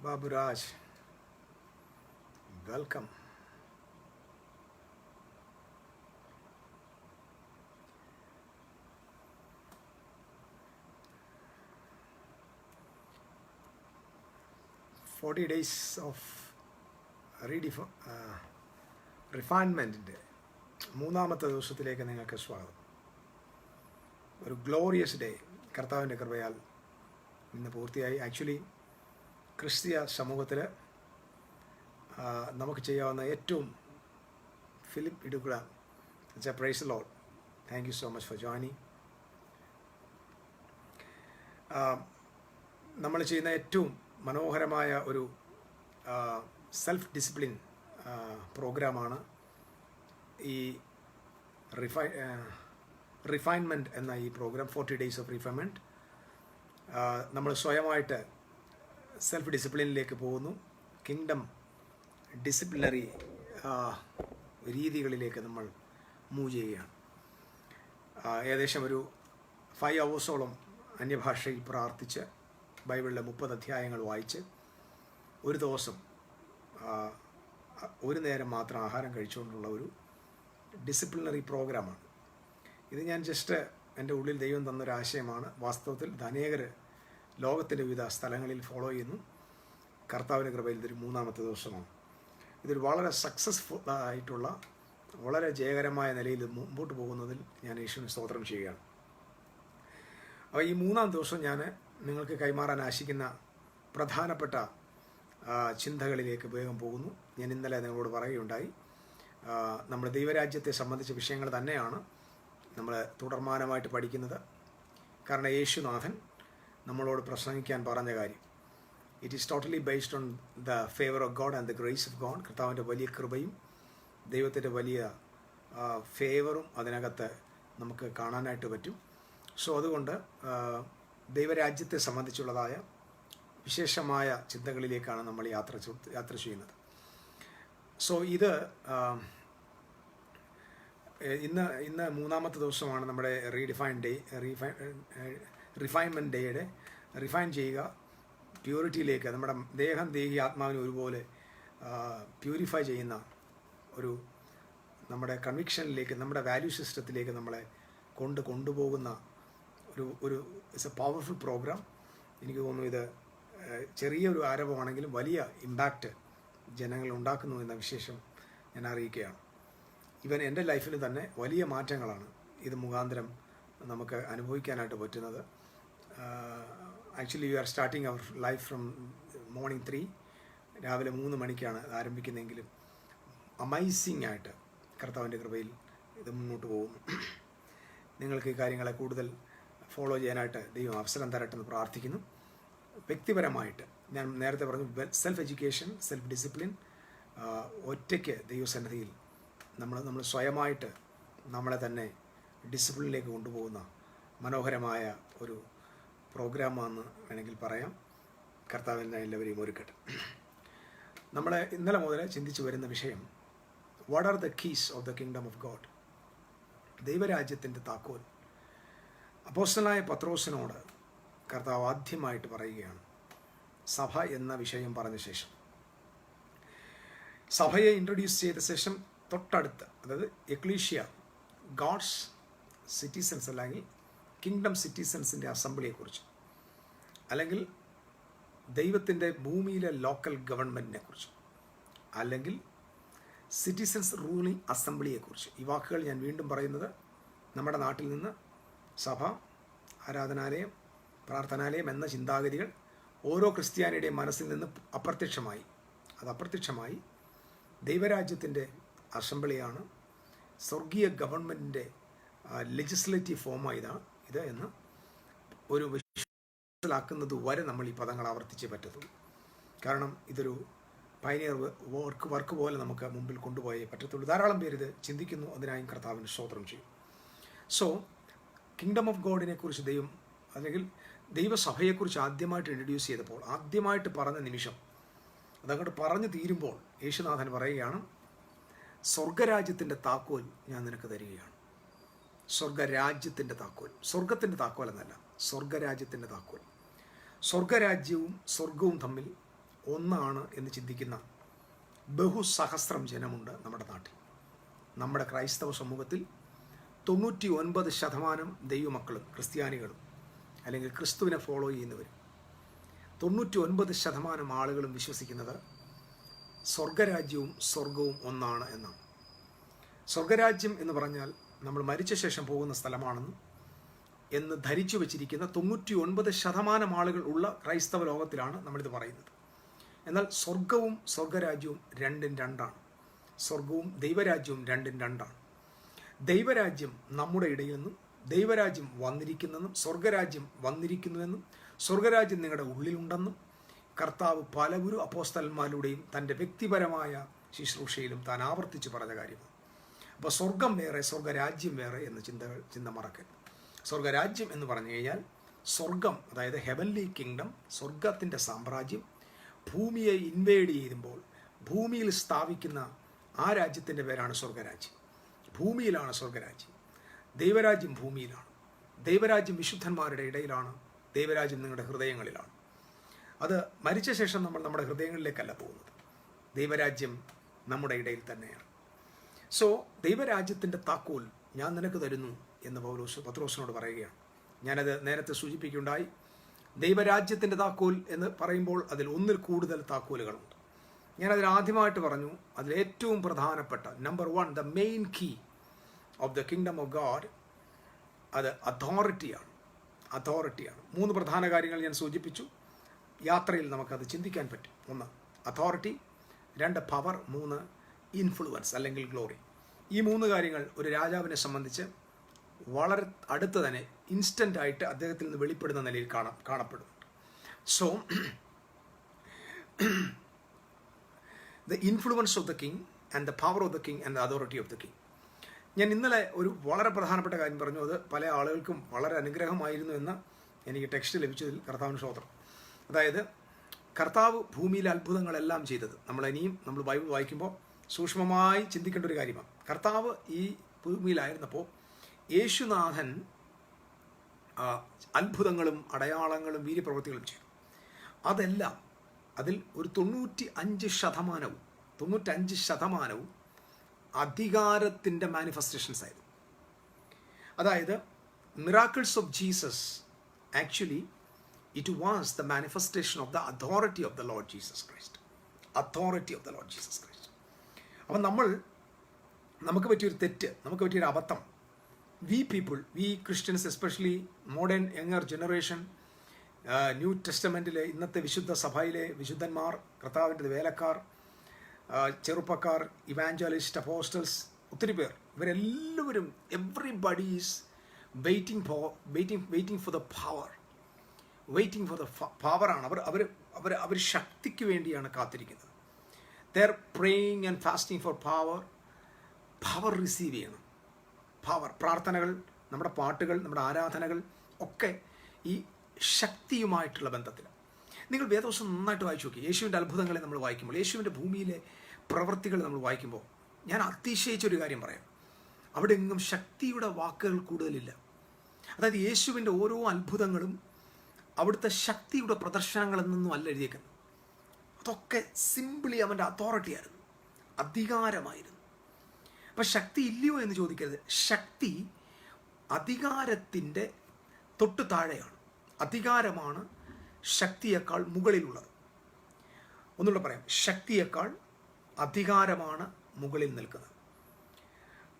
Baburaj, welcome. "40 days of റിഫൈൻമെൻറ്റിൻ്റെ മൂന്നാമത്തെ ദിവസത്തിലേക്ക് നിങ്ങൾക്ക് സ്വാഗതം. ഒരു ഗ്ലോറിയസ് ഡേ കർത്താവിൻ്റെ കൃപയാൽ ഇന്ന് പൂർത്തിയായി. ആക്ച്വലി ക്രിസ്തീയ സമൂഹത്തിൽ നമുക്ക് ചെയ്യാവുന്ന ഏറ്റവും ഫിലിപ്പ് ഇടുക്കുക praise the Lord. Thank you so much for joining. നമ്മൾ ചെയ്യുന്ന ഏറ്റവും മനോഹരമായ ഒരു സെൽഫ് ഡിസിപ്ലിൻ പ്രോഗ്രാമാണ് ഈ റിഫൈൻമെൻറ്റ് എന്ന ഈ പ്രോഗ്രാം. 40 days of refinement. നമ്മൾ സ്വയമായിട്ട് സെൽഫ് ഡിസിപ്ലിനിലേക്ക് പോകുന്നു. കിങ്ഡം ഡിസിപ്ലിനറി രീതികളിലേക്ക് നമ്മൾ മൂവ് ചെയ്യുകയാണ്. ഏകദേശം ഒരു 5 hours അന്യഭാഷയിൽ പ്രാർത്ഥിച്ച് ബൈബിളിലെ 30 അധ്യായങ്ങൾ വായിച്ച് ഒരു ദിവസം ഒരു നേരം മാത്രം ആഹാരം കഴിച്ചുകൊണ്ടുള്ള ഒരു ഡിസിപ്ലിനറി പ്രോഗ്രാമാണ് ഇത്. ഞാൻ ജസ്റ്റ് എൻ്റെ ഉള്ളിൽ ദൈവം തന്നൊരാശയമാണ്. വാസ്തവത്തിൽ അനേകർ ലോകത്തിൻ്റെ വിവിധ സ്ഥലങ്ങളിൽ ഫോളോ ചെയ്യുന്നു. കർത്താവിൻ്റെ കൃപയിൽ ഇതൊരു മൂന്നാമത്തെ ദിവസമാണ്. ഇതൊരു വളരെ സക്സസ്ഫുൾ ആയിട്ടുള്ള വളരെ ജയകരമായ നിലയിൽ മുമ്പോട്ട് പോകുന്നതിൽ ഞാൻ യേശുവിനെ സ്തോത്രം ചെയ്യുകയാണ്. അപ്പോൾ ഈ മൂന്നാം ദിവസം ഞാൻ നിങ്ങൾക്ക് കൈമാറാൻ ആശിക്കുന്ന പ്രധാനപ്പെട്ട ചിന്തകളിലേക്ക് വേഗം പോകുന്നു. ഞാൻ ഇന്നലെ നിങ്ങളോട് പറയുകയുണ്ടായി, നമ്മുടെ ദൈവരാജ്യത്തെ സംബന്ധിച്ച വിഷയങ്ങൾ തന്നെയാണ് നമ്മൾ തുടർമാനമായിട്ട് പഠിക്കുന്നത്. കാരണം യേശുനാഥൻ നമ്മളോട് പ്രസംഗിക്കാൻ പറഞ്ഞ കാര്യം it is totally based on the favour of God and the grace of God. കർത്താവിൻ്റെ വലിയ കൃപയും ദൈവത്തിൻ്റെ വലിയ ഫേവറും അതിനകത്ത് നമുക്ക് കാണാനായിട്ട് പറ്റും. സോ അതുകൊണ്ട് ദൈവരാജ്യത്തെ സംബന്ധിച്ചുള്ളതായ വിശേഷമായ ചിന്തകളിലേക്കാണ് നമ്മൾ യാത്ര ചെയ്യുന്നത്. സോ ഇത് ഇന്ന് മൂന്നാമത്തെ ദിവസമാണ് നമ്മുടെ റിഫൈൻമെൻറ്റ് ഡേയുടെ റിഫൈൻ ചെയ്യുക, പ്യൂരിറ്റിയിലേക്ക് നമ്മുടെ ദേഹം ദേഹി ആത്മാവിനെ ഒരുപോലെ പ്യൂരിഫൈ ചെയ്യുന്ന ഒരു നമ്മുടെ കൺവിക്ഷനിലേക്ക്, നമ്മുടെ വാല്യൂ സിസ്റ്റത്തിലേക്ക് നമ്മളെ കൊണ്ടുപോകുന്ന ഒരു ഇറ്റ്സ് എ പവർഫുൾ പ്രോഗ്രാം. എനിക്ക് തോന്നുന്നു ഇത് ചെറിയൊരു ആരവമാണെങ്കിലും വലിയ ഇമ്പാക്റ്റ് ജനങ്ങൾ ഉണ്ടാക്കുന്നു എന്ന വിശേഷം ഞാൻ അറിയിക്കുകയാണ്. ഇവൻ എൻ്റെ ലൈഫിൽ തന്നെ വലിയ മാറ്റങ്ങളാണ് ഇത് മുഖാന്തരം നമുക്ക് അനുഭവിക്കാനായിട്ട് പറ്റുന്നത്. Actually you are starting our life from morning 3 രാവിലെ 3 മണിക്കാണ് ആരംഭിക്കുന്നതെങ്കിലും അമേസിംഗ് ആയിട്ട് കർത്താവിൻ്റെ കൃപയിൽ ഇത് മുന്നോട്ട് പോകുന്നു. നിങ്ങൾക്ക് ഈ കാര്യങ്ങളെ കൂടുതൽ ഫോളോ ചെയ്യാനായിട്ട് ദൈവം അവസരം തരട്ടെന്ന് പ്രാർത്ഥിക്കുന്നു. വ്യക്തിപരമായിട്ട് ഞാൻ നേരത്തെ പറഞ്ഞു, സെൽഫ് എഡ്യൂക്കേഷൻ, സെൽഫ് ഡിസിപ്ലിൻ, ഒറ്റയ്ക്ക് ദൈവസന്നിധിയിൽ നമ്മൾ സ്വയമായിട്ട് നമ്മളെ തന്നെ ഡിസിപ്ലിനിലേക്ക് കൊണ്ടുപോകുന്ന മനോഹരമായ ഒരു പ്രോഗ്രാമാണെന്ന് വേണമെങ്കിൽ പറയാം. കർത്താവിനെ എല്ലാവരെയും ഒരുക്കട്ടെ. നമ്മൾ ഇന്നലെ മുതൽ ചിന്തിച്ചു വരുന്ന വിഷയം what are the keys of the kingdom of God, ദൈവരാജ്യത്തിൻ്റെ താക്കോൽ. അപ്പോസ്തലനായ പത്രോസിനോട് കർത്താവ് ആദ്യമായിട്ട് പറയുകയാണ് സഭ എന്ന വിഷയം പറഞ്ഞ ശേഷം. സഭയെ ഇൻട്രൊഡ്യൂസ് ചെയ്ത ശേഷം തൊട്ടടുത്ത്, അതായത് എക്ലീഷ്യ, ഗോഡ്സ് സിറ്റിസൺസ് അല്ലെങ്കിൽ കിങ്ഡം സിറ്റിസൺസിൻ്റെ അസംബ്ലിയെക്കുറിച്ച്, അല്ലെങ്കിൽ ദൈവത്തിൻ്റെ ഭൂമിയിലെ ലോക്കൽ ഗവൺമെൻറ്റിനെ കുറിച്ച്, അല്ലെങ്കിൽ സിറ്റിസൺസ് റൂളിംഗ് അസംബ്ലിയെക്കുറിച്ച്. ഈ വാക്കുകൾ ഞാൻ വീണ്ടും പറയുന്നത് നമ്മുടെ നാട്ടിൽ നിന്ന് സഭ, ആരാധനാലയം, പ്രാർത്ഥനാലയം എന്ന ചിന്താഗതികൾ ഓരോ ക്രിസ്ത്യാനിയുടെയും മനസ്സിൽ നിന്ന് അപ്രത്യക്ഷമായി ദൈവരാജ്യത്തിൻ്റെ അസംബ്ലിയാണ്, സ്വർഗീയ ഗവൺമെൻറ്റിൻ്റെ ലെജിസ്ലേറ്റീവ് ഫോമാണ് ഇത് എന്ന് ഒരു മനസ്സിലാക്കുന്നത് വരെ നമ്മൾ ഈ പദങ്ങൾ ആവർത്തിച്ചേ പറ്റത്തുള്ളൂ. കാരണം ഇതൊരു പൈനിയർ വർക്ക് പോലെ നമുക്ക് മുമ്പിൽ കൊണ്ടുപോയേ പറ്റത്തുള്ളൂ. ധാരാളം പേര് ഇത് ചിന്തിക്കുന്നു, അതിനായും കർത്താവിന് സ്തോത്രം ചെയ്യും. സോ കിങ്ഡം ഓഫ് ഗോഡിനെ കുറിച്ച് ദൈവം, അല്ലെങ്കിൽ ദൈവസഭയെക്കുറിച്ച് ആദ്യമായിട്ട് ഇൻട്രൊഡ്യൂസ് ചെയ്തപ്പോൾ, ആദ്യമായിട്ട് പറഞ്ഞ നിമിഷം, അതങ്ങോട്ട് പറഞ്ഞു തീരുമ്പോൾ യേശുനാഥൻ പറയുകയാണ്, സ്വർഗരാജ്യത്തിൻ്റെ താക്കോൽ ഞാൻ നിനക്ക് തരികയാണ്. സ്വർഗരാജ്യത്തിൻ്റെ താക്കോൽ, സ്വർഗത്തിൻ്റെ താക്കോൽ എന്നല്ല, സ്വർഗരാജ്യത്തിൻ്റെ താക്കോൽ. സ്വർഗരാജ്യവും സ്വർഗവും തമ്മിൽ ഒന്നാണ് എന്ന് ചിന്തിക്കുന്ന ബഹുസഹസ്രം ജനമുണ്ട് നമ്മുടെ നാട്ടിൽ. നമ്മുടെ ക്രൈസ്തവ സമൂഹത്തിൽ 99% ദൈവമക്കളും ക്രിസ്ത്യാനികളും അല്ലെങ്കിൽ ക്രിസ്തുവിനെ ഫോളോ ചെയ്യുന്നവരും 99% ആളുകളും വിശ്വസിക്കുന്നത് സ്വർഗരാജ്യവും സ്വർഗവും ഒന്നാണ് എന്നാണ്. സ്വർഗരാജ്യം എന്ന് പറഞ്ഞാൽ നമ്മൾ മരിച്ച ശേഷം പോകുന്ന സ്ഥലമാണെന്ന് എന്ന് ധരിച്ചു വച്ചിരിക്കുന്ന 99% ആളുകൾ ഉള്ള ക്രൈസ്തവ ലോകത്തിലാണ് നമ്മളിത് പറയുന്നത്. എന്നാൽ സ്വർഗവും സ്വർഗരാജ്യവും രണ്ടും രണ്ടാണ്. സ്വർഗവും ദൈവരാജ്യവും രണ്ടും രണ്ടാണ്. ദൈവരാജ്യം നമ്മുടെ ഇടയിൽ നിന്നും ദൈവരാജ്യം വന്നിരിക്കുന്നെന്നും സ്വർഗരാജ്യം വന്നിരിക്കുന്നുവെന്നും സ്വർഗരാജ്യം നിങ്ങളുടെ ഉള്ളിലുണ്ടെന്നും കർത്താവ് പലവരും അപ്പോസ്തലന്മാരുടെയും തൻ്റെ വ്യക്തിപരമായ ശുശ്രൂഷയിലും താൻ ആവർത്തിച്ച് പറഞ്ഞ കാര്യമാണ്. അപ്പോൾ സ്വർഗം വേറെ സ്വർഗരാജ്യം വേറെ എന്ന ചിന്ത മറക്കരുത്. സ്വർഗരാജ്യം എന്ന് പറഞ്ഞു കഴിഞ്ഞാൽ സ്വർഗം, അതായത് ഹെവൻലി കിങ്ഡം, സ്വർഗത്തിൻ്റെ സാമ്രാജ്യം ഭൂമിയെ ഇൻവേഡ് ചെയ്യുമ്പോൾ ഭൂമിയിൽ സ്ഥാപിക്കുന്ന ആ രാജ്യത്തിൻ്റെ പേരാണ് സ്വർഗരാജ്യം. ഭൂമിയിലാണ് സ്വർഗരാജ്യം. ദൈവരാജ്യം ഭൂമിയിലാണ്. ദൈവരാജ്യം വിശുദ്ധന്മാരുടെ ഇടയിലാണ്. ദൈവരാജ്യം നിങ്ങളുടെ ഹൃദയങ്ങളിലാണ്. അത് മരിച്ച ശേഷം നമ്മൾ നമ്മുടെ ഹൃദയങ്ങളിലേക്കല്ല പോകുന്നത്. ദൈവരാജ്യം നമ്മുടെ ഇടയിൽ തന്നെയാണ്. സോ ദൈവരാജ്യത്തിൻ്റെ താക്കോൽ ഞാൻ നിനക്ക് തരുന്നു എന്ന് പത്രോസിനോട് പറയുകയാണ്. ഞാനത് നേരത്തെ സൂചിപ്പിക്കുകയുണ്ടായി. ദൈവരാജ്യത്തിൻ്റെ താക്കോൽ എന്ന് പറയുമ്പോൾ അതിൽ ഒന്നിൽ കൂടുതൽ താക്കോലുകളുണ്ട്. ഞാനതിൽ ആദ്യമായിട്ട് പറഞ്ഞു, അതിലേറ്റവും പ്രധാനപ്പെട്ട number 1, the main key of the kingdom of God, അത് അതോറിറ്റിയാണ്. 3 പ്രധാന കാര്യങ്ങൾ ഞാൻ സൂചിപ്പിച്ചു. യാത്രയിൽ നമുക്കത് ചിന്തിക്കാൻ പറ്റും. 1 അതോറിറ്റി, 2 പവർ, 3 ഇൻഫ്ലുവൻസ് അല്ലെങ്കിൽ ഗ്ലോറി. ഈ 3 കാര്യങ്ങൾ ഒരു രാജാവിനെ സംബന്ധിച്ച് വളരെ അടുത്ത് തന്നെ ഇൻസ്റ്റൻ്റ് ആയിട്ട് അദ്ദേഹത്തിൽ നിന്ന് വെളിപ്പെടുന്ന നിലയിൽ കാണപ്പെടുന്നുണ്ട്. So the influence of the king and the power of the king and the authority of the king. ഞാൻ ഇന്നലെ ഒരു വളരെ പ്രധാനപ്പെട്ട കാര്യം പറഞ്ഞു. അത് പല ആളുകൾക്കും വളരെ അനുഗ്രഹമായിരുന്നു എന്ന് എനിക്ക് ടെക്സ്റ്റ് ലഭിച്ചതിൽ കർത്താവിന് സ്തോത്രം. അതായത് കർത്താവ് ഭൂമിയിലെ അത്ഭുതങ്ങളെല്ലാം ചെയ്തത് നമ്മൾ ബൈബിൾ വായിക്കുമ്പോൾ സൂക്ഷ്മമായി ചിന്തിക്കേണ്ട ഒരു കാര്യമാണ്. കർത്താവ് ഈ ഭൂമിയിലായിരുന്നപ്പോൾ യേശുനാഥൻ അത്ഭുതങ്ങളും അടയാളങ്ങളും വീര്യപ്രവൃത്തികളും ചെയ്തു. അതെല്ലാം അതിൽ ഒരു 95% അധികാരത്തിൻ്റെ മാനിഫെസ്റ്റേഷൻസ് ആയിരുന്നു. അതായത് miracles of Jesus actually it was the manifestation of the authority of the Lord Jesus Christ. അപ്പം നമുക്ക് പറ്റിയൊരു തെറ്റ്, നമുക്ക് പറ്റിയൊരു അബദ്ധം, we Christians, especially modern younger generation, New ടെസ്റ്റമെൻറ്റിലെ ഇന്നത്തെ വിശുദ്ധ സഭയിലെ വിശുദ്ധന്മാർ, കർത്താവിൻ്റെ വേലക്കാർ, ചെറുപ്പക്കാർ, ഇവാഞ്ചലിസ്റ്റ്, അപ്പോസ്റ്റൽസ്, ഒത്തിരി പേർ, ഇവരെല്ലാവരും everybody is waiting for the power. പവറാണ്. അവർ ശക്തിക്ക് വേണ്ടിയാണ് കാത്തിരിക്കുന്നത്. They are praying and fasting four power receive ചെയ്യണം. പ്രാർത്ഥനകൾ, നമ്മുടെ പാട്ടുകൾ, നമ്മുടെ ആരാധനകൾ ഒക്കെ ഈ ശക്തിയുമായിട്ടുള്ള ബന്ധത്തിൽ. നിങ്ങൾ വേദവസം നന്നായിട്ട് വായിച്ചു നോക്കി. യേശുവിൻ്റെ അത്ഭുതങ്ങളെ നമ്മൾ വായിക്കുമ്പോൾ, യേശുവിൻ്റെ ഭൂമിയിലെ പ്രവൃത്തികൾ നമ്മൾ വായിക്കുമ്പോൾ ഞാൻ അതിശയിച്ചൊരു കാര്യം പറയാം. അവിടെ എങ്ങും ശക്തിയുടെ വാക്കുകൾ കൂടുതലില്ല. അതായത് യേശുവിൻ്റെ ഓരോ അത്ഭുതങ്ങളും അവിടുത്തെ ശക്തിയുടെ പ്രദർശനങ്ങളെന്നൊന്നും അല്ല എഴുതിയേക്കുന്നത്. അതൊക്കെ സിമ്പിളി അവൻ്റെ അതോറിറ്റി ആയിരുന്നു, അധികാരമായിരുന്നു. അപ്പം ശക്തി ഇല്ലയോ എന്ന് ചോദിക്കരുത്. ശക്തി അധികാരത്തിൻ്റെ തൊട്ട് താഴെയാണ്. അധികാരമാണ് ശക്തിയേക്കാൾ മുകളിലുള്ളത്. ഒന്നുകൂടെ പറയാം, ശക്തിയേക്കാൾ അധികാരമാണ് മുകളിൽ നിൽക്കുന്നത്.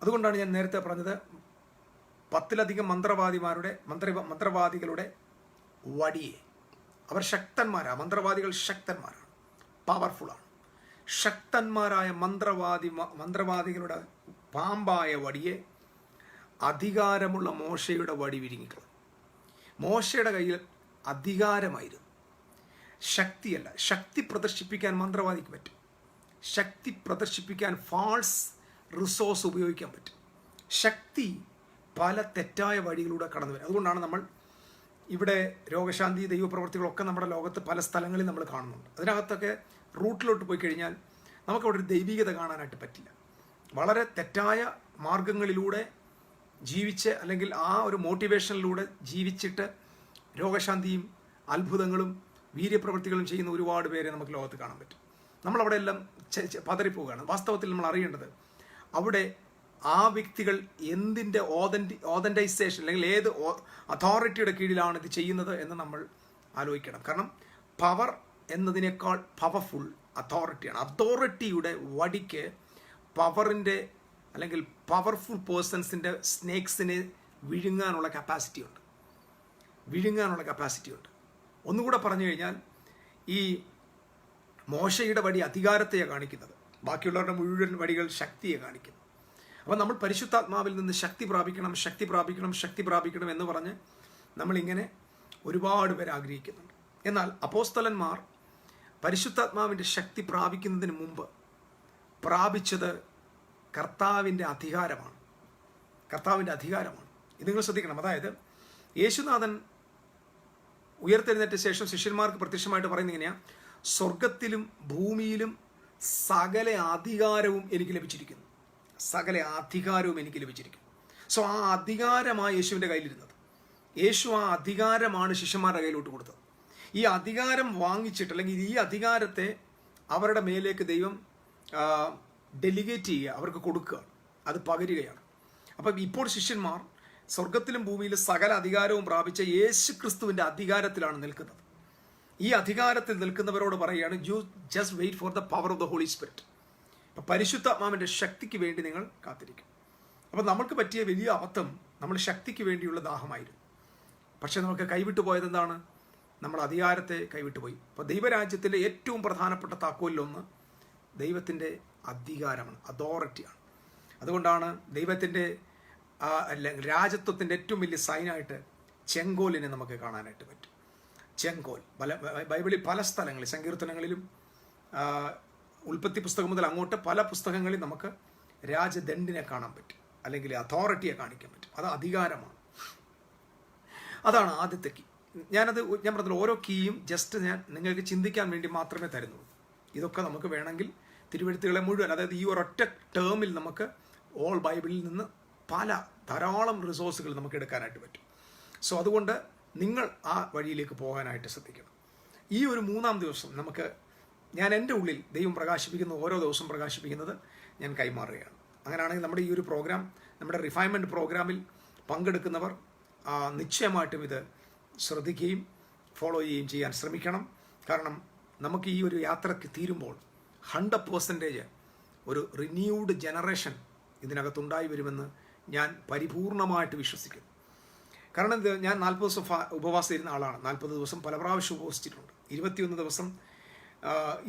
അതുകൊണ്ടാണ് ഞാൻ നേരത്തെ പറഞ്ഞത്, 10ലധികം മന്ത്രവാദികളുടെ വടിയെ, അവർ ശക്തന്മാരാണ്. മന്ത്രവാദികൾ ശക്തന്മാരാണ്, പവർഫുള്ളാണ്. ശക്തന്മാരായ മന്ത്രവാദികളുടെ പാമ്പായ വടിയെ അധികാരമുള്ള മോശയുടെ വടി വിഴുങ്ങിക്കളഞ്ഞു. മോശയുടെ കയ്യിൽ അധികാരമായിരുന്നു, ശക്തിയല്ല. ശക്തി പ്രദർശിപ്പിക്കാൻ മന്ത്രവാദിക്ക് പറ്റും. ശക്തി പ്രദർശിപ്പിക്കാൻ ഫാൾസ് റിസോഴ്സ് ഉപയോഗിക്കാൻ പറ്റും. ശക്തി പല തെറ്റായ വഴികളിലൂടെ കടന്നു വരും. അതുകൊണ്ടാണ് നമ്മൾ ഇവിടെ രോഗശാന്തി, ദൈവപ്രവർത്തികളൊക്കെ നമ്മുടെ ലോകത്ത് പല സ്ഥലങ്ങളിൽ നമ്മൾ കാണുന്നുണ്ട്. അതിനകത്തൊക്കെ റൂട്ടിലോട്ട് പോയി കഴിഞ്ഞാൽ നമുക്കവിടെ ഒരു ദൈവികത കാണാനായിട്ട് പറ്റില്ല. വളരെ തെറ്റായ മാർഗങ്ങളിലൂടെ ജീവിച്ച്, അല്ലെങ്കിൽ ആ ഒരു മോട്ടിവേഷനിലൂടെ ജീവിച്ചിട്ട് രോഗശാന്തിയും അത്ഭുതങ്ങളും വീര്യപ്രവൃത്തികളും ചെയ്യുന്ന ഒരുപാട് പേരെ നമുക്ക് ലോകത്ത് കാണാൻ പറ്റും. നമ്മളവിടെ എല്ലാം പതറിപ്പോവുകയാണ്. വാസ്തവത്തിൽ നമ്മൾ അറിയേണ്ടത് അവിടെ ആ വ്യക്തികൾ എന്തിൻ്റെ ഓതൻറ്റൈസേഷൻ അല്ലെങ്കിൽ ഏത് അതോറിറ്റിയുടെ കീഴിലാണ് ഇത് ചെയ്യുന്നത് എന്ന് നമ്മൾ ആലോചിക്കണം. കാരണം പവർ എന്നതിനേക്കാൾ പവർഫുൾ അതോറിറ്റിയാണ്. അതോറിറ്റിയുടെ വടിക്ക് പവറിൻ്റെ അല്ലെങ്കിൽ പവർഫുൾ പേഴ്സൺസിൻ്റെ സ്നേക്സിനെ വിഴുങ്ങാനുള്ള കപ്പാസിറ്റി ഉണ്ട്. ഒന്നുകൂടെ പറഞ്ഞു കഴിഞ്ഞാൽ ഈ മോശയുടെ വടി അധികാരത്തെയാണ് കാണിക്കുന്നത്, ബാക്കിയുള്ളവരുടെ മുഴുവൻ വടികൾ ശക്തിയെ കാണിക്കുന്നു. അപ്പോൾ നമ്മൾ പരിശുദ്ധാത്മാവിൽ നിന്ന് ശക്തി പ്രാപിക്കണം എന്ന് പറഞ്ഞ് നമ്മളിങ്ങനെ ഒരുപാട് പേർ ആഗ്രഹിക്കുന്നുണ്ട്. എന്നാൽ അപ്പോസ്തലന്മാർ പരിശുദ്ധാത്മാവിൻ്റെ ശക്തി പ്രാപിക്കുന്നതിന് മുമ്പ് പ്രാപിച്ചത് കർത്താവിൻ്റെ അധികാരമാണ്. ഇത് നിങ്ങൾ ശ്രദ്ധിക്കണം. അതായത് യേശുനാഥൻ ഉയർത്തെഴുന്നേറ്റ ശേഷം ശിഷ്യന്മാർക്ക് പ്രത്യക്ഷമായിട്ട് പറയുന്നത് ഇങ്ങനെയാണ്: സ്വർഗത്തിലും ഭൂമിയിലും സകല അധികാരവും എനിക്ക് ലഭിച്ചിരിക്കുന്നു. സോ ആ അധികാരമാണ് യേശുവിൻ്റെ കയ്യിലിരുന്നത്. യേശു ആ അധികാരമാണ് ശിഷ്യന്മാരുടെ കയ്യിലോട്ട് കൊടുത്തത്. ഈ അധികാരം വാങ്ങിച്ചിട്ട് അല്ലെങ്കിൽ ഈ അധികാരത്തെ അവരുടെ മേലേക്ക് ദൈവം ഡെലിഗേറ്റ് ചെയ്യുക, അവർക്ക് കൊടുക്കുക, അത് പകരുകയാണ്. അപ്പം ഇപ്പോൾ ശിഷ്യന്മാർ സ്വർഗത്തിലും ഭൂമിയിലും സകല അധികാരവും പ്രാപിച്ച യേശു ക്രിസ്തുവിൻ്റെ അധികാരത്തിലാണ് നിൽക്കുന്നത്. ഈ അധികാരത്തിൽ നിൽക്കുന്നവരോട് പറയുകയാണ്, you just wait for the power of the holy spirit. അപ്പം പരിശുദ്ധാത്മാവിൻ്റെ ശക്തിക്ക് വേണ്ടി നിങ്ങൾ കാത്തിരിക്കും. അപ്പം നമുക്ക് പറ്റിയ വലിയ അബദ്ധം, നമ്മൾ ശക്തിക്ക് വേണ്ടിയുള്ള ദാഹമായിരുന്നു. പക്ഷെ നമുക്ക് കൈവിട്ടു പോയത് എന്താണ്? നമ്മൾ അധികാരത്തെ കൈവിട്ടുപോയി. അപ്പോൾ ദൈവരാജ്യത്തിൻ്റെ ഏറ്റവും പ്രധാനപ്പെട്ട താക്കോലിലൊന്ന് ദൈവത്തിൻ്റെ അധികാരമാണ്, അതോറിറ്റിയാണ്. അതുകൊണ്ടാണ് ദൈവത്തിൻ്റെ രാജത്വത്തിൻ്റെ ഏറ്റവും വലിയ സൈനായിട്ട് ചെങ്കോലിനെ നമുക്ക് കാണാനായിട്ട് പറ്റും. ചെങ്കോൽ ബൈബിളിൽ പല സ്ഥലങ്ങളിൽ, സങ്കീർത്തനങ്ങളിലും ഉൽപ്പത്തി പുസ്തകം മുതൽ അങ്ങോട്ട് പല പുസ്തകങ്ങളിൽ നമുക്ക് രാജദണ്ഡിനെ കാണാൻ പറ്റും, അല്ലെങ്കിൽ അതോറിറ്റിയെ കാണിക്കാൻ പറ്റും. അത് അധികാരമാണ്. അതാണ് ആദ്യത്തെ കീ. ഞാൻ പറഞ്ഞത് ഓരോ കീയും ജസ്റ്റ് ഞാൻ നിങ്ങൾക്ക് ചിന്തിക്കാൻ വേണ്ടി മാത്രമേ തരുന്നുള്ളൂ. ഇതൊക്കെ നമുക്ക് വേണമെങ്കിൽ തിരുവെഴുത്തുകളെ മുഴുവൻ, അതായത് ഈ ഒരൊറ്റ ടേമിൽ നമുക്ക് ഓൾ ബൈബിളിൽ നിന്ന് ധാരാളം റിസോഴ്സുകൾ നമുക്ക് എടുക്കാനായിട്ട് പറ്റും. സോ അതുകൊണ്ട് നിങ്ങൾ ആ വഴിയിലേക്ക് പോകാനായിട്ട് ശ്രദ്ധിക്കണം. ഈ ഒരു 3-ാം ദിവസം ഞാൻ എൻ്റെ ഉള്ളിൽ ദൈവം പ്രകാശിപ്പിക്കുന്ന ഓരോ ദിവസം പ്രകാശിപ്പിക്കുന്നത് ഞാൻ കൈമാറുകയാണ്. അങ്ങനെയാണെങ്കിൽ നമ്മുടെ ഈ ഒരു പ്രോഗ്രാം, നമ്മുടെ റിഫൈൻമെൻറ്റ് പ്രോഗ്രാമിൽ പങ്കെടുക്കുന്നവർ നിശ്ചയമായിട്ടും ഇത് ശ്രദ്ധിക്കുകയും ഫോളോ ചെയ്യുകയും ചെയ്യാൻ ശ്രമിക്കണം. കാരണം നമുക്ക് ഈ ഒരു യാത്രയ്ക്ക് തീരുമ്പോൾ 100% ഒരു റിന്യൂഡ് ജനറേഷൻ ഇതിനകത്തുണ്ടായി വരുമെന്ന് ഞാൻ പരിപൂർണമായിട്ട് വിശ്വസിക്കുന്നു. കാരണം ഞാൻ 40 ദിവസം ഉപവാസം ഇരുന്ന ആളാണ്. 40 ദിവസം പല പ്രാവശ്യം ഉപവസിച്ചിട്ടുണ്ട്. 21 ദിവസം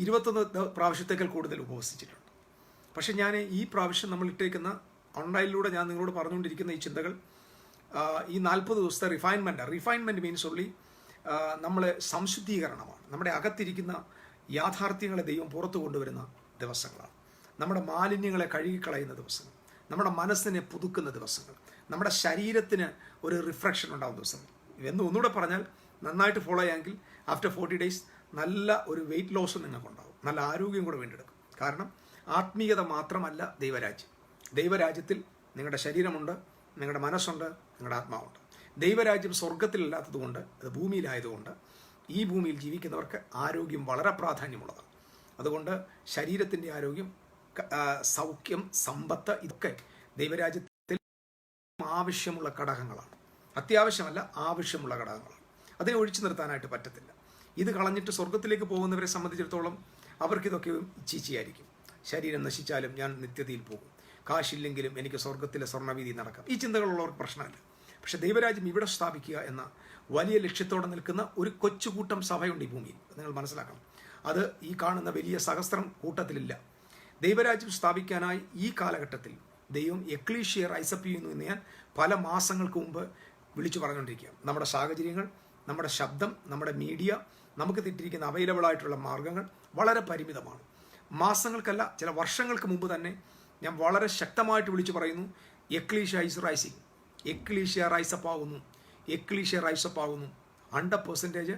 21 പ്രാവശ്യത്തേക്കാൾ കൂടുതൽ ഉപവസിച്ചിട്ടുണ്ട്. പക്ഷെ ഞാൻ ഈ പ്രാവശ്യം നമ്മൾ ഇട്ടേക്കുന്ന ഓൺലൈനിലൂടെ ഞാൻ നിങ്ങളോട് പറഞ്ഞുകൊണ്ടിരിക്കുന്ന ഈ ചിന്തകൾ ഈ 40 ദിവസത്തെ റിഫൈൻമെൻറ്റ് മീൻസ് ഉള്ളി നമ്മളെ സംശുദ്ധീകരണമാണ്. നമ്മുടെ അകത്തിരിക്കുന്ന യാഥാർത്ഥ്യങ്ങളെ ദൈവം പുറത്തു കൊണ്ടുവരുന്ന ദിവസങ്ങളാണ്. നമ്മുടെ മാലിന്യങ്ങളെ കഴുകിക്കളയുന്ന ദിവസങ്ങൾ, നമ്മുടെ മനസ്സിനെ പുതുക്കുന്ന ദിവസങ്ങൾ, നമ്മുടെ ശരീരത്തിന് ഒരു റിഫ്രക്ഷൻ ഉണ്ടാകുന്ന ദിവസങ്ങൾ. ഒന്നുകൂടെ പറഞ്ഞാൽ, നന്നായിട്ട് ഫോളോ ചെയ്യാമെങ്കിൽ ആഫ്റ്റർ 40 ഡേയ്സ് നല്ല ഒരു വെയിറ്റ് ലോസും നിങ്ങൾക്കുണ്ടാകും, നല്ല ആരോഗ്യം കൂടെ വീണ്ടെടുക്കും. കാരണം ആത്മീയത മാത്രമല്ല ദൈവരാജ്യത്തിൽ നിങ്ങളുടെ ശരീരമുണ്ട്, നിങ്ങളുടെ മനസ്സുണ്ട്, നിങ്ങളുടെ ആത്മാവുണ്ട്. ദൈവരാജ്യം സ്വർഗത്തിലല്ലാത്തത് കൊണ്ട്, അത് ഭൂമിയിലായതുകൊണ്ട് ഈ ഭൂമിയിൽ ജീവിക്കുന്നവർക്ക് ആരോഗ്യം വളരെ പ്രാധാന്യമുള്ളതാണ്. അതുകൊണ്ട് ശരീരത്തിൻ്റെ ആരോഗ്യം, സൗഖ്യം, സമ്പത്ത്, ഇതൊക്കെ ദൈവരാജ്യത്തിൽ ആവശ്യമുള്ള ഘടകങ്ങളാണ്. അത്യാവശ്യമല്ല, ആവശ്യമുള്ള ഘടകങ്ങളാണ്. അതിനെ ഒഴിച്ചു നിർത്താനായിട്ട് പറ്റത്തില്ല. ഇത് കളഞ്ഞിട്ട് സ്വർഗത്തിലേക്ക് പോകുന്നവരെ സംബന്ധിച്ചിടത്തോളം അവർക്കിതൊക്കെ ചീച്ചിയായിരിക്കും. ശരീരം നശിച്ചാലും ഞാൻ നിത്യതയിൽ പോകും, കാശില്ലെങ്കിലും എനിക്ക് സ്വർഗത്തിലെ സ്വർണ്ണവീതി നടക്കാം. ഈ ചിന്തകളുള്ളവർക്ക് പ്രശ്നമല്ല. പക്ഷെ ദൈവരാജ്യം ഇവിടെ സ്ഥാപിക്കുക എന്ന വലിയ ലക്ഷ്യത്തോടെ നിൽക്കുന്ന ഒരു കൊച്ചുകൂട്ടം സഭയുണ്ട് ഈ ഭൂമിയിൽ. നിങ്ങൾ മനസ്സിലാക്കണം. അത് ഈ കാണുന്ന വലിയ സഹസ്രം കൂട്ടത്തിലില്ല. ദൈവരാജ്യം സ്ഥാപിക്കാനായി ഈ കാലഘട്ടത്തിൽ ദൈവം എക്ലീഷ്യ റൈസപ്പ് ചെയ്യുന്നു എന്ന് ഞാൻ പല മാസങ്ങൾക്ക് മുമ്പ് വിളിച്ചു പറഞ്ഞുകൊണ്ടിരിക്കുക. നമ്മുടെ സാഹചര്യങ്ങൾ, നമ്മുടെ ശബ്ദം, നമ്മുടെ മീഡിയ, നമുക്ക് തെറ്റിരിക്കുന്ന അവൈലബിളായിട്ടുള്ള മാർഗങ്ങൾ വളരെ പരിമിതമാണ്. മാസങ്ങൾക്കല്ല, ചില വർഷങ്ങൾക്ക് മുമ്പ് തന്നെ ഞാൻ വളരെ ശക്തമായിട്ട് വിളിച്ചു പറയുന്നു, ecclesia is rising, ecclesia rise up ആകുന്നു. 100%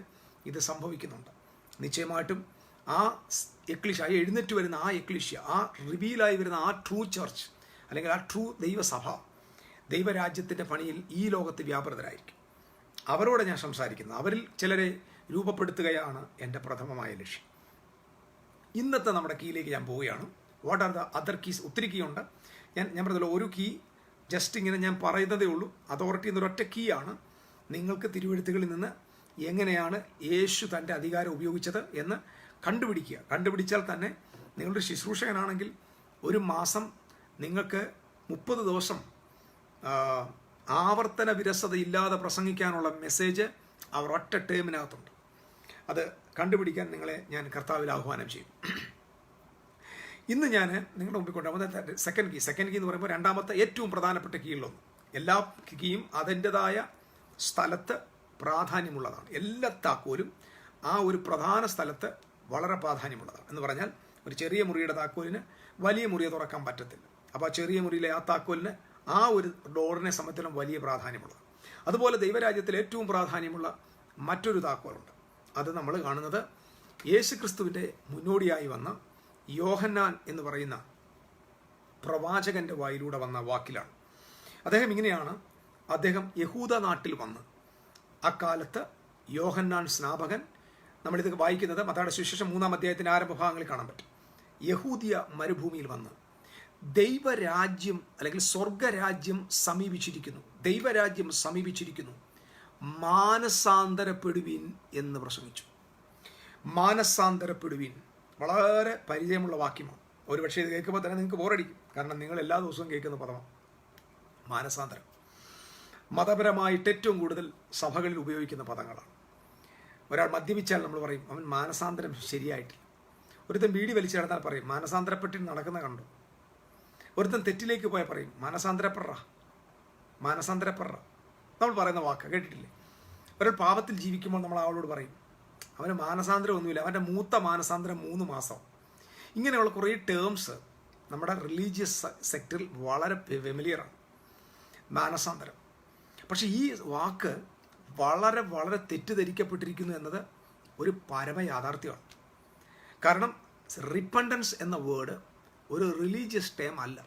ഇത് സംഭവിക്കുന്നുണ്ട്. നിശ്ചയമായിട്ടും ആ എക്ലീഷ്യ, എഴുന്നേറ്റ് വരുന്ന ആ എക്ലീഷ്യ, ആ റിവീലായി വരുന്ന ആ ട്രൂ ചർച്ച് അല്ലെങ്കിൽ ആ ട്രൂ ദൈവസഭ ദൈവരാജ്യത്തിൻ്റെ പണിയിൽ ഈ ലോകത്ത് വ്യാപൃതരായിരിക്കും. അവരോട് ഞാൻ സംസാരിക്കുന്നത്. അവരിൽ ചിലരെ രൂപപ്പെടുത്തുകയാണ് എൻ്റെ പ്രഥമമായ ലക്ഷ്യം. ഇന്നത്തെ നമ്മുടെ കീയിലേക്ക് ഞാൻ പോവുകയാണ്. What are the other keys? ഒത്തിരി കീ ഉണ്ട്. ഞാൻ പറഞ്ഞല്ലോ, ഒരു കീ ജസ്റ്റ് ഇങ്ങനെ ഞാൻ പറയുന്നതേ ഉള്ളൂ. അതോറിറ്റി എന്നൊരൊറ്റ കീ ആണ്. നിങ്ങൾക്ക് തിരുവെഴുത്തുകളിൽ നിന്ന് എങ്ങനെയാണ് യേശു തൻ്റെ അധികാരം ഉപയോഗിച്ചത് എന്ന് കണ്ടുപിടിക്കുക. കണ്ടുപിടിച്ചാൽ തന്നെ നിങ്ങളുടെ ശുശ്രൂഷകനാണെങ്കിൽ ഒരു മാസം നിങ്ങൾക്ക് 30 ദിവസം ആവർത്തന വിരസതയില്ലാതെ പ്രസംഗിക്കാനുള്ള മെസ്സേജ് അവർ ഒറ്റ ടേമിനകത്തുണ്ട്. അത് കണ്ടുപിടിക്കാൻ നിങ്ങളെ ഞാൻ കർത്താവിൽ ആഹ്വാനം ചെയ്യും. ഇന്ന് ഞാൻ നിങ്ങളുടെ മുമ്പിൽ കൊണ്ടുപോകുന്നത് സെക്കൻഡ് കീ എന്ന് പറയുമ്പോൾ രണ്ടാമത്തെ ഏറ്റവും പ്രധാനപ്പെട്ട കീയിലൊന്ന്. എല്ലാ കീയും അതിൻ്റെതായ സ്ഥലത്ത് പ്രാധാന്യമുള്ളതാണ്. എല്ലാ താക്കോലും ആ ഒരു പ്രധാന സ്ഥലത്ത് വളരെ പ്രാധാന്യമുള്ളതാണ്. എന്ന് പറഞ്ഞാൽ ഒരു ചെറിയ മുറിയുടെ താക്കോലിന് വലിയ മുറിയെ തുറക്കാൻ പറ്റത്തില്ല. അപ്പോൾ ആ ചെറിയ മുറിയിലെ ആ താക്കോലിന് ആ ഒരു ഡോറിനെ സംബന്ധിച്ചിടത്തോളം വലിയ പ്രാധാന്യമുള്ളതാണ്. അതുപോലെ ദൈവരാജ്യത്തിൽ ഏറ്റവും പ്രാധാന്യമുള്ള മറ്റൊരു താക്കോലുണ്ട്. അത് നമ്മൾ കാണുന്നത് യേശുക്രിസ്തുവിൻ്റെ മുന്നോടിയായി വന്ന യോഹന്നാൻ എന്ന് പറയുന്ന പ്രവാചകന്റെ വായിലൂടെ വന്ന വാക്കിലാണ്. അദ്ദേഹം ഇങ്ങനെയാണ്, അദ്ദേഹം യഹൂദ നാട്ടിൽ വന്ന് അക്കാലത്ത് യോഹന്നാൻ സ്നാപകൻ, നമ്മളിത് വായിക്കുന്നത് മത്തായിയുടെ സുവിശേഷം 3-ാം അധ്യായത്തിൻ്റെ ആരംഭ ഭാഗങ്ങളിൽ കാണാൻ പറ്റും. യഹൂദിയ മരുഭൂമിയിൽ വന്ന് ദൈവരാജ്യം അല്ലെങ്കിൽ സ്വർഗരാജ്യം സമീപിച്ചിരിക്കുന്നു, ദൈവരാജ്യം സമീപിച്ചിരിക്കുന്നു, മാനസാന്തരപ്പെടുവീൻ എന്ന് പ്രസംഗിച്ചു. മാനസാന്തരപ്പെടുവീൻ വളരെ പരിചയമുള്ള വാക്യമാണ്. ഒരുപക്ഷെ ഇത് കേൾക്കുമ്പോൾ തന്നെ നിങ്ങൾക്ക് ബോറടിക്കും. കാരണം നിങ്ങൾ എല്ലാ ദിവസവും കേൾക്കുന്ന പദമാണ് മാനസാന്തരം. മതപരമായിട്ട് ഏറ്റവും കൂടുതൽ സഭകളിൽ ഉപയോഗിക്കുന്ന പദങ്ങളാണ്. ഒരാൾ മദ്യപിച്ചാൽ നമ്മൾ പറയും അവൻ മാനസാന്തരം ശരിയായിട്ടില്ല. ഒരുത്തൻ ബീഡി വലിച്ചു കിടന്നാൽ പറയും മാനസാന്തരപ്പെട്ടി നടക്കുന്ന കണ്ടു. ഒരുത്തൻ തെറ്റിലേക്ക് പോയാൽ പറയും മാനസാന്തരപ്പെട. നമ്മൾ പറയുന്ന വാക്ക് കേട്ടിട്ടില്ലേ? ഒരാൾ പാപത്തിൽ ജീവിക്കുമ്പോൾ നമ്മൾ ആളോട് പറയും അവന് മാനസാന്തരം ഒന്നുമില്ല, അവൻ്റെ മൂത്ത മാനസാന്തരം 3 മാസം. ഇങ്ങനെയുള്ള കുറേ ടേംസ് നമ്മുടെ റിലീജിയസ് സെക്ടറിൽ വളരെ ഫെമിലിയറാണ്, മാനസാന്തരം. പക്ഷെ ഈ വാക്ക് വളരെ വളരെ തെറ്റിദ്ധരിക്കപ്പെട്ടിരിക്കുന്നു എന്നത് ഒരു പരമ യാഥാർത്ഥ്യമാണ്. കാരണം റിപ്പണ്ടൻസ് എന്ന വേർഡ് ഒരു റിലീജിയസ് ടേം അല്ല.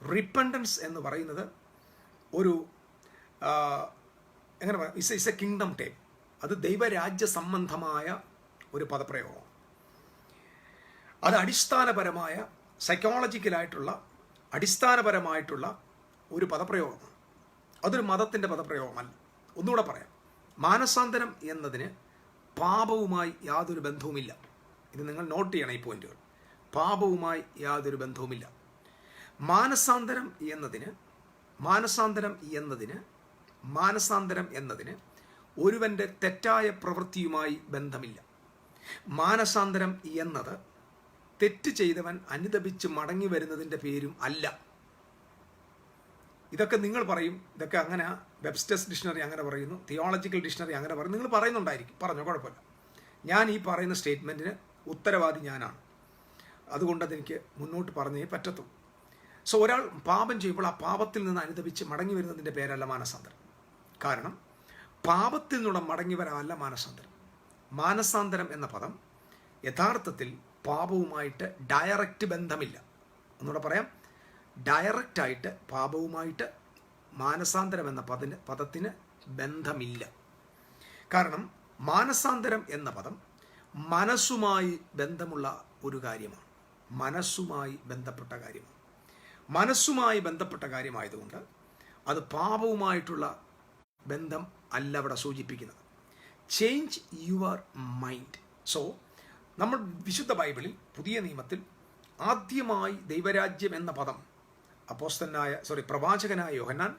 റിപ്പണ്ടൻസ് എന്ന് പറയുന്നത് ഒരു എങ്ങനെ പറയാം, ഇറ്റ്സ് എ കിങ്ഡം ടേം. അത് ദൈവരാജ്യ സംബന്ധമായ ഒരു പദപ്രയോഗമാണ്. അത് അടിസ്ഥാനപരമായ സൈക്കോളജിക്കലായിട്ടുള്ള അടിസ്ഥാനപരമായിട്ടുള്ള ഒരു പദപ്രയോഗമാണ്. അതൊരു മതത്തിൻ്റെ പദപ്രയോഗമല്ല. ഒന്നുകൂടെ പറയാം, മാനസാന്തരം എന്നതിന് പാപവുമായി യാതൊരു ബന്ധവുമില്ല. ഇത് നിങ്ങൾ നോട്ട് ചെയ്യണം ഈ പോയിന്റുകൾ. പാപവുമായി യാതൊരു ബന്ധവുമില്ല. മാനസാന്തരം എന്നതിന് ഒരുവൻ്റെ തെറ്റായ പ്രവൃത്തിയുമായി ബന്ധമില്ല. മാനസാന്തരം എന്നത് തെറ്റ് ചെയ്തവൻ അനുതപിച്ച് മടങ്ങി വരുന്നതിൻ്റെ പേരും അല്ല. ഇതൊക്കെ നിങ്ങൾ പറയും, ഇതൊക്കെ അങ്ങനെ വെബ്സ്റ്റേഴ്സ് ഡിക്ഷണറി അങ്ങനെ പറയുന്നു, തിയോളജിക്കൽ ഡിക്ഷണറി അങ്ങനെ പറയുന്നു, നിങ്ങൾ പറയുന്നുണ്ടായിരിക്കും, പറഞ്ഞോ, കുഴപ്പമില്ല. ഞാൻ ഈ പറയുന്ന സ്റ്റേറ്റ്മെൻറ്റിന് ഉത്തരവാദി ഞാനാണ്. അതുകൊണ്ട് അതെനിക്ക് മുന്നോട്ട് പറഞ്ഞേ പറ്റത്തുള്ളൂ. സോ ഒരാൾ പാപം ചെയ്യുമ്പോൾ ആ പാപത്തിൽ നിന്ന് അനുതപിച്ച് മടങ്ങി വരുന്നതിൻ്റെ പേരല്ല മാനസാന്തരം. കാരണം പാപത്തിൽ നിന്നുള്ള മടങ്ങി വരാനല്ല മാനസാന്തരം. മാനസാന്തരം എന്ന പദം യഥാർത്ഥത്തിൽ പാപവുമായിട്ട് ഡയറക്റ്റ് ബന്ധമില്ല. ഒന്നുകൂടെ പറയാം, ഡയറക്റ്റായിട്ട് പാപവുമായിട്ട് മാനസാന്തരം എന്ന പദത്തിന് ബന്ധമില്ല. കാരണം മാനസാന്തരം എന്ന പദം മനസ്സുമായി ബന്ധമുള്ള ഒരു കാര്യമാണ്, മനസ്സുമായി ബന്ധപ്പെട്ട കാര്യമായതുകൊണ്ട് അത് പാപവുമായിട്ടുള്ള ബന്ധം അല്ല അവിടെ സൂചിപ്പിക്കുന്നത്. Change your mind. സോ നമ്മൾ വിശുദ്ധ ബൈബിളിൽ പുതിയ നിയമത്തിൽ ആദ്യമായി ദൈവരാജ്യം എന്ന പദം പ്രവാചകനായ യോഹന്നാൻ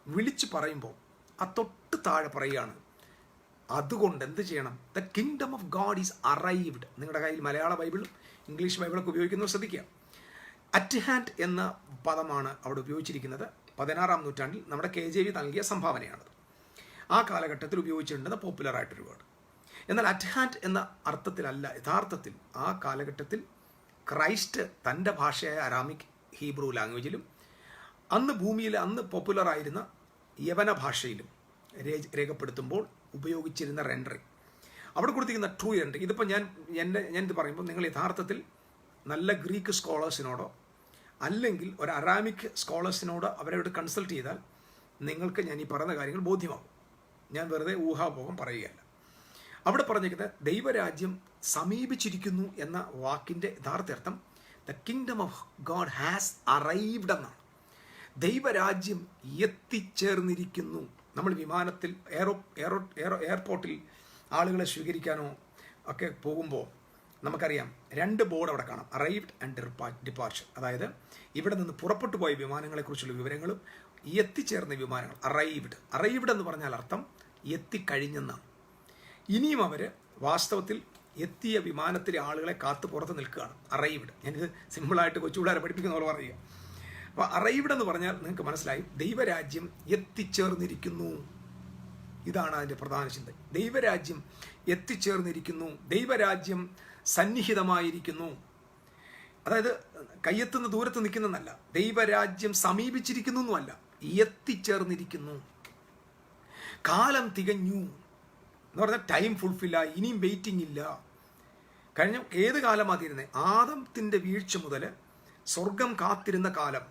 വിളിച്ചു പറയുമ്പോൾ ആ തൊട്ട് താഴെ പറയുകയാണ്, അതുകൊണ്ട് എന്ത് ചെയ്യണം? The kingdom of God is arrived. നിങ്ങളുടെ കയ്യിൽ മലയാള ബൈബിളും ഇംഗ്ലീഷ് ബൈബിളൊക്കെ ഉപയോഗിക്കുന്നത് ശ്രദ്ധിക്കുക. അറ്റ് ഹാൻഡ് എന്ന പദമാണ് അവിടെ ഉപയോഗിച്ചിരിക്കുന്നത്. 16-ാം നൂറ്റാണ്ടിൽ നമ്മുടെ KJV നൽകിയ സംഭാവനയാണത്. ആ കാലഘട്ടത്തിൽ ഉപയോഗിച്ചിട്ടുണ്ടെന്ന് പോപ്പുലറായിട്ടൊരു വേർഡ്. എന്നാൽ അറ്റ് ഹാൻഡ് എന്ന അർത്ഥത്തിലല്ല യഥാർത്ഥത്തിൽ ആ കാലഘട്ടത്തിൽ ക്രൈസ്റ്റ് തൻ്റെ ഭാഷയായ അരാമിക് ഹീബ്രു ലാംഗ്വേജിലും അന്ന് ഭൂമിയിൽ പോപ്പുലറായിരുന്ന യവന ഭാഷയിലും രേഖപ്പെടുത്തുമ്പോൾ ഉപയോഗിച്ചിരുന്ന റെൻഡറിങ്, അവിടെ കൊടുത്തിരിക്കുന്ന ട്രൂ റെൻഡറിങ്. ഇതിപ്പോൾ ഞാൻ ഇത് പറയുമ്പോൾ നിങ്ങൾ യഥാർത്ഥത്തിൽ നല്ല ഗ്രീക്ക് സ്കോളേഴ്സിനോടോ അല്ലെങ്കിൽ ഒരു അറാമിക് സ്കോളേഴ്സിനോടോ അവരോട് കൺസൾട്ട് ചെയ്താൽ നിങ്ങൾക്ക് ഞാൻ ഈ പറയുന്ന കാര്യങ്ങൾ ബോധ്യമാകും. ഞാൻ വെറുതെ ഊഹാപോഹം പറയുകയല്ല. അവിടെ പറഞ്ഞിരിക്കുന്നത് ദൈവരാജ്യം സമീപിച്ചിരിക്കുന്നു എന്ന വാക്കിൻ്റെ യഥാർത്ഥർത്ഥം the kingdom of God has arrived എന്നാണ്. ദൈവരാജ്യം എത്തിച്ചേർന്നിരിക്കുന്നു. നമ്മൾ വിമാനത്തിൽ എയർപോർട്ടിൽ ആളുകളെ സ്വീകരിക്കാനോ ഒക്കെ പോകുമ്പോൾ നമുക്കറിയാം 2 ബോർഡ് അവിടെ കാണാം, അറൈവ്ഡ് ആൻഡ് ഡിപ്പാർച്ചർ. അതായത് ഇവിടെ നിന്ന് പുറപ്പെട്ടു പോയ വിമാനങ്ങളെക്കുറിച്ചുള്ള വിവരങ്ങളും എത്തിച്ചേർന്ന വിമാനങ്ങൾ. അറൈവ്ഡ് എന്ന് പറഞ്ഞാൽ അർത്ഥം എത്തിക്കഴിഞ്ഞെന്നാണ്. ഇനിയും അവർ വാസ്തവത്തിൽ എത്തിയ വിമാനത്തിലെ ആളുകളെ കാത്ത് പുറത്ത് നിൽക്കുകയാണ്. അറൈവ്ഡ്. ഞാനിത് സിമ്പിളായിട്ട് കൊച്ചുപിള്ളേരെ പഠിപ്പിക്കുന്ന പോലെ പറയുക. അപ്പോൾ അറൈവ്ഡ് എന്ന് പറഞ്ഞാൽ നിങ്ങൾക്ക് മനസ്സിലായി, ദൈവരാജ്യം എത്തിച്ചേർന്നിരിക്കുന്നു. ഇതാണ് അതിൻ്റെ പ്രധാന ചിന്ത. ദൈവരാജ്യം എത്തിച്ചേർന്നിരിക്കുന്നു, ദൈവരാജ്യം സന്നിഹിതമായിരിക്കുന്നു. അതായത് കയ്യെത്തുന്ന ദൂരത്ത് നിൽക്കുന്നതല്ല, ദൈവരാജ്യം സമീപിച്ചിരിക്കുന്നു എന്നുമല്ല, എത്തിച്ചേർന്നിരിക്കുന്നു. കാലം തികഞ്ഞു എന്ന് പറഞ്ഞാൽ ടൈം ഫുൾഫില്ലായി, ഇനിയും വെയിറ്റിംഗ് ഇല്ല. കഴിഞ്ഞ ഏത് കാലമാണ് തീരുന്നത്? ആദത്തിന്റെ വീഴ്ച മുതൽ സ്വർഗം കാത്തിരുന്ന കാലം,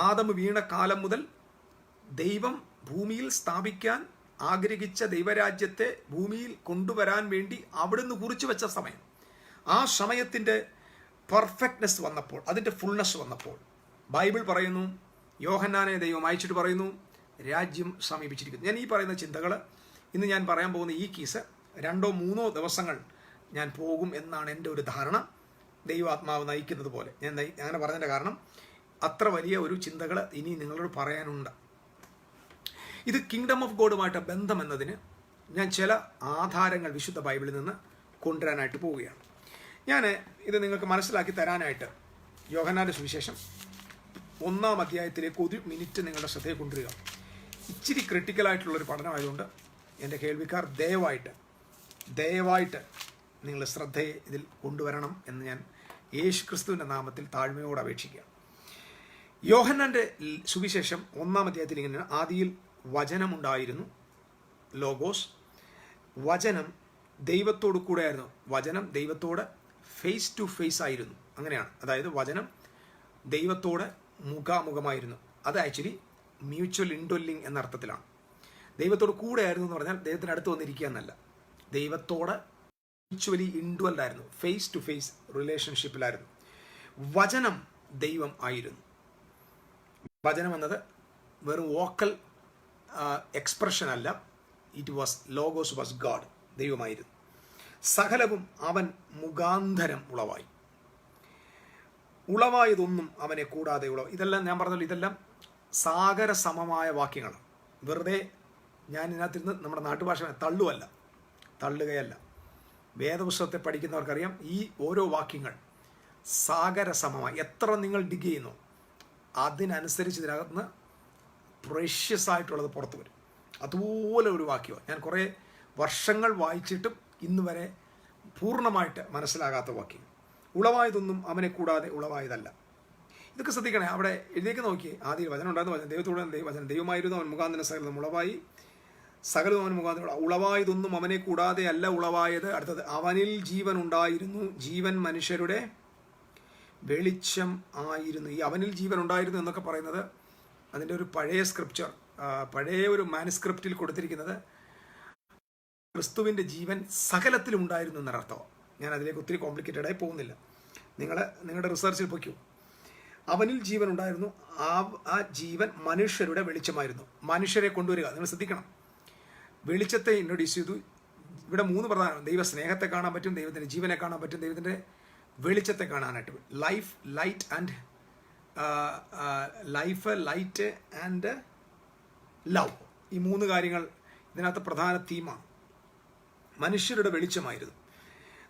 ആദം വീണ കാലം മുതൽ ദൈവം ഭൂമിയിൽ സ്ഥാപിക്കാൻ ആഗ്രഹിച്ച ദൈവരാജ്യത്തെ ഭൂമിയിൽ കൊണ്ടുവരാൻ വേണ്ടി അവിടുന്ന് കുറിച്ചു വെച്ച സമയം, ആ സമയത്തിൻ്റെ പെർഫെക്റ്റ്നെസ് വന്നപ്പോൾ, അതിൻ്റെ ഫുൾനെസ് വന്നപ്പോൾ ബൈബിൾ പറയുന്നു, യോഹന്നാനെ ദൈവം അയച്ചിട്ട് പറയുന്നു, രാജ്യം സമീപിച്ചിരിക്കുന്നു. ഞാൻ ഈ പറയുന്ന ചിന്തകൾ, ഇന്ന് ഞാൻ പറയാൻ പോകുന്ന ഈ കേസ് 2-3 ദിവസങ്ങൾ ഞാൻ പോകും എന്നാണ് എൻ്റെ ഒരു ധാരണ. ദൈവാത്മാവ് നയിക്കുന്നത് പോലെ ഞാൻ അങ്ങനെ പറഞ്ഞതിൻ്റെ കാരണം അത്ര വലിയ ഒരു ചിന്തകൾ ഇനി നിങ്ങളോട് പറയാനുണ്ട്. ഇത് കിങ്ഡം ഓഫ് ഗോഡുമായിട്ട് ബന്ധം എന്നതിന് ഞാൻ ചില ആധാരങ്ങൾ വിശുദ്ധ ബൈബിളിൽ നിന്ന് കൊണ്ടുവരാനായിട്ട് പോവുകയാണ്. ഞാൻ ഇത് നിങ്ങൾക്ക് മനസ്സിലാക്കി തരാനായിട്ട് യോഹന്നാന്റെ സുവിശേഷം 1-ാം അധ്യായത്തിലേക്ക് 1 മിനിറ്റ് നിങ്ങളുടെ ശ്രദ്ധയെ കൊണ്ടുവരിക. ഇച്ചിരി ക്രിട്ടിക്കലായിട്ടുള്ളൊരു പഠനമായതുകൊണ്ട് എൻ്റെ കേൾവിക്കാർ ദയവായിട്ട് നിങ്ങൾ ശ്രദ്ധയെ ഇതിൽ കൊണ്ടുവരണം എന്ന് ഞാൻ യേശു ക്രിസ്തുവിൻ്റെ നാമത്തിൽ താഴ്മയോട് അപേക്ഷിക്കുക. യോഹന്നാന്റെ സുവിശേഷം 1-ാം അധ്യായത്തിൽ ഇങ്ങനെ, ആദിയിൽ വചനമുണ്ടായിരുന്നു, ലോഗോസ്. വചനം ദൈവത്തോട് കൂടെ ആയിരുന്നു. വചനം ദൈവത്തോട് ഫേസ് ടു ഫേസ് ആയിരുന്നു. അങ്ങനെയാണ്. അതായത് വചനം ദൈവത്തോട് മുഖാമുഖമായിരുന്നു. അത് ആക്ച്വലി മ്യൂച്വൽ ഇൻഡ്വെല്ലിംഗ് എന്ന അർത്ഥത്തിലാണ്. ദൈവത്തോട് കൂടെ ആയിരുന്നു എന്ന് പറഞ്ഞാൽ ദൈവത്തിന് അടുത്ത് വന്നിരിക്കുക എന്നല്ല. ദൈവത്തോട് മ്യൂച്വലി ഇൻഡ്വെൽഡ് ആയിരുന്നു, ഫേസ് ടു ഫേസ് റിലേഷൻഷിപ്പിലായിരുന്നു. വചനം ദൈവം ആയിരുന്നു. വചനം എന്നത് വെറും വോക്കൽ എക്സ്പ്രഷൻ അല്ല, it was logos was God, ദൈവമായിരുന്നു. സകലവും അവൻ മുഖാന്തരം ഉളവായതൊന്നും അവനെ കൂടാതെ ഇതെല്ലാം ഞാൻ പറഞ്ഞല്ലോ, ഇതെല്ലാം സാഗര സമമായ വാക്യങ്ങളാണ്. വെറുതെ ഞാൻ ഇതിനകത്തിരുന്ന് നമ്മുടെ നാട്ടുഭാഷ തള്ളുകയല്ല. വേദപുസ്തകത്തെ പഠിക്കുന്നവർക്കറിയാം, ഈ ഓരോ വാക്യങ്ങൾ സാഗര സമമായി എത്ര നിങ്ങൾ ഡിഗ് ചെയ്യുന്നു അതിനനുസരിച്ച് ഇതിനകത്ത് പ്രഷ്യസ് ആയിട്ടുള്ളത് പുറത്തു വരും. അതുപോലെ ഒരു വാക്യമാണ്. ഞാൻ കുറേ വർഷങ്ങൾ വായിച്ചിട്ടും ഇന്ന് വരെ പൂർണ്ണമായിട്ട് മനസ്സിലാകാത്ത വാക്യം. ഉളവായതൊന്നും അവനെ കൂടാതെ ഉളവായതല്ല. ഇതൊക്കെ ശ്രദ്ധിക്കണേ. അവിടെ എഴുതിയേക്ക് നോക്കി, ആദ്യം വചനം ഉണ്ടായിരുന്നു, വചനം ദൈവത്തോടെ, വചനം ദൈവമായിരുന്നു, അവൻ മുഖാന്തരം സകലതും ഉളവായി, സകലതും അവൻ മുഖാന്തരം. ഉളവായതൊന്നും അവനെ കൂടാതെ അല്ല ഉളവായത്. അടുത്തത്, അവനിൽ ജീവൻ ഉണ്ടായിരുന്നു, ജീവൻ മനുഷ്യരുടെ വെളിച്ചം ആയിരുന്നു. ഈ അവനിൽ ജീവൻ ഉണ്ടായിരുന്നു എന്നൊക്കെ പറയുന്നത് അതിൻ്റെ ഒരു പഴയ സ്ക്രിപ്ചർ, പഴയ ഒരു മാനുസ്ക്രിപ്റ്റിൽ കൊടുത്തിരിക്കുന്നത് ക്രിസ്തുവിൻ്റെ ജീവൻ സകലത്തിലും ഉണ്ടായിരുന്നു എന്നൊരർത്ഥമാണ്. ഞാൻ അതിലേക്ക് ഒത്തിരി കോംപ്ലിക്കേറ്റഡായി പോകുന്നില്ല, നിങ്ങളുടെ റിസർച്ചിൽ പൊയ്ക്കൂ. അവനിൽ ജീവൻ ഉണ്ടായിരുന്നു, ആ ജീവൻ മനുഷ്യരുടെ വെളിച്ചമായിരുന്നു. മനുഷ്യരെ കൊണ്ടുവരിക, നിങ്ങൾ ശ്രദ്ധിക്കണം. വെളിച്ചത്തെ ഇൻട്രൊഡ്യൂസ് ചെയ്തു. ഇവിടെ 3 പ്രധാനം: ദൈവ സ്നേഹത്തെ കാണാൻ പറ്റും, ദൈവത്തിൻ്റെ ജീവനെ കാണാൻ പറ്റും, ദൈവത്തിൻ്റെ വെളിച്ചത്തെ കാണാനായിട്ട്. ലൈറ്റ് ആൻഡ് ലവ്, ഈ 3 കാര്യങ്ങൾ ഇതിനകത്ത് പ്രധാന തീമാണ്. മനുഷ്യരുടെ വെളിച്ചമായിരുന്നു.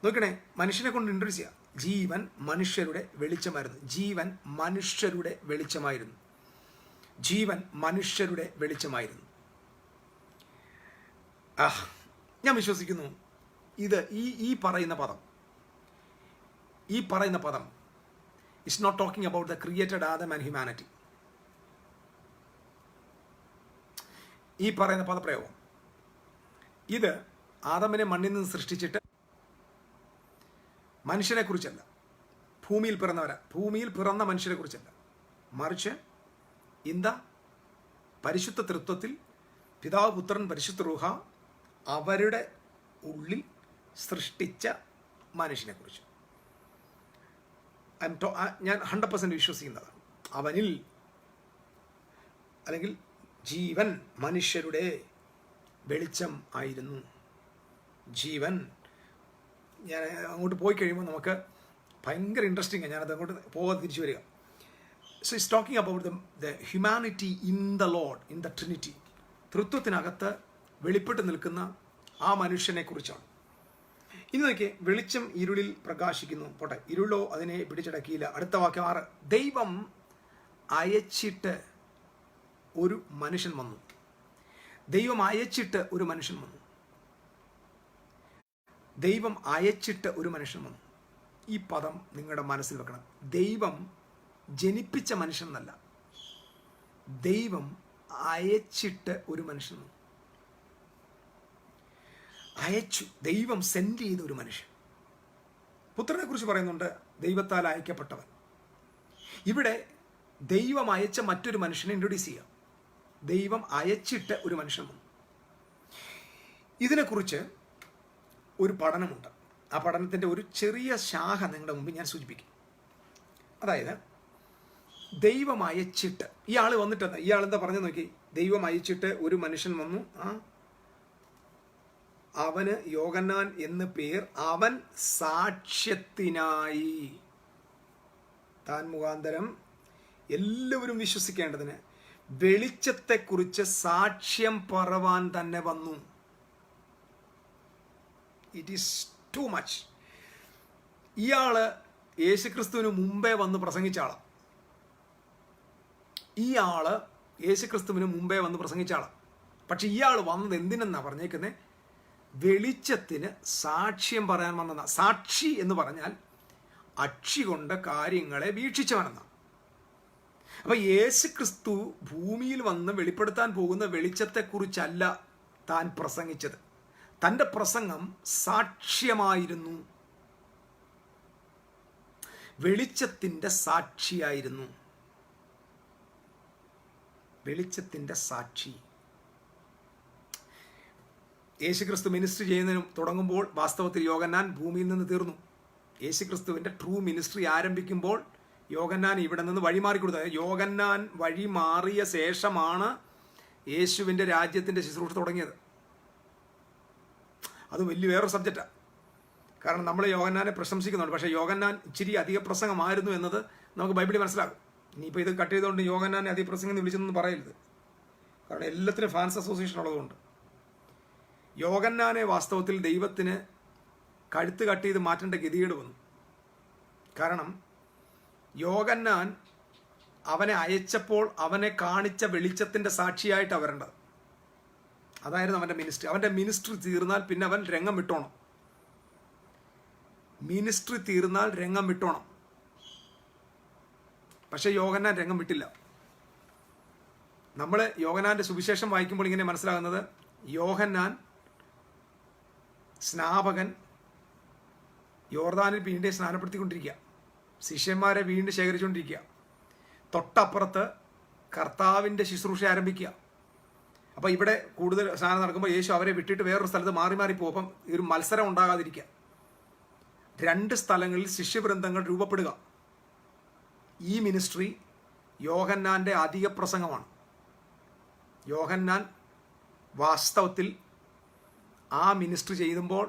നോക്കണേ, മനുഷ്യനെ കൊണ്ട് ഇൻട്രൊഡ്യൂസ് ചെയ്യുക. ജീവൻ മനുഷ്യരുടെ വെളിച്ചമായിരുന്നു. ജീവൻ മനുഷ്യരുടെ വെളിച്ചമായിരുന്നു. ജീവൻ മനുഷ്യരുടെ വെളിച്ചമായിരുന്നു. ഞാൻ വിശ്വസിക്കുന്നു ഇത് ഈ പറയുന്ന പദം it's not talking about the created Adam and humanity. ഈ പറയുന്ന പദപ്രയോഗം ഇത് ആദമിനെ മണ്ണിൽ നിന്ന് സൃഷ്ടിച്ചിട്ട് മനുഷ്യനെ കുറിച്ചല്ല, ഭൂമിയിൽ പിറന്ന മനുഷ്യരെ കുറിച്ചല്ല, മറിച്ച് പരിശുദ്ധ തൃത്വത്തിൽ പിതാവ്, പുത്രൻ, പരിശുദ്ധ റൂഹ അവരുടെ ഉള്ളിൽ സൃഷ്ടിച്ച മനുഷ്യനെക്കുറിച്ച് ഞാൻ 100% വിശ്വസിക്കുന്നതാണ്. അവനിൽ, അല്ലെങ്കിൽ ജീവൻ മനുഷ്യരുടെ വെളിച്ചം ആയിരുന്നു. ജീവൻ, ഞാൻ അങ്ങോട്ട് പോയി കഴിയുമ്പോൾ നമുക്ക് ഭയങ്കര ഇൻട്രസ്റ്റിംഗ്. ഞാനത് അങ്ങോട്ട് പോകാതെ തിരിച്ചു വരിക. So it's talking about the humanity in the Lord, in the Trinity. തൃത്വത്തിനകത്ത് വെളിപ്പെട്ട് നിൽക്കുന്ന ആ മനുഷ്യനെ കുറിച്ചാണ്. ഇനി നോക്കിയേ, വെളിച്ചം ഇരുളിൽ പ്രകാശിക്കുന്നു. പോട്ടെ, ഇരുളോ അതിനെ പിടിച്ചടക്കിയില്ല. അടുത്ത വാക്യം 6. ദൈവം അയച്ചിട്ട് ഒരു മനുഷ്യൻ വന്നു. ദൈവം അയച്ചിട്ട് ഒരു മനുഷ്യൻ വന്നു. ദൈവം അയച്ചിട്ട് ഒരു മനുഷ്യൻ വന്നു. ഈ പദം നിങ്ങളുടെ മനസ്സിൽ വെക്കണം. ദൈവം ജനിപ്പിച്ച മനുഷ്യൻ എന്നല്ല, ദൈവം അയച്ചിട്ട് ഒരു മനുഷ്യൻ വന്നു. അയച്ചു, ദൈവം സെൻഡ് ചെയ്ത ഒരു മനുഷ്യൻ. പുത്രനെ കുറിച്ച് പറയുന്നുണ്ട്, ദൈവത്താൽ അയക്കപ്പെട്ടവൻ. ഇവിടെ ദൈവം അയച്ച മറ്റൊരു മനുഷ്യനെ ഇൻട്രൊഡ്യൂസ് ചെയ്യാം. ദൈവം അയച്ചിട്ട് ഒരു മനുഷ്യൻ വന്നു. ഇതിനെക്കുറിച്ച് ഒരു പഠനമുണ്ട്. ആ പഠനത്തിൻ്റെ ഒരു ചെറിയ ശാഖ നിങ്ങളുടെ മുമ്പിൽ ഞാൻ സൂചിപ്പിക്കും. അതായത്, ദൈവം അയച്ചിട്ട്, ഇയാൾ വന്നിട്ട് ഇയാൾ എന്താ പറഞ്ഞു നോക്കി. ദൈവം അയച്ചിട്ട് ഒരു മനുഷ്യൻ വന്നു. അവന് യോഹന്നാൻ എന്ന് പേർ. അവൻ സാക്ഷ്യത്തിനായി, താൻ മുഖാന്തരം എല്ലാവരും വിശ്വസിക്കേണ്ടതിന് വെളിച്ചത്തെക്കുറിച്ച് സാക്ഷ്യം പറവാൻ തന്നെ വന്നു. It is too much. ഇയാള് യേശുക്രിസ്തുവിന് മുമ്പേ വന്ന് പ്രസംഗിച്ച ആളാണ്. ഇയാള് യേശുക്രിസ്തുവിന് മുമ്പേ വന്ന് പ്രസംഗിച്ച ആളാണ്. പക്ഷെ ഇയാൾ വന്നത് എന്തിനെന്നാ പറഞ്ഞേക്കുന്നത്? വെളിച്ചത്തിന് സാക്ഷ്യം പറയാൻ വന്നതാ. സാക്ഷി എന്ന് പറഞ്ഞാൽ അക്ഷി കൊണ്ട് കാര്യങ്ങളെ വീക്ഷിച്ചവനെന്നാ. അപ്പൊ യേശുക്രിസ്തു ഭൂമിയിൽ വന്ന് വെളിപ്പെടുത്താൻ പോകുന്ന വെളിച്ചത്തെക്കുറിച്ചല്ല താൻ പ്രസംഗിച്ചത്. തൻ്റെ പ്രസംഗം സാക്ഷ്യമായിരുന്നു, വെളിച്ചത്തിൻ്റെ സാക്ഷിയായിരുന്നു. വെളിച്ചത്തിൻ്റെ സാക്ഷി. യേശുക്രിസ്തു മിനിസ്ട്രി ചെയ്യുന്നതിന് തുടങ്ങുമ്പോൾ വാസ്തവത്തിൽ യോഹന്നാൻ ഭൂമിയിൽ നിന്ന് തീർന്നു. യേശുക്രിസ്തുവിൻ്റെ ട്രൂ മിനിസ്ട്രി ആരംഭിക്കുമ്പോൾ യോഹന്നാൻ ഇവിടെ നിന്ന് വഴിമാറിക്കൊടുത്തത്. യോഹന്നാൻ വഴി മാറിയ ശേഷമാണ് യേശുവിൻ്റെ രാജ്യത്തിൻ്റെ ശുശ്രൂഷ തുടങ്ങിയത്. അത് വലിയ വേറൊരു സബ്ജക്റ്റാണ്. കാരണം നമ്മൾ യോഹന്നാനെ പ്രശംസിക്കുന്നുണ്ട്, പക്ഷേ യോഹന്നാൻ ഇച്ചിരി അധിക പ്രസംഗമായിരുന്നു എന്നത് നമുക്ക് ബൈബിളിൽ മനസ്സിലാകും. ഇനിയിപ്പോൾ ഇത് കട്ട് ചെയ്തുകൊണ്ട് യോഹന്നാനെ അധിക പ്രസംഗം എന്ന് വിളിച്ചെന്നൊന്നും പറയരുത്. കാരണം എല്ലാത്തിനും ഫാൻസ് അസോസിയേഷൻ ഉള്ളതുകൊണ്ട്. യോഹന്നാനെ വാസ്തവത്തിൽ ദൈവത്തിന് കഴുത്ത് കട്ട് ചെയ്ത് മാറ്റേണ്ട ഗതികേട് വന്നു. കാരണം യോഹന്നാൻ അവനെ അയച്ചപ്പോൾ അവനെ കാണിച്ച വെളിച്ചത്തിൻ്റെ സാക്ഷിയായിട്ടാണ് വരേണ്ടത്. അതായിരുന്നു അവൻ്റെ മിനിസ്ട്രി. അവൻ്റെ മിനിസ്ട്രി തീർന്നാൽ പിന്നെ അവൻ രംഗം വിട്ടോണം. മിനിസ്ട്രി തീർന്നാൽ രംഗം വിട്ടോണം. പക്ഷേ യോഹന്നാൻ രംഗം വിട്ടില്ല. നമ്മൾ യോഹന്നാൻ്റെ സുവിശേഷം വായിക്കുമ്പോൾ ഇങ്ങനെ മനസ്സിലാകുന്നത്, യോഹന്നാൻ സ്നാപകൻ യോർദാനിൽ വീണ്ടും സ്നാനപ്പെടുത്തിക്കൊണ്ടിരിക്കുക, ശിഷ്യന്മാരെ വീണ്ടും ശേഖരിച്ചുകൊണ്ടിരിക്കുക. തൊട്ടപ്പുറത്ത് കർത്താവിൻ്റെ ശുശ്രൂഷ ആരംഭിക്കുക. അപ്പോൾ ഇവിടെ കൂടുതൽ സ്നാനം നടക്കുമ്പോൾ യേശു അവരെ വിട്ടിട്ട് വേറൊരു സ്ഥലത്ത് മാറി മാറി പോകും. അപ്പം ഒരു മത്സരം ഉണ്ടാകാതിരിക്കുക. 2 സ്ഥലങ്ങളിൽ ശിഷ്യവൃന്ദങ്ങൾ രൂപപ്പെടുക. ഈ മിനിസ്ട്രി യോഹന്നാൻ്റെ അധിക പ്രസംഗമാണ്. യോഹന്നാൻ വാസ്തവത്തിൽ ആ മിനിസ്ട്രി ചെയ്യുമ്പോൾ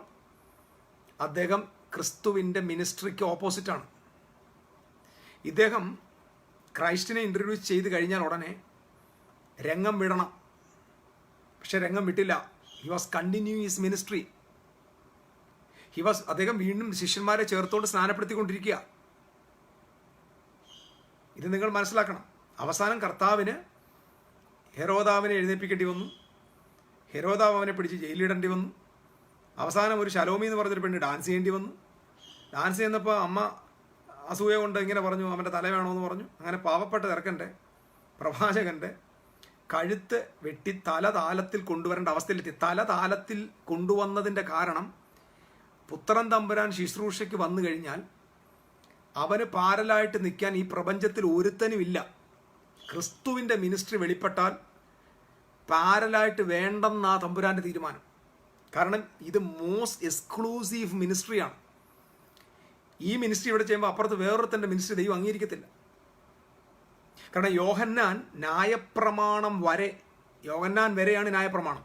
അദ്ദേഹം ക്രിസ്തുവിൻ്റെ മിനിസ്ട്രിക്ക് ഓപ്പോസിറ്റാണ്. ഇദ്ദേഹം ക്രൈസ്റ്റിനെ ഇൻട്രൊഡ്യൂസ് ചെയ്ത് കഴിഞ്ഞാൽ ഉടനെ രംഗം വിടണം. പക്ഷെ രംഗം വിട്ടില്ല. He was continue his ministry. അദ്ദേഹം വീണ്ടും ശിഷ്യന്മാരെ ചേർത്തോണ്ട് സ്നാനപ്പെടുത്തിക്കൊണ്ടിരിക്കുക. ഇത് നിങ്ങൾ മനസ്സിലാക്കണം. അവസാനം കർത്താവിന് ഹെരോദാവിനെ എഴുന്നേൽപ്പിക്കേണ്ടി വന്നു. ഹെരോദാവ് അവനെ പിടിച്ച് ജയിലിടേണ്ടി വന്നു. അവസാനം ഒരു ശലോമി എന്ന് പറഞ്ഞൊരു പെണ്ണ് ഡാൻസ് ചെയ്യേണ്ടി വന്നു. ഡാൻസ് ചെയ്യുന്നപ്പോൾ അമ്മ അസൂയ കൊണ്ട് ഇങ്ങനെ പറഞ്ഞു, അവൻ്റെ തല വേണമെന്ന് പറഞ്ഞു. അങ്ങനെ പാവപ്പെട്ട ചെറുക്കൻ്റെ, പ്രവാചകൻ്റെ കഴുത്ത് വെട്ടി തല താലത്തിൽ കൊണ്ടുവരേണ്ട അവസ്ഥയിലെത്തി. തല താലത്തിൽ കൊണ്ടുവന്നതിൻ്റെ കാരണം, പുത്രൻ തമ്പുരാൻ ശുശ്രൂഷയ്ക്ക് വന്നു കഴിഞ്ഞാൽ അവന് പാരലായിട്ട് നിൽക്കാൻ ഈ പ്രപഞ്ചത്തിൽ ഒരുത്തനുമില്ല. ക്രിസ്തുവിൻ്റെ മിനിസ്ട്രി വെളിപ്പെട്ടാൽ പാരലായിട്ട് വേണ്ടെന്നാ തമ്പുരാൻ്റെ തീരുമാനം. കാരണം ഇത് മോസ്റ്റ് എക്സ്ക്ലൂസീവ് മിനിസ്ട്രിയാണ്. ഈ മിനിസ്ട്രി ഇവിടെ ചെയ്യുമ്പോൾ അപ്പുറത്ത് വേറൊരുത്തൻ്റെ മിനിസ്ട്രി ദൈവം അംഗീകരിക്കത്തില്ല. കാരണം യോഹന്നാൻ ന്യായപ്രമാണം വരെയാണ് ന്യായപ്രമാണം.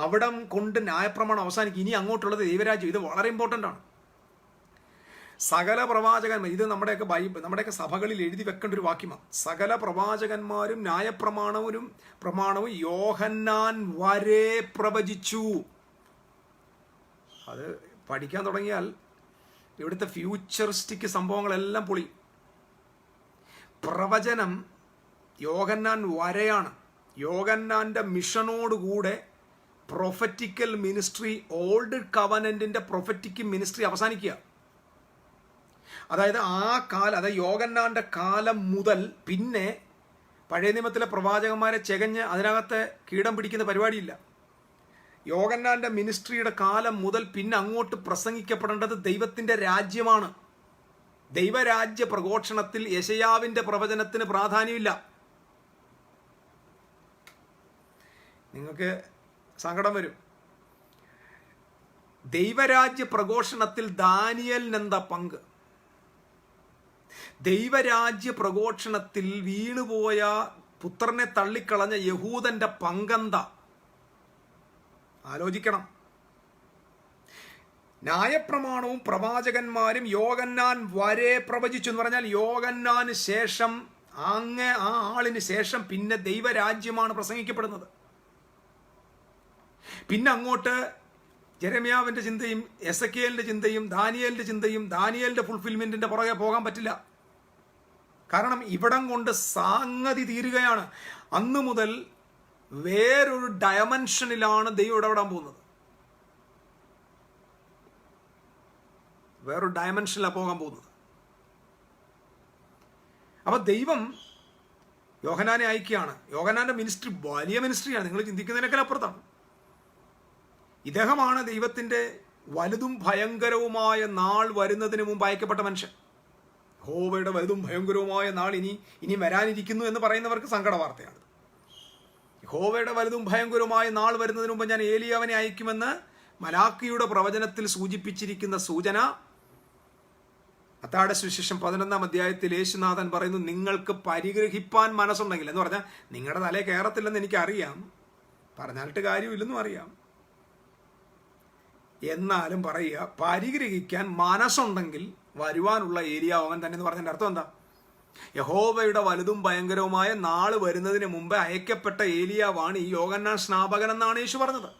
അവിടം കൊണ്ട് ന്യായപ്രമാണം അവസാനിക്കും. ഇനി അങ്ങോട്ടുള്ളത് ദൈവരാജ്യം. ഇത് വളരെ ഇമ്പോർട്ടൻ്റ് ആണ്. സകല പ്രവാചകന്മാർ, ഇത് നമ്മുടെയൊക്കെ സഭകളിൽ എഴുതി വെക്കേണ്ട ഒരു വാക്യമാണ്. സകല പ്രവാചകന്മാരും പ്രമാണവും യോഹന്നാൻ വരെ പ്രവചിച്ചു. അത് പഠിക്കാൻ തുടങ്ങിയാൽ ഇവിടുത്തെ ഫ്യൂച്ചറിസ്റ്റിക് സംഭവങ്ങളെല്ലാം പൊളി. പ്രവചനം യോഹന്നാൻ വരെയാണ്. യോഹന്നാൻ്റെ മിഷനോടുകൂടെ പ്രൊഫറ്റിക്കൽ മിനിസ്ട്രി, ഓൾഡ് കവനന്റിന്റെ പ്രൊഫറ്റിക് മിനിസ്ട്രി അവസാനിക്കുക. അതായത് അതായത് യോഹന്നാന്റെ കാലം മുതൽ പിന്നെ പഴയ നിയമത്തിലെ പ്രവാചകന്മാരെ ചെകഞ്ഞ് അതിനകത്ത് കീടം പിടിക്കുന്ന പരിപാടിയില്ല. യോഹന്നാന്റെ മിനിസ്ട്രിയുടെ കാലം മുതൽ പിന്നെ അങ്ങോട്ട് പ്രസംഗിക്കപ്പെടേണ്ടത് ദൈവത്തിന്റെ രാജ്യമാണ്. ദൈവരാജ്യ പ്രഘോഷണത്തിൽ യെശയ്യാവിന്റെ പ്രവചനത്തിന് പ്രാധാന്യമില്ല. നിങ്ങൾക്ക് സങ്കടം വരും. ദൈവരാജ്യ പ്രഘോഷണത്തിൽ ദാനിയേലിനെന്താ പങ്ക്? ദൈവരാജ്യ പ്രഘോഷണത്തിൽ വീണുപോയ പുത്രനെ തള്ളിക്കളഞ്ഞ യഹൂദന്റെ പങ്കെന്താ? ആലോചിക്കണം. ന്യായപ്രമാണവും പ്രവാചകന്മാരും യോഹന്നാൻ വരെ പ്രവചിച്ചു എന്ന് പറഞ്ഞാൽ യോഹന്നാന് ശേഷം ആ ആളിന് ശേഷം പിന്നെ ദൈവരാജ്യമാണ് പ്രസംഗിക്കപ്പെടുന്നത്. പിന്നെ അങ്ങോട്ട് ജെരമ്യാവിന്റെ ചിന്തയും എസെക്കിയേലിന്റെ ചിന്തയും ദാനിയേലിന്റെ ചിന്തയും ദാനിയേലിന്റെ ഫുൾഫിൽമെന്റിന്റെ പുറകെ പോകാൻ പറ്റില്ല. കാരണം ഇവിടം കൊണ്ട് സംഗതി തീരുകയാണ്. അന്നു മുതൽ വേറൊരു ഡയമെൻഷനിലാണ് ദൈവം ഇടപെടാൻ പോകുന്നത്. വേറൊരു ഡയമെൻഷനിലാണ് പോകാൻ പോകുന്നത്. അപ്പൊ ദൈവം യോഹന്നാനെ അയക്കുകയാണ്. യോഹന്നാന്റെ മിനിസ്ട്രി വലിയ മിനിസ്ട്രിയാണ്. നിങ്ങൾ ചിന്തിക്കുന്നതിനേക്കാൾ അപ്പുറത്താണ്. ഇദ്ദേഹമാണ് ദൈവത്തിന്റെ വലുതും ഭയങ്കരവുമായ നാൾ വരുന്നതിന് മുമ്പ് അയക്കപ്പെട്ട മനുഷ്യൻ. യഹോവയുടെ വലുതും ഭയങ്കരവുമായ നാൾ ഇനി വരാനിരിക്കുന്നു എന്ന് പറയുന്നവർക്ക് സങ്കട വാർത്തയാണ്. യഹോവയുടെ വലുതും ഭയങ്കരവുമായ നാൾ വരുന്നതിന് മുമ്പ് ഞാൻ ഏലിയാവിനെ അയക്കുമെന്ന് മലാക്കിയുടെ പ്രവചനത്തിൽ സൂചിപ്പിച്ചിരിക്കുന്ന സൂചന മത്തായിയുടെ സുവിശേഷം 11-ാം അധ്യായത്തിൽ യേശുനാഥൻ പറയുന്നു, നിങ്ങൾക്ക് പരിഗ്രഹിപ്പാൻ മനസ്സുണ്ടെങ്കിൽ എന്ന് പറഞ്ഞാൽ നിങ്ങളുടെ തലേ കയറത്തില്ലെന്ന് എനിക്കറിയാം, പറഞ്ഞാലിട്ട് കാര്യമില്ലെന്നും അറിയാം, എന്നാലും പറയുക പരിഗ്രഹിക്കാൻ മനസ്സുണ്ടെങ്കിൽ വരുവാനുള്ള ഏലിയാവ് അവൻ തന്നെ എന്ന് പറഞ്ഞതിൻ്റെ അർത്ഥം എന്താ? യഹോവയുടെ വലുതും ഭയങ്കരവുമായ നാള് വരുന്നതിന് മുമ്പ് അയക്കപ്പെട്ട ഏലിയാവാണ് ഈ യോഹന്നാൻ സ്നാപകൻ എന്നാണ് യേശു പറഞ്ഞത്.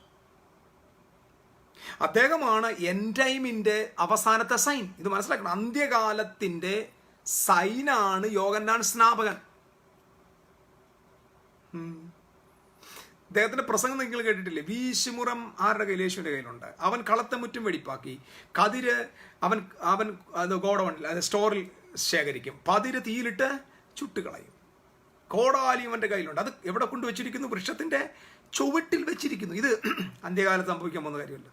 അദ്ദേഹമാണ് എൻഡ് ടൈമിന്റെ അവസാനത്തെ സൈൻ. ഇത് മനസ്സിലാക്കണം. അന്ത്യകാലത്തിന്റെ സൈനാണ് യോഹന്നാൻ സ്നാപകൻ. അദ്ദേഹത്തിന്റെ പ്രസംഗം നിങ്ങൾ കേട്ടിട്ടില്ലേ? വീശുമുറം ആരുടെ കയ്യിൽ? യേശുവിന്റെ കയ്യിലുണ്ട്. അവൻ കളത്തെ മുറ്റും വെടിപ്പാക്കി, കതിര് അവൻ ഗോഡൗണിൽ സ്റ്റോറിൽ ശേഖരിക്കും, പതിര് തീയിലിട്ട് ചുട്ടുകളയും. കോടാലി അവന്റെ കയ്യിലുണ്ട്. അത് എവിടെ കൊണ്ടുവച്ചിരിക്കുന്നു? വൃക്ഷത്തിന്റെ ചുവട്ടിൽ വെച്ചിരിക്കുന്നു. ഇത് അന്ത്യകാലത്ത് സംഭവിക്കാൻ പോകുന്ന കാര്യമല്ല.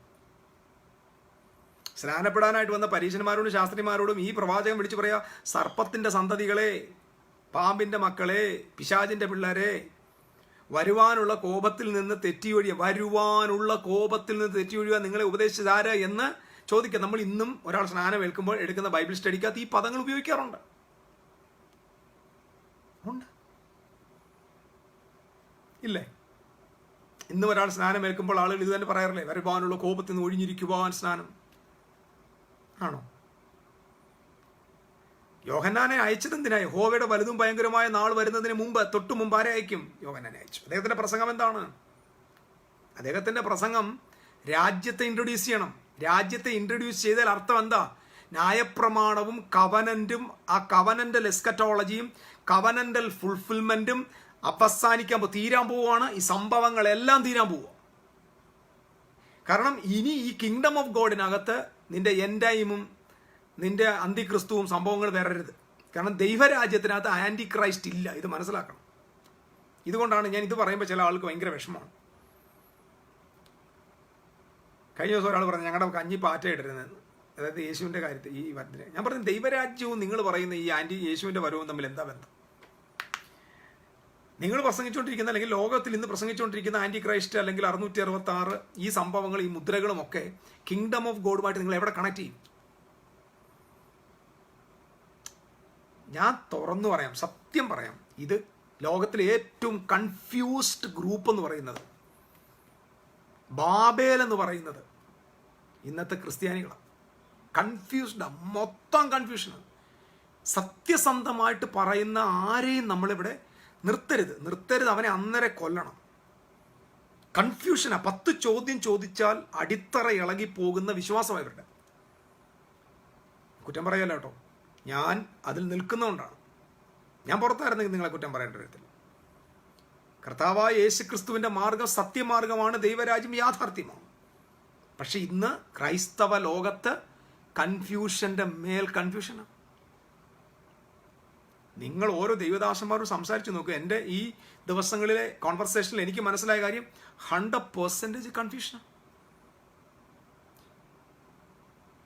സ്നാനപ്പെടാനായിട്ട് വന്ന പരീശന്മാരോടും ശാസ്ത്രിമാരോടും ഈ പ്രവാചകൻ വിളിച്ചു പറയാ, സർപ്പത്തിന്റെ സന്തതികളെ, പാമ്പിന്റെ മക്കളെ, പിശാചിന്റെ പിള്ളേരെ, വരുവാനുള്ള കോപത്തിൽ നിന്ന് തെറ്റിയൊഴിയുക നിങ്ങളെ ഉപദേശിച്ചതാര് എന്ന് ചോദിക്കുക. നമ്മൾ ഇന്നും ഒരാൾ സ്നാനം ഏൽക്കുമ്പോൾ എടുക്കുന്ന ബൈബിൾ സ്റ്റഡിക്കകത്ത് ഈ പദങ്ങൾ ഉപയോഗിക്കാറുണ്ട്. ഇല്ലേ? ഇന്നും ഒരാൾ സ്നാനം ഏൽക്കുമ്പോൾ ആളുകൾ ഇത് തന്നെ പറയാറില്ലേ? വരുവാനുള്ള കോപത്തിൽ നിന്ന് ഒഴിഞ്ഞിരിക്കുവാൻ സ്നാനം ആണോ? യോഹന്നാനെ അയച്ചത് എന്തിനാ? യഹോവയുടെ വലുതും ഭയങ്കരമായ നാൾ വരുന്നതിന് മുമ്പ്, തൊട്ടു മുമ്പ് ആരെ അയക്കും? യോഹന്നാനെ അയച്ചു. അദ്ദേഹത്തിന്റെ പ്രസംഗം എന്താണ്? അദ്ദേഹത്തിന്റെ പ്രസംഗം രാജ്യത്തെ ഇൻട്രൊഡ്യൂസ് ചെയ്യണം. രാജ്യത്തെ ഇൻട്രൊഡ്യൂസ് ചെയ്താൽ അർത്ഥം എന്താ? ന്യായപ്രമാണവും കവനന്റും ആ കവനന്റൽ എസ്കറ്റോളജിയും കവനന്റൽ ഫുൾഫിൽമെന്റും അവസാനിക്കാൻ തീരാൻ പോവുകയാണ്. ഈ സംഭവങ്ങളെല്ലാം തീരാൻ പോവുക. കാരണം ഇനി ഈ കിങ്ഡം ഓഫ് ഗോഡിനകത്ത് നിന്റെ എൻഡൈമും നിന്റെ അന്തിക്രിസ്തുവും സംഭവങ്ങൾ വരരുത്. കാരണം ദൈവരാജ്യത്തിനകത്ത് ആന്റി ക്രൈസ്റ്റ് ഇല്ല. ഇത് മനസ്സിലാക്കണം. ഇതുകൊണ്ടാണ് ഞാൻ ഇത് പറയുമ്പോൾ ചില ആൾക്ക് ഭയങ്കര വിഷമമാണ്. കഴിഞ്ഞ ദിവസം ഒരാൾ പറഞ്ഞു ഞങ്ങളുടെ കഞ്ഞി പാറ്റ ഇടരുതെന്ന്. അതായത് യേശുവിൻ്റെ കാര്യത്തിൽ ഈ വരത്തിന് ഞാൻ പറഞ്ഞു, ദൈവരാജ്യവും നിങ്ങൾ പറയുന്ന ഈ യേശുവിൻ്റെ വരവും തമ്മിൽ എന്താ ബന്ധം? നിങ്ങൾ പ്രസംഗിച്ചുകൊണ്ടിരിക്കുന്ന അല്ലെങ്കിൽ ലോകത്തിൽ ഇന്ന് പ്രസംഗിച്ചുകൊണ്ടിരിക്കുന്ന ആൻറ്റി ക്രൈസ്റ്റ് അല്ലെങ്കിൽ 666 ഈ സംഭവങ്ങൾ, ഈ മുദ്രകളും ഒക്കെ കിങ്ഡം ഓഫ് ഗോഡുമായിട്ട് നിങ്ങൾ എവിടെ കണക്ട് ചെയ്യും? ഞാൻ തുറന്നു പറയാം, സത്യം പറയാം, ഇത് ലോകത്തിലെ ഏറ്റവും കൺഫ്യൂസ്ഡ് ഗ്രൂപ്പ് എന്ന് പറയുന്നത്, ബാബേൽ എന്ന് പറയുന്നത് ഇന്നത്തെ ക്രിസ്ത്യാനികളാണ്. കൺഫ്യൂസ്ഡ്, മൊത്തം കൺഫ്യൂഷനാണ്. സത്യസന്ധമായിട്ട് പറയുന്ന ആരെയും നമ്മളിവിടെ നിർത്തരുത്, അവനെ അന്നേരം കൊല്ലണം. കൺഫ്യൂഷനാ. 10 ചോദ്യം ചോദിച്ചാൽ അടിത്തറ ഇളകി പോകുന്ന വിശ്വാസം ഇവരുടെ. കുറ്റം പറയല്ല കേട്ടോ, ഞാൻ അതിൽ നിൽക്കുന്നതുകൊണ്ടാണ്. ഞാൻ പുറത്തായിരുന്നെങ്കിൽ നിങ്ങളെ കുറ്റം പറയേണ്ട വരത്തില്ല. കർത്താവായ യേശു ക്രിസ്തുവിൻ്റെ മാർഗം സത്യമാർഗമാണ്, ദൈവരാജ്യം യാഥാർത്ഥ്യമാണ്. പക്ഷെ ഇന്ന് ക്രൈസ്തവ ലോകത്ത് കൺഫ്യൂഷൻ്റെ മേൽ കൺഫ്യൂഷനാണ്. നിങ്ങൾ ഓരോ ദൈവദാസന്മാരും സംസാരിച്ച് നോക്കുക. എൻ്റെ ഈ ദിവസങ്ങളിലെ കോൺവെർസേഷനിൽ എനിക്ക് മനസ്സിലായ കാര്യം 100% കൺഫ്യൂഷനാണ്.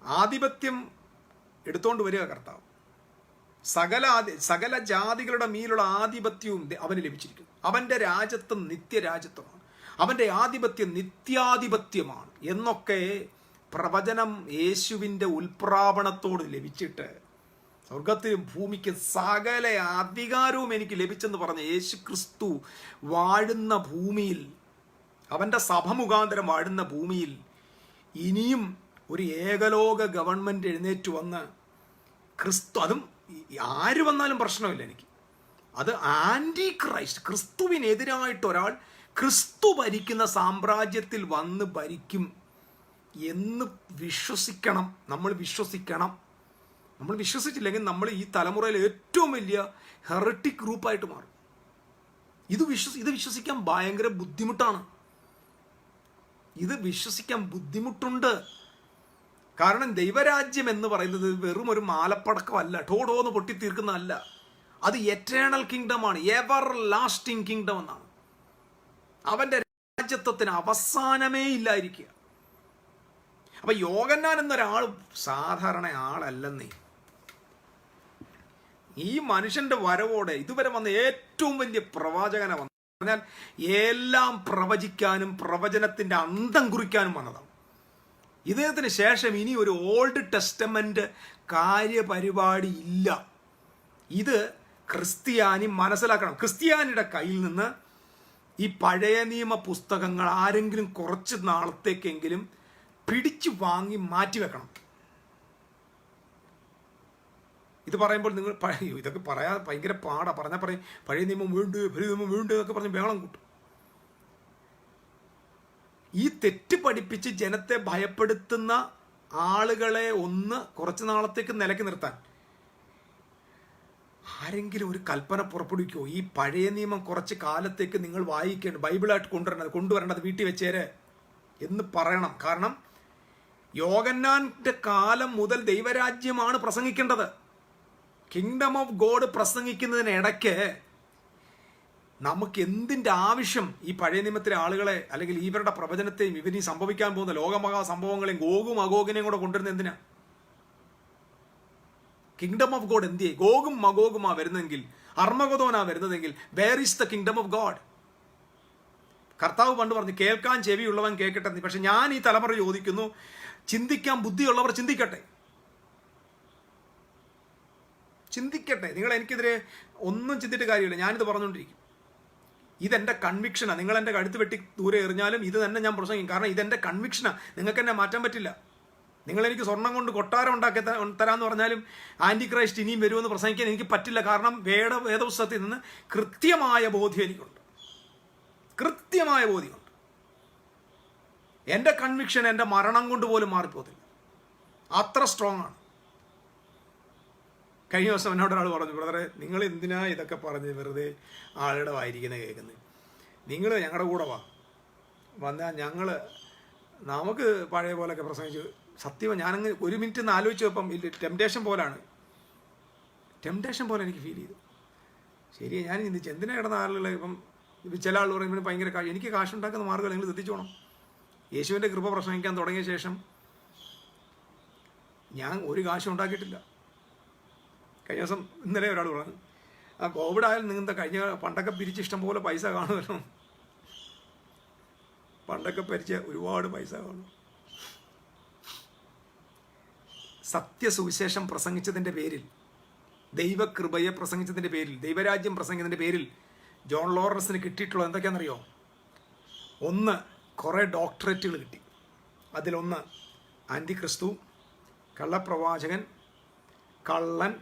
ആധിപത്യം എടുത്തോണ്ട് വരിക കർത്താവ്. സകല ജാതികളുടെ മേലുള്ള ആധിപത്യവും അവന് ലഭിച്ചിരിക്കുന്നു. അവൻ്റെ രാജ്യത്വം നിത്യരാജ്യത്വമാണ്, അവൻ്റെ ആധിപത്യം നിത്യാധിപത്യമാണ് എന്നൊക്കെ പ്രവചനം യേശുവിൻ്റെ ഉൽപ്രാപണത്തോട് ലഭിച്ചിട്ട് സ്വർഗത്തിലും ഭൂമിക്കും സകല അധികാരവും എനിക്ക് ലഭിച്ചെന്ന് പറഞ്ഞ യേശു ക്രിസ്തു വാഴുന്ന ഭൂമിയിൽ, അവൻ്റെ സഭ മുഖാന്തരം വാഴുന്ന ഭൂമിയിൽ ഇനിയും ഒരു ഏകലോക ഗവൺമെൻറ് എഴുന്നേറ്റ് വന്ന് ക്രിസ്തു, അതും ആര് വന്നാലും പ്രശ്നമില്ല എനിക്ക്, അത് ആൻറ്റി ക്രൈസ്റ്റ്, ക്രിസ്തുവിനെതിരായിട്ട് ഒരാൾ ക്രിസ്തു ഭരിക്കുന്ന സാമ്രാജ്യത്തിൽ വന്ന് ഭരിക്കും എന്ന് വിശ്വസിക്കണം. നമ്മൾ വിശ്വസിച്ചില്ലെങ്കിൽ നമ്മൾ ഈ തലമുറയിൽ ഏറ്റവും വലിയ ഹെറിറ്റിക് ഗ്രൂപ്പായിട്ട് മാറും. ഇത് വിശ്വസിക്കാൻ ഭയങ്കര ബുദ്ധിമുട്ടാണ്. ഇത് വിശ്വസിക്കാൻ ബുദ്ധിമുട്ടുണ്ട്. കാരണം ദൈവരാജ്യം എന്ന് പറയുന്നത് വെറും ഒരു മാലപ്പടക്കമല്ല, ടോടോന്ന് പൊട്ടിത്തീർക്കുന്നതല്ല. അത് എറ്റേണൽ കിങ്ഡമാണ്, എവർ ലാസ്റ്റിംഗ് കിങ്ഡം എന്നാണ്. അവൻ്റെ രാജ്യത്വത്തിന് അവസാനമേ ഇല്ലായിരിക്കുക. അപ്പൊ യോഹന്നാൻ എന്നൊരാൾ സാധാരണ ആളല്ലെന്നേ. ഈ മനുഷ്യന്റെ വരവോടെ ഇതുവരെ വന്ന ഏറ്റവും വലിയ പ്രവാചകനെ വന്നു പറഞ്ഞാൽ എല്ലാം പ്രവചിക്കാനും പ്രവചനത്തിന്റെ അന്തം കുറിക്കാനും വന്നതാണ്. ഇദ്ദേഹത്തിന് ശേഷം ഇനി ഒരു ഓൾഡ് ടെസ്റ്റമെന്റ് കാര്യപരിപാടി ഇല്ല. ഇത് ക്രിസ്ത്യാനി മനസ്സിലാക്കണം. ക്രിസ്ത്യാനിയുടെ കയ്യിൽ നിന്ന് ഈ പഴയ നിയമ പുസ്തകങ്ങൾ ആരെങ്കിലും കുറച്ച് നാളത്തേക്കെങ്കിലും പിടിച്ചു വാങ്ങി മാറ്റിവെക്കണം. ഇത് പറയുമ്പോൾ നിങ്ങൾ ഇതൊക്കെ പറയാൻ ഭയങ്കര പാടാ. പറഞ്ഞാൽ പറയും പഴയ നിയമം വീണ്ട് എന്നൊക്കെ പറഞ്ഞ് ബഹളം കൂട്ടും. ഈ തെറ്റ് പഠിപ്പിച്ച് ജനത്തെ ഭയപ്പെടുത്തുന്ന ആളുകളെ ഒന്ന് കുറച്ച് നാളത്തേക്ക് നിലയ്ക്ക് നിർത്താൻ ആരെങ്കിലും ഒരു കൽപ്പന പുറപ്പെടുവിക്കുമോ? ഈ പഴയ നിയമം കുറച്ച് കാലത്തേക്ക് നിങ്ങൾ വായിക്കേണ്ട, ബൈബിളായിട്ട് കൊണ്ടുവരേണ്ടത് വീട്ടിൽ വെച്ചേരെ എന്ന് പറയണം. കാരണം യോഹന്നാന്റെ കാലം മുതൽ ദൈവരാജ്യമാണ് പ്രസംഗിക്കേണ്ടത്. കിങ്ഡം ഓഫ് ഗോഡ് പ്രസംഗിക്കുന്നതിനിടയ്ക്ക് നമുക്ക് എന്തിൻ്റെ ആവശ്യം ഈ പഴയ നിയമത്തിലെ ആളുകളെ അല്ലെങ്കിൽ ഇവരുടെ പ്രവചനത്തെയും ഇവരീ സംഭവിക്കാൻ പോകുന്ന ലോകമഹാ സംഭവങ്ങളെയും ഗോഗും അഗോഗിനെയും കൂടെ കൊണ്ടുവരുന്നത് എന്തിനാ? കിങ്ഡം ഓഫ് ഗോഡ് എന്തിയെ? ഗോഗും മഗോഗുമാ വരുന്നതെങ്കിൽ, അർമഗദോനാ വരുന്നതെങ്കിൽ, where is the kingdom of God? കർത്താവ് പണ്ട് പറഞ്ഞു കേൾക്കാൻ ചെവിയുള്ളവൻ കേൾക്കട്ടെ. പക്ഷെ ഞാൻ ഈ തലമുറ ചോദിക്കുന്നു, ചിന്തിക്കാൻ ബുദ്ധിയുള്ളവർ ചിന്തിക്കട്ടെ. നിങ്ങൾ എനിക്കെതിരെ ഒന്നും ചിന്തിട്ട് കാര്യമില്ല, ഞാനിത് പറഞ്ഞുകൊണ്ടിരിക്കും. ഇതെൻ്റെ കൺവിക്ഷനാണ്. നിങ്ങൾ എൻ്റെ കഴുത്ത് വെട്ടി ദൂരെ എറിഞ്ഞാലും ഇത് തന്നെ ഞാൻ പ്രസംഗിക്കും. കാരണം ഇതെൻ്റെ കൺവിക്ഷനാണ്. നിങ്ങൾക്ക് എന്നെ മാറ്റാൻ പറ്റില്ല. നിങ്ങളെനിക്ക് സ്വർണം കൊണ്ട് കൊട്ടാരം ഉണ്ടാക്കി തരാമെന്ന് പറഞ്ഞാലും ആൻറ്റി ക്രൈസ്റ്റ് ഇനിയും വരുമെന്ന് പ്രസംഗിക്കാൻ എനിക്ക് പറ്റില്ല. കാരണം വേദപുസ്തകത്തിൽ നിന്ന് കൃത്യമായ ബോധ്യം എനിക്കുണ്ട്. എൻ്റെ കൺവിക്ഷൻ എൻ്റെ മരണം കൊണ്ട് പോലും മാറിപ്പോകത്തില്ല, അത്ര സ്ട്രോങ് ആണ്. കഴിഞ്ഞ ദിവസം എന്നോട് ഒരാൾ പറഞ്ഞു, ബ്രദറെ നിങ്ങൾ എന്തിനാ ഇതൊക്കെ പറഞ്ഞ് വെറുതെ ആളുടെ വായിരിക്കുന്നത് കേൾക്കുന്നത്? നിങ്ങൾ ഞങ്ങളുടെ കൂടെ വന്നാൽ നമുക്ക് പഴയ പോലെയൊക്കെ പ്രസംഗിച്ചു. സത്യം ഞാനങ്ങ് ഒരു മിനിറ്റ് ഒന്ന് ആലോചിച്ച് വെപ്പം ടെംപ്ടേഷൻ പോലെ എനിക്ക് ഫീൽ ചെയ്തു. ശരി, ഞാൻ ചിന്തിച്ചു എന്തിനാ കിടന്ന ആളുകളെ ഇപ്പം ചില ആൾ പറയുമ്പോൾ ഭയങ്കര എനിക്ക് കാശുണ്ടാക്കുന്ന മാർഗ്ഗം നിങ്ങൾ ശ്രദ്ധിച്ചോണം. യേശുവിൻ്റെ കൃപ പ്രസംഗിക്കാൻ തുടങ്ങിയ ശേഷം ഞാൻ ഒരു കാശും ഉണ്ടാക്കിയിട്ടില്ല. കഴിഞ്ഞ ദിവസം ഇന്നലെ ഒരാൾ പറഞ്ഞു, ആ കോവിഡ് ആയാലും നിങ്ങൾ കഴിഞ്ഞ പണ്ടൊക്കെ പിരിച്ച് ഇഷ്ടം പോലെ പൈസ കാണുമല്ലോ. പണ്ടൊക്കെ പരിച്ച ഒരുപാട് പൈസ കാണും. സത്യസുവിശേഷം പ്രസംഗിച്ചതിൻ്റെ പേരിൽ, ദൈവകൃപയെ പ്രസംഗിച്ചതിൻ്റെ പേരിൽ, ദൈവരാജ്യം പ്രസംഗിച്ചതിൻ്റെ പേരിൽ ജോൺ ലോറൻസിന് കിട്ടിയിട്ടുള്ളത് എന്തൊക്കെയാണെന്നറിയോ? ഒന്ന്, കുറേ ഡോക്ടറേറ്റുകൾ കിട്ടി. അതിലൊന്ന് ആൻറ്റിക്രിസ്തു, കള്ളപ്രവാചകൻ, കള്ളൻ,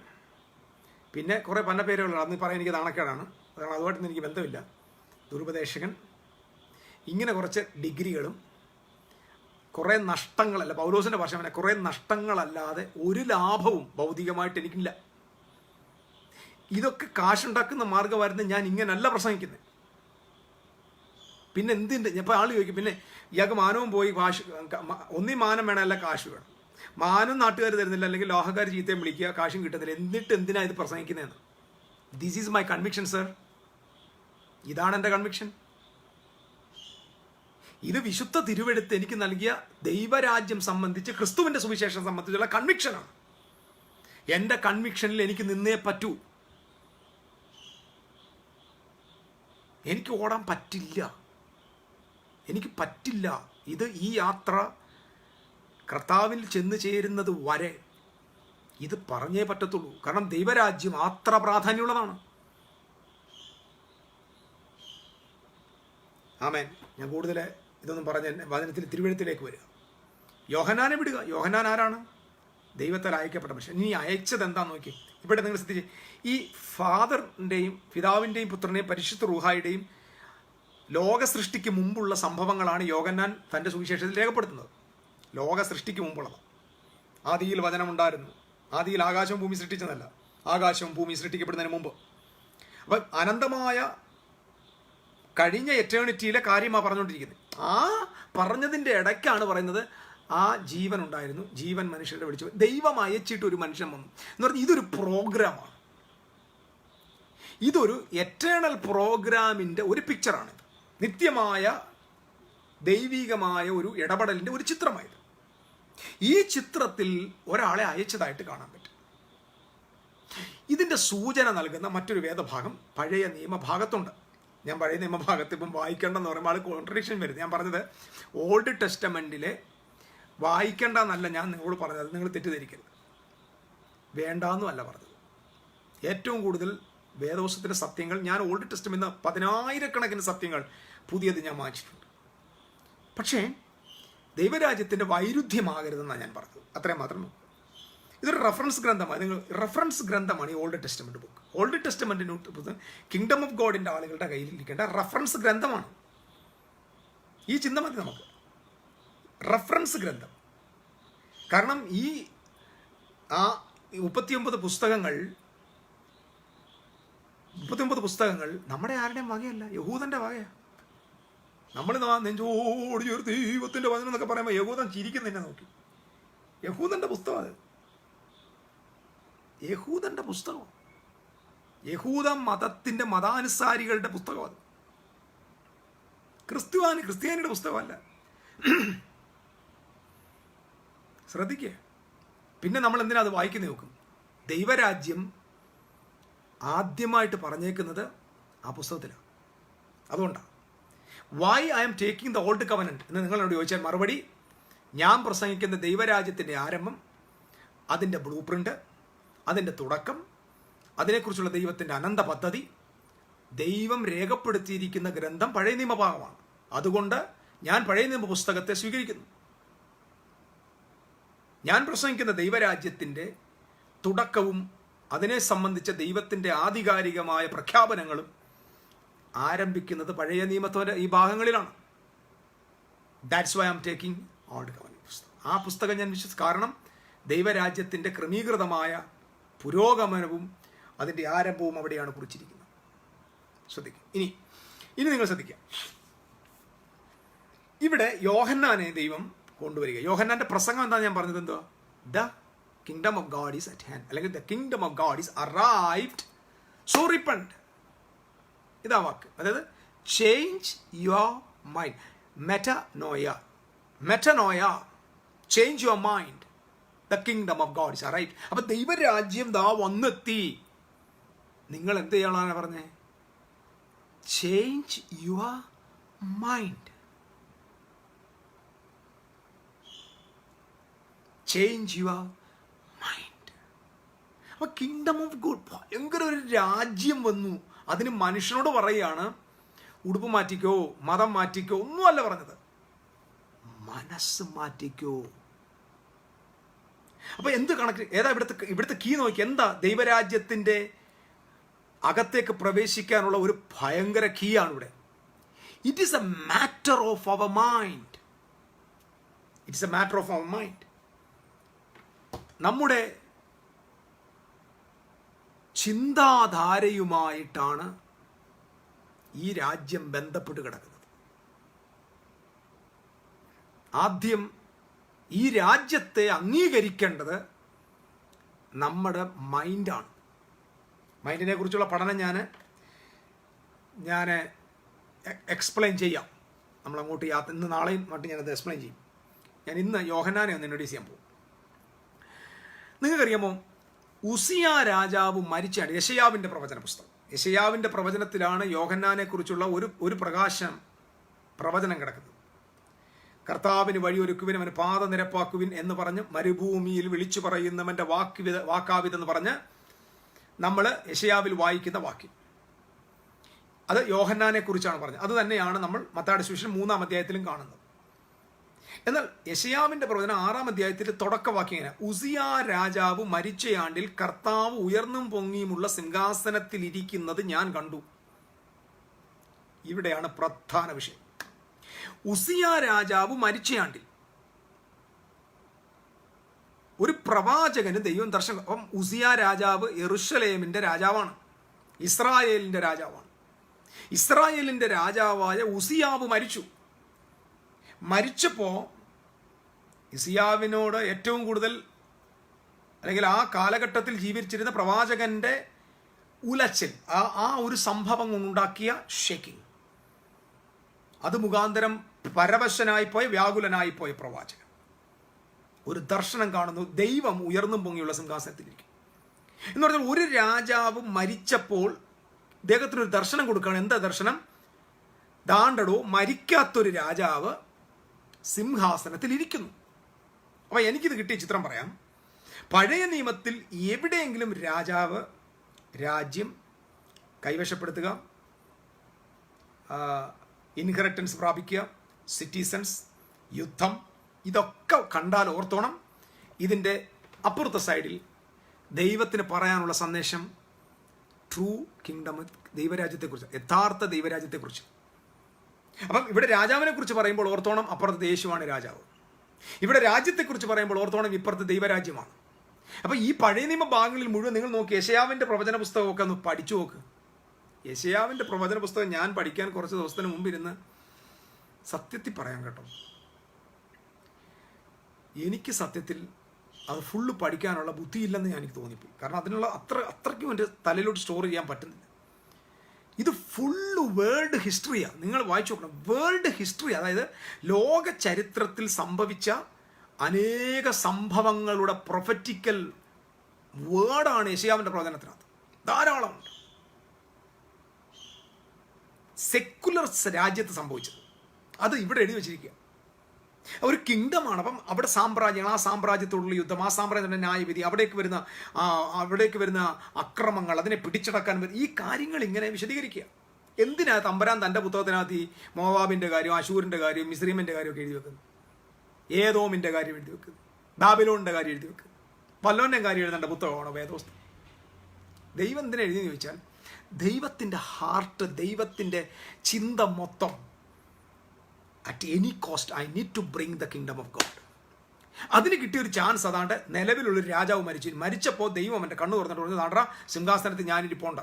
പിന്നെ കുറേ പല പേരുകളുണ്ട്. അന്ന് പറയാൻ എനിക്ക് നാണക്കേടാണ്, അതാണ് അതുമായിട്ടൊന്നും എനിക്ക് ബന്ധമില്ല. ദുരുപദേശകൻ, ഇങ്ങനെ കുറച്ച് ഡിഗ്രികളും കുറേ നഷ്ടങ്ങളല്ല, പൗലോസിൻ്റെ ഭാഷ പറഞ്ഞാൽ കുറേ നഷ്ടങ്ങളല്ലാതെ ഒരു ലാഭവും ഭൗതികമായിട്ട് എനിക്കില്ല. ഇതൊക്കെ കാശുണ്ടാക്കുന്ന മാർഗ്ഗമായിരുന്നു. ഞാൻ ഇങ്ങനല്ല പ്രസംഗിക്കുന്നത്. പിന്നെ എന്തിൻ്റെ? ഇപ്പോൾ ആൾ ചോദിക്കും, പിന്നെ ഇയാൾക്ക് മാനവും പോയി, കാശ് ഒന്നീ മാനം വേണം, അല്ല കാശ് വേണം. മാനം നാട്ടുകാർ തരുന്നില്ല, അല്ലെങ്കിൽ ലോഹക്കാർ ചീത്തയും വിളിക്കുക, കാശും കിട്ടുന്നില്ല. എന്നിട്ട് എന്തിനാണ് ഇത് പ്രസംഗിക്കുന്നതെന്ന്? This is my conviction sir. ഇതാണ് എൻ്റെ കൺവിക്ഷൻ. ഇത് വിശുദ്ധ തിരുവെടുത്ത് എനിക്ക് നൽകിയ ദൈവരാജ്യം സംബന്ധിച്ച്, ക്രിസ്തുവിൻ്റെ സുവിശേഷം സംബന്ധിച്ചുള്ള കൺവിക്ഷനാണ്. എൻ്റെ കൺവിക്ഷനിൽ എനിക്ക് നിന്നേ പറ്റൂ. എനിക്ക് ഓടാൻ പറ്റില്ല, എനിക്ക് പറ്റില്ല. ഈ യാത്ര കർത്താവിൽ ചെന്ന് ചേരുന്നത് വരെ ഇത് പറഞ്ഞേ പറ്റത്തുള്ളൂ. കാരണം ദൈവരാജ്യം അത്ര പ്രാധാന്യമുള്ളതാണ്. ആമേൻ. ഞാൻ കൂടുതൽ ഇതൊന്നും പറഞ്ഞ വചനത്തിൽ തിരുവെഴുത്തിലേക്ക് വരിക. യോഹന്നാനെ വിടുക. യോഹന്നാൻ ആരാണ്? ദൈവത്താൽ അയക്കപ്പെട്ട മനുഷ്യൻ. ഇനി അയച്ചത് എന്താന്ന് നോക്കി. ഇവിടെ നിങ്ങൾ ശ്രദ്ധിച്ച്, ഈ ഫാദറിൻ്റെയും പിതാവിൻ്റെയും പുത്രൻ്റെയും പരിശുദ്ധ റൂഹായുടെയും ലോക സൃഷ്ടിക്ക് മുമ്പുള്ള സംഭവങ്ങളാണ് യോഹന്നാൻ തൻ്റെ സുവിശേഷത്തിൽ രേഖപ്പെടുത്തുന്നത്. ലോക സൃഷ്ടിക്ക് മുമ്പുള്ളത്. ആദിയിൽ വചനമുണ്ടായിരുന്നു. ആദിയിൽ ആകാശവും ഭൂമി സൃഷ്ടിച്ചതല്ല, ആകാശവും ഭൂമി സൃഷ്ടിക്കപ്പെടുന്നതിന് മുമ്പ്. അപ്പം അനന്തമായ കഴിഞ്ഞ എറ്റേണിറ്റിയിലെ കാര്യമാണ് പറഞ്ഞുകൊണ്ടിരിക്കുന്നത്. ആ പറഞ്ഞതിൻ്റെ ഇടയ്ക്കാണ് പറയുന്നത് ആ ജീവൻ ഉണ്ടായിരുന്നു, ജീവൻ മനുഷ്യരുടെ വിളിച്ചു, ദൈവം അയച്ചിട്ട് ഒരു മനുഷ്യൻ വന്നു എന്ന് പറഞ്ഞാൽ ഇതൊരു പ്രോഗ്രാമാണ്. ഇതൊരു എറ്റേണൽ പ്രോഗ്രാമിൻ്റെ ഒരു പിക്ചറാണ്. നിത്യമായ ദൈവികമായ ഒരു ഇടപെടലിൻ്റെ ഒരു ചിത്രമായത്. ഈ ചിത്രത്തിൽ ഒരാളെ അയച്ചതായിട്ട് കാണാൻ പറ്റും. ഇതിൻ്റെ സൂചന നൽകുന്ന മറ്റൊരു വേദഭാഗം പഴയ നിയമഭാഗത്തുണ്ട്. ഞാൻ പഴയ നിയമഭാഗത്ത് ഇപ്പം വായിക്കേണ്ടെന്ന് പറയുമ്പോൾ ആൾ കോൺട്രഡിക്ഷൻ വരുന്നത്. ഞാൻ പറഞ്ഞത് ഓൾഡ് ടെസ്റ്റമെൻറ്റിലെ വായിക്കേണ്ടെന്നല്ല ഞാൻ നിങ്ങളോട് പറഞ്ഞത്, നിങ്ങൾ തെറ്റിദ്ധരിക്കരുത്. വേണ്ടാന്നും അല്ല പറഞ്ഞത്. ഏറ്റവും കൂടുതൽ വേദവസ്തുത്തിൻ്റെ സത്യങ്ങൾ ഞാൻ ഓൾഡ് ടെസ്റ്റമെന്റ് 10,000 സത്യങ്ങൾ പുതിയത് ഞാൻ വായിച്ചിട്ടുണ്ട്. പക്ഷേ ദൈവരാജ്യത്തിൻ്റെ വൈരുദ്ധ്യമാകരുതെന്നാണ് ഞാൻ പറഞ്ഞത്. അത്രയും മാത്രം. ഇതൊരു റെഫറൻസ് ഗ്രന്ഥമാണ്. നിങ്ങൾ റെഫറൻസ് ഗ്രന്ഥമാണ് ഈ ഓൾഡ് ടെസ്റ്റമെന്റ് ബുക്ക്. ഓൾഡ് ടെസ്റ്റമെന്റിന് കിങ്ഡം ഓഫ് ഗോഡിൻ്റെ ആളുകളുടെ കയ്യിൽ ഇരിക്കേണ്ട റെഫറൻസ് ഗ്രന്ഥമാണ്. ഈ ചിന്ത മതി നമുക്ക്. റെഫറൻസ് ഗ്രന്ഥം. കാരണം ഈ 39 പുസ്തകങ്ങൾ നമ്മുടെ ആരുടെയും വകയല്ല, യഹൂദൻ്റെ വകയാണ്. നമ്മൾ നെഞ്ചോട് ചേർത്ത് ദൈവത്തിൻ്റെ വചനം എന്നൊക്കെ പറയുമ്പോൾ യഹൂദൻ ചിരിക്കുന്നതിനെ നോക്കി. യഹൂദൻ്റെ പുസ്തകം അത്. യഹൂദൻ്റെ പുസ്തകം, യഹൂദ മതത്തിൻ്റെ മതാനുസാരികളുടെ പുസ്തകം അത്. ക്രിസ്ത്യാനിയുടെ പുസ്തകമല്ല. ശ്രദ്ധിക്കുക. പിന്നെ നമ്മൾ എന്തിനാ അത് വായിക്കുന്ന നോക്കും? ദൈവരാജ്യം ആദ്യമായിട്ട് പറഞ്ഞേക്കുന്നത് ആ പുസ്തകത്തിലാണ്. അതുകൊണ്ടാണ് why I am taking the old covenant എന്ന് നിങ്ങളോട് ചോദിച്ചാൽ മറുപടി, ഞാൻ പ്രസംഗിക്കുന്ന ദൈവരാജ്യത്തിൻ്റെ ആരംഭം, അതിൻ്റെ ബ്ലൂ പ്രിൻ്റ്, അതിൻ്റെ തുടക്കം, അതിനെക്കുറിച്ചുള്ള ദൈവത്തിൻ്റെ അനന്ത പദ്ധതി, ദൈവം രേഖപ്പെടുത്തിയിരിക്കുന്ന ഗ്രന്ഥം പഴയ നിയമഭാഗമാണ്. അതുകൊണ്ട് ഞാൻ പഴയ നിയമ പുസ്തകത്തെ സ്വീകരിക്കുന്നു. ഞാൻ പ്രസംഗിക്കുന്ന ദൈവരാജ്യത്തിൻ്റെ തുടക്കവും അതിനെ സംബന്ധിച്ച ദൈവത്തിൻ്റെ ആധികാരികമായ പ്രഖ്യാപനങ്ങളും ആരംഭിക്കുന്നത് പഴയ നിയമത്തോടെ ഈ ഭാഗങ്ങളിലാണ്. That's why I am taking old covenant പുസ്തകം. ആ പുസ്തകം ഞാൻ കാരണം ദൈവരാജ്യത്തിൻ്റെ ക്രമീകൃതമായ പുരോഗമനവും അതിൻ്റെ ആരംഭവും അവിടെയാണ് കുറിച്ചിരിക്കുന്നത്. ശ്രദ്ധിക്കുക. ഇനി നിങ്ങൾ ശ്രദ്ധിക്കുക. ഇവിടെ യോഹന്നാനെ ദൈവം കൊണ്ടുവരിക. യോഹന്നാന്റെ പ്രസംഗം എന്താ ഞാൻ പറഞ്ഞത്? എന്തോ the kingdom of God is at hand, അല്ലെങ്കിൽ the kingdom of God is arrived, so repent. ഇതാ വാക്ക്. അതായത് change your mind. Metanoia, change your mind. The kingdom of God is arrived. അപ്പൊ ദൈവരാജ്യം ദാ വന്നെത്തി. നിങ്ങൾ എന്ത് ചെയ്യാനാണ് പറഞ്ഞത്? Change your mind. Change your mind. അപ്പൊ കിങ്ഡം ഓഫ് ഗോഡ് ഭയങ്കര ഒരു രാജ്യം വന്നു. അതിന് മനുഷ്യനോട് പറയുകയാണ്, ഉടുപ്പ് മാറ്റിക്കോ, മതം മാറ്റിക്കോ, ഒന്നുമല്ല പറഞ്ഞത്, മനസ്സ് മാറ്റിക്കോ. അപ്പൊ എന്ത് കണക്ക്? ഏതാ ഇവിടുത്തെ കീ നോക്കി? എന്താ? ദൈവരാജ്യത്തിന്റെ അകത്തേക്ക് പ്രവേശിക്കാനുള്ള ഒരു ഭയങ്കര കീ ആണ് ഇവിടെ. It is a matter of our mind. It's a matter of our mind. നമ്മുടെ ചിന്താധാരയുമായിട്ടാണ് ഈ രാജ്യം ബന്ധപ്പെട്ട് കിടക്കുന്നത്. ആദ്യം ഈ രാജ്യത്തെ അംഗീകരിക്കേണ്ടത് നമ്മുടെ മൈൻഡാണ്. മൈൻഡിനെ കുറിച്ചുള്ള പഠനം ഞാൻ എക്സ്പ്ലെയിൻ ചെയ്യാം. നമ്മളങ്ങോട്ട് ഇന്ന് നാളെയും മറ്റും ഞാനത് എക്സ്പ്ലെയിൻ ചെയ്യും. ഞാൻ ഇന്ന് യോഹന്നാനെ ഒന്ന് ഇൻട്രൊഡ്യൂസ് ചെയ്യാൻ പോകും. നിങ്ങൾക്കറിയാമോ, ഉസിയ രാജാവ് മരിച്ചാണ്. യെശയ്യാവിൻ്റെ പ്രവചന പുസ്തകം. യെശയ്യാവിൻ്റെ പ്രവചനത്തിലാണ് യോഹന്നാനെ കുറിച്ചുള്ള ഒരു പ്രവചനം കിടക്കുന്നത്. കർത്താവിന് വഴിയൊരുക്കുവിൻ, അവന് പാത നിരപ്പാക്കുവിൻ എന്ന് പറഞ്ഞ് മരുഭൂമിയിൽ വിളിച്ചു പറയുന്നവൻ്റെ വാക്കാവിതെന്ന് പറഞ്ഞ് നമ്മൾ യെശയ്യാവിൽ വായിക്കുന്ന വാക്യം, അത് യോഹന്നാനെ കുറിച്ചാണ് പറഞ്ഞത്. അത് തന്നെയാണ് നമ്മൾ മത്തായിയുടെ സുവിശേഷം 3-ാം അധ്യായത്തിലും കാണുന്നത്. എന്നാൽ യെശയ്യാവിൻ്റെ പ്രവചനം 6-ാം അധ്യായത്തിൽ തുടക്കവാക്യം ഇങ്ങനെ: ഉസിയ രാജാവ് മരിച്ചയാണ്ടിൽ കർത്താവ് ഉയർന്നും പൊങ്ങിയുമുള്ള സിംഹാസനത്തിൽ ഇരിക്കുന്നത് ഞാൻ കണ്ടു. ഇവിടെയാണ് പ്രധാന വിഷയം. ഉസിയ രാജാവ് മരിച്ചയാണ്ടിൽ ഒരു പ്രവാചകന് ദൈവം ദർശനം. അപ്പം ഉസിയ രാജാവ് യെരൂശലേമിന്റെ രാജാവാണ്, ഇസ്രായേലിന്റെ രാജാവാണ്. ഇസ്രായേലിന്റെ രാജാവായ ഉസിയാവ് മരിച്ചപ്പോൾ ഉസിയാവിനോട് ഏറ്റവും കൂടുതൽ, അല്ലെങ്കിൽ ആ കാലഘട്ടത്തിൽ ജീവിച്ചിരുന്ന പ്രവാചകന്റെ ഉലച്ചിൽ, ആ ഒരു സംഭവം ഉണ്ടാക്കിയ ഷേക്കിംഗ്, അത് മുഖാന്തരം പരവശനായിപ്പോയ, വ്യാകുലനായിപ്പോയ പ്രവാചകൻ ഒരു ദർശനം കാണുന്നു. ദൈവം ഉയർന്നും പൊങ്ങിയുള്ള സിംഹാസനത്തിലിരിക്കും എന്ന് പറഞ്ഞാൽ, ഒരു രാജാവ് മരിച്ചപ്പോൾ അദ്ദേഹത്തിനൊരു ദർശനം കൊടുക്കുകയാണ്. എന്താ ദർശനം? ദാണ്ടടോ, മരിക്കാത്തൊരു രാജാവ് സിംഹാസനത്തിൽ ഇരിക്കുന്നു. അപ്പൊ എനിക്കിത് കിട്ടിയ ചിത്രം പറയാം. പഴയ നിയമത്തിൽ എവിടെയെങ്കിലും രാജാവ് രാജ്യം കൈവശപ്പെടുത്തുക, ഇൻഹെറിറ്റൻസ് പ്രാപിക്കുക, സിറ്റിസൺസ്, യുദ്ധം, ഇതൊക്കെ കണ്ടാൽ ഓർത്തോണം, ഇതിൻ്റെ അപ്പുറത്തെ സൈഡിൽ ദൈവത്തിന് പറയാനുള്ള സന്ദേശം ട്രൂ കിങ്ഡം, ദൈവരാജ്യത്തെക്കുറിച്ച്, യഥാർത്ഥ ദൈവരാജ്യത്തെക്കുറിച്ച്. അപ്പം ഇവിടെ രാജാവിനെ കുറിച്ച് പറയുമ്പോൾ ഓർത്തോണം അപ്പുറത്ത് യേശുവാണ് രാജാവ്. ഇവിടെ രാജ്യത്തെക്കുറിച്ച് പറയുമ്പോൾ ഓർത്തോണം ഇപ്പുറത്ത് ദൈവരാജ്യമാണ്. അപ്പം ഈ പഴയ നിയമ ഭാഗങ്ങളിൽ മുഴുവൻ നിങ്ങൾ നോക്കി യെശയ്യാവിൻ്റെ പ്രവചന പുസ്തകമൊക്കെ ഒന്ന് പഠിച്ചു നോക്ക്. യെശയ്യാവിൻ്റെ പ്രവചന പുസ്തകം ഞാൻ പഠിക്കാൻ കുറച്ച് ദിവസത്തിന് മുമ്പിരുന്ന് സത്യത്തിൽ പറയാം കേട്ടോ, എനിക്ക് സത്യത്തിൽ അത് ഫുള്ള് പഠിക്കാനുള്ള ബുദ്ധിയില്ലെന്ന് എനിക്ക് തോന്നിപ്പോയി. കാരണം അതിനുള്ള അത്രയ്ക്കും എൻ്റെ തലയിലോട്ട് സ്റ്റോർ ചെയ്യാൻ പറ്റുന്നില്ല. ഇത് ഫുള്ള് വേൾഡ് ഹിസ്റ്ററിയാണ്. നിങ്ങൾ വായിച്ചു നോക്കണം, വേൾഡ് ഹിസ്റ്ററി. അതായത് ലോക ചരിത്രത്തിൽ സംഭവിച്ച അനേക സംഭവങ്ങളുടെ പ്രൊഫറ്റിക്കൽ വേർഡാണ് യെശയ്യാവിൻ്റെ പ്രവചനത്തിനകത്ത് ധാരാളമുണ്ട്. സെക്കുലർ രാജ്യത്ത് സംഭവിച്ചത് അത് ഇവിടെ എഴുതി വെച്ചിരിക്കുക. ഒരു കിങ്ഡമാണ്. അപ്പം അവിടെ സാമ്രാജ്യങ്ങൾ, ആ സാമ്രാജ്യത്തോടുള്ള യുദ്ധം, ആ സാമ്രാജ്യത്തിൻ്റെ ന്യായവിധി, അവിടേക്ക് വരുന്ന അക്രമങ്ങൾ, അതിനെ പിടിച്ചടക്കാൻ ഈ കാര്യങ്ങൾ ഇങ്ങനെ വിശദീകരിക്കുക. എന്തിനാ തമ്പുരാൻ തൻ്റെ പുസ്തകത്തിനകത്ത് ഈ മോവാബിൻ്റെ കാര്യം, അശൂരിൻ്റെ കാര്യം, മിസ്രൈമിൻ്റെ കാര്യമൊക്കെ എഴുതി വെക്കുന്നു, ഏദോമിൻ്റെ കാര്യം എഴുതി വെക്കുന്നു, ബാബിലോണിൻ്റെ കാര്യം എഴുതി വെക്കുന്നു, വല്ലോൻ്റെ കാര്യം എഴുതേണ്ട പുസ്തകമാണോ വേദോസ്തം? ദൈവം എന്തിനാ എഴുതിയെന്ന് ചോദിച്ചാൽ, ദൈവത്തിൻ്റെ ഹാർട്ട്, ദൈവത്തിൻ്റെ ചിന്ത മൊത്തം at any cost I need to bring the kingdom of God. അതിന് കിട്ടിയൊരു ചാൻസ്. അതാണ്ട് നിലവിലുള്ളൊരു രാജാവ് മരിച്ചപ്പോൾ ദൈവം എൻ്റെ കണ്ണു തുറന്നിട്ട് പറഞ്ഞു, നാടാ സിംഹാസനത്തിൽ ഞാനിരിപ്പോണ്ട.